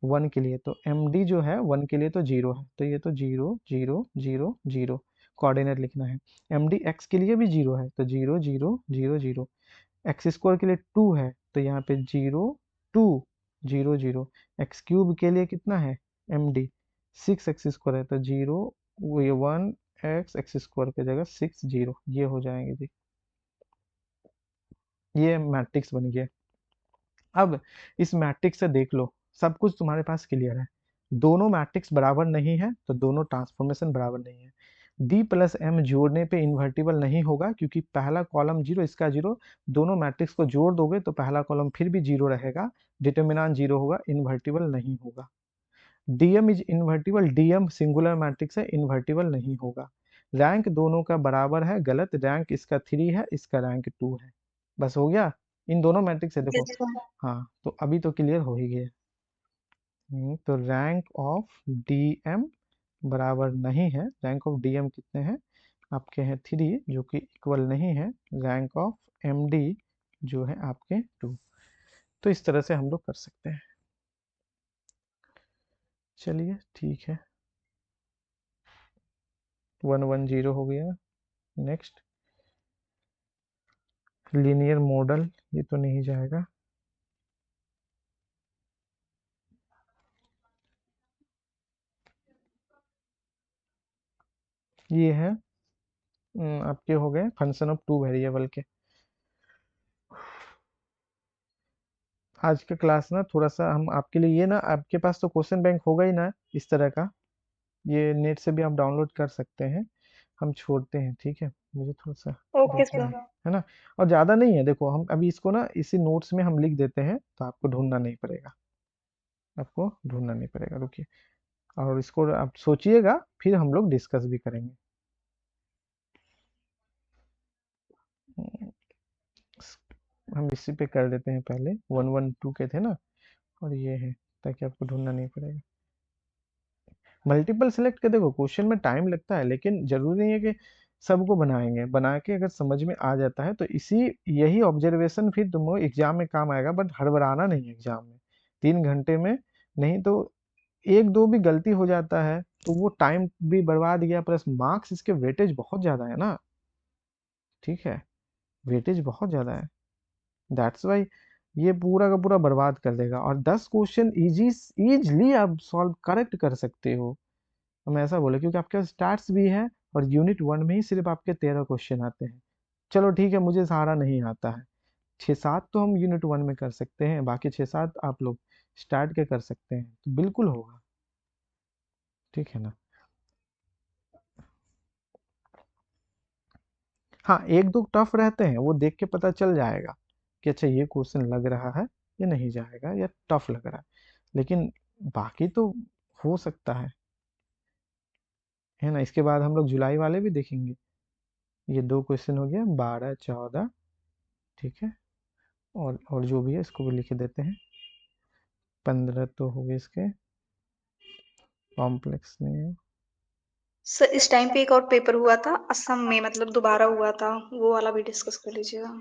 1 के लिए, तो एम डी जो है 1 के लिए तो 0 है, तो ये तो 0 0 0 0 कोऑर्डिनेट लिखना है। एम डी एक्स के लिए भी 0 है, तो 0 0 0 0। एक्स स्क्वायर के लिए 2 है, तो यहाँ पे 0 2 0 0। एक्स क्यूब के लिए कितना है? एम डी 6x स्क्वायर है, तो 0 ये 1 एक्स स्क्वायर की जगह 6 0, ये हो जाएंगे जी। ये मैट्रिक्स बन गया। अब इस मैट्रिक्स से देख लो, सब कुछ तुम्हारे पास क्लियर है। दोनों मैट्रिक्स बराबर नहीं है तो दोनों ट्रांसफॉर्मेशन बराबर नहीं है। डी प्लस एम जोड़ने पे इन्वर्टिबल नहीं होगा, क्योंकि पहला कॉलम 0, इसका 0, दोनों मैट्रिक्स को जोड़ दोगे तो पहला कॉलम फिर भी 0 रहेगा, डिटर्मिनेंट 0 होगा, इन्वर्टिबल नहीं होगा। DM is invertible, DM singular matrix है, इन्वर्टिबल नहीं होगा। रैंक दोनों का बराबर है, गलत, रैंक इसका 3 है, इसका रैंक 2 है। बस हो गया, इन दोनों मैट्रिक्स है, देखो। Yes sir. हाँ, तो अभी तो क्लियर हो ही गया। तो रैंक ऑफ डीएम बराबर नहीं है, रैंक ऑफ डीएम कितने हैं आपके? हैं 3, जो कि इक्वल नहीं है रैंक ऑफ एमडी जो है आपके 2। तो इस तरह से हम लोग कर सकते हैं। चलिए ठीक है, 1 1 0 हो गया। नेक्स्ट, लीनियर मॉडल, ये तो नहीं जाएगा। ये है आपके हो गए फंक्शन ऑफ 2 वेरिएबल के। आज का क्लास ना थोड़ा सा हम आपके लिए, ये ना आपके पास तो क्वेश्चन बैंक होगा ही ना इस तरह का, ये नेट से भी आप डाउनलोड कर सकते हैं। हम छोड़ते हैं, ठीक है, मुझे थोड़ा सा ओके देखना सर। है ना। और ज़्यादा नहीं है, देखो हम अभी इसको ना इसी नोट्स में हम लिख देते हैं, तो आपको ढूंढना नहीं पड़ेगा, आपको ढूंढना नहीं पड़ेगा, रुकिए। और इसको आप सोचिएगा, फिर हम लोग डिस्कस भी करेंगे। हम इसी पे कर लेते हैं पहले, 112 के थे ना, और ये है, ताकि आपको ढूंढना नहीं पड़ेगा। मल्टीपल सेलेक्ट के देखो क्वेश्चन में टाइम लगता है, लेकिन जरूरी नहीं है कि सबको बनाएंगे, बना के अगर समझ में आ जाता है तो यही ऑब्जर्वेशन फिर तुमको एग्जाम में काम आएगा, बट हड़बड़ाना नहीं है एग्जाम में 3 घंटे में। नहीं तो एक दो भी गलती हो जाता है तो वो टाइम भी बर्बाद गया, प्लस मार्क्स इसके वेटेज बहुत ज्यादा है ना, ठीक है, वेटेज बहुत ज्यादा है, दैट्स वाई ये पूरा का पूरा बर्बाद कर देगा। और 10 क्वेश्चन इजली आप सॉल्व करेक्ट कर सकते हो, हम ऐसा बोले, क्योंकि आपके पास स्टार्ट्स भी है, और यूनिट 1 में ही सिर्फ आपके 13 क्वेश्चन आते हैं। चलो ठीक है, मुझे सारा नहीं आता है, 6-7 तो हम यूनिट 1 में कर सकते हैं, बाकी 6-7 आप लोग स्टार्ट के कर सकते हैं, तो बिल्कुल होगा, ठीक है ना। हाँ, एक दो टफ रहते हैं, वो देख के पता चल जाएगा कि अच्छा ये क्वेश्चन लग रहा है, ये नहीं जाएगा, या टफ लग रहा है, लेकिन बाकी तो हो सकता है ना। इसके बाद हम लोग जुलाई वाले भी देखेंगे। ये 2 क्वेश्चन हो गया, 12-14, ठीक है, और जो भी है इसको भी लिख देते हैं, 15 तो हो गए इसके, कॉम्प्लेक्स में। सर इस टाइम पे एक और पेपर हुआ था असम में, मतलब दोबारा हुआ था, वो वाला भी डिस्कस कर लीजिएगा।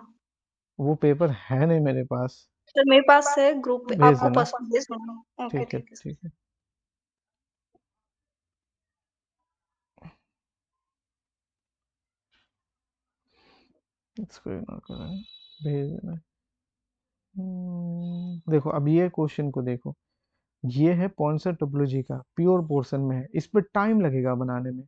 वो पेपर है नहीं मेरे पास, सर मेरे पास है ग्रुप पे, भेज आपको देना। पसंद भेज दूंगा। ओके ठीक है, ठीक है सर। ठीक है, इसको इग्नोर करना है, भेज देना। देखो अब ये क्वेश्चन को देखो, ये है पॉइंसर टोपोलॉजी का, प्योर पोर्शन में है, इस पर टाइम लगेगा बनाने में।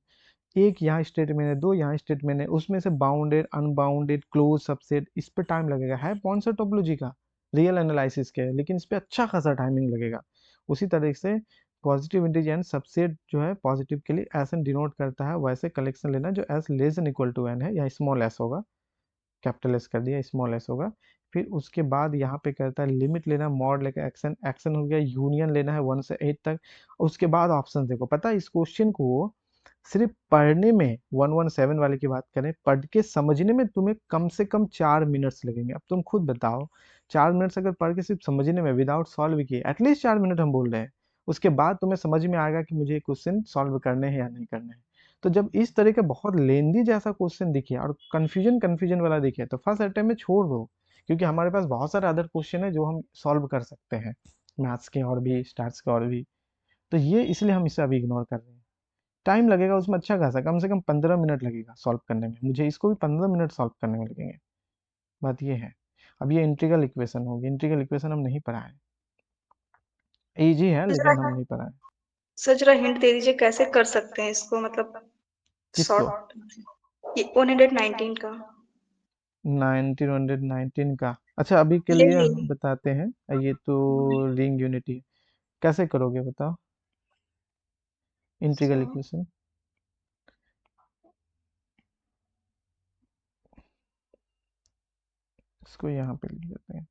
एक यहाँ स्टेटमेंट है, 2 यहाँ स्टेटमेंट है, उसमें से बाउंडेड अनबाउंडेड क्लोज सबसेट, इस पे टाइम लगेगा, है पॉइंसर टोपोलॉजी का, रियल एनालिसिस के है, लेकिन इस पे अच्छा खासा टाइमिंग लगेगा। उसी तरह से पॉजिटिव इंटीजर सबसेट जो है पॉजिटिव के लिए एस एन डिनोट करता है, वैसे कलेक्शन लेना जो S less than equal to n है, या स्मॉल एस होगा, कैपिटल एस कर दिया, स्मॉल एस होगा। फिर उसके बाद यहाँ पे करता है लिमिट लेना, मॉड लेकर एक्शन, एक्शन हो गया, यूनियन लेना है 1 से 8 तक। उसके बाद ऑप्शन देखो, पता है इस क्वेश्चन को सिर्फ पढ़ने में, 117 वाले की बात करें, पढ़ के समझने में तुम्हें कम से कम 4 मिनट्स लगेंगे। अब तुम खुद बताओ, 4 मिनट्स अगर पढ़ के सिर्फ समझने में विदाउट सॉल्व किए, एटलीस्ट 4 मिनट हम बोल रहे हैं, उसके बाद तुम्हें समझ में आएगा कि मुझे क्वेश्चन सॉल्व करने हैं या नहीं करने हैं। तो जब इस तरह का बहुत लेंदी जैसा क्वेश्चन दिखे और कंफ्यूजन कंफ्यूजन वाला दिखे, तो फर्स्ट अटेम्प्ट में छोड़ दो, क्योंकि हमारे पास बहुत सारे अदर क्वेश्चन है जो हम सॉल्व कर सकते हैं, मैथ्स के और भी, स्टार्स के और भी। तो ये इसलिए हम इसे अभी इग्नोर कर रहे हैं। टाइम लगेगा उसमें अच्छा खासा, कम से कम 15 मिनट लगेगा सॉल्व करने में, मुझे इसको भी 15 मिनट सॉल्व करने में लगेंगे, बात ये है। अब ये इंटीग्रल इक्वेशन होगी, इंटीग्रल इक्वेशन हम नहीं पढ़ाए, इजी है लेकिन हम नहीं पढ़ाए। सर जरा हिंट दे दीजिए कैसे कर सकते हैं इसको, मतलब किसको? शॉर्ट, ये 119 का। 1919 का, अच्छा अभी के लिए यही हम बताते हैं। ये तो रिंग यूनिटी कैसे करोगे बताओ, इंटीग्रल सर इक्वेशन। इसको यहाँ पे लिख देते हैं,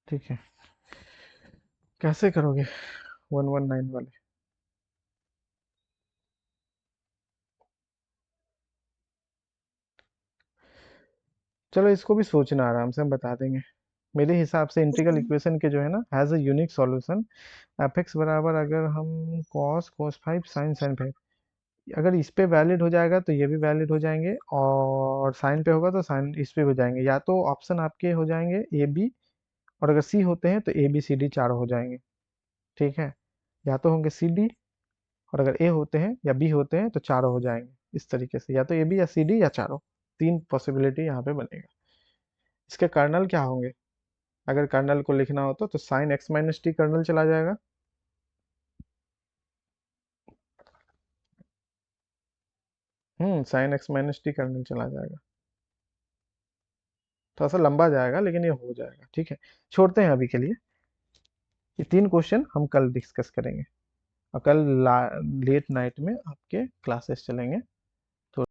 ठीक है, कैसे करोगे 119 वाले। चलो इसको भी सोचना, आराम से हम बता देंगे। मेरे हिसाब से इंटीग्रल इक्वेशन के जो है ना, has a unique solution, F x बराबर, अगर हम कॉस कॉस 5 साइन साइन 5, अगर इस पे वैलिड हो जाएगा तो ये भी वैलिड हो जाएंगे, और साइन पे होगा तो साइन इस पे हो जाएंगे, या तो ऑप्शन आपके हो जाएंगे ए बी, और अगर सी होते हैं तो ए बी सी डी चारों हो जाएंगे, ठीक है, या तो होंगे सी डी, और अगर ए होते हैं या बी होते हैं तो चारों हो जाएंगे, इस तरीके से, या तो ए बी या सी डी या चारों, 3 पॉसिबिलिटी यहाँ पे बनेगा। इसके कर्नल क्या होंगे, अगर कर्नल को लिखना हो तो sine x minus t kernel चला जाएगा, sine x minus t kernel चला जाएगा, थोड़ा सा लंबा जाएगा लेकिन ये हो जाएगा, ठीक है, छोड़ते हैं अभी के लिए। ये 3 क्वेश्चन हम कल डिस्कस करेंगे और कल लेट नाइट में आपके क्लासेस चलेंगे।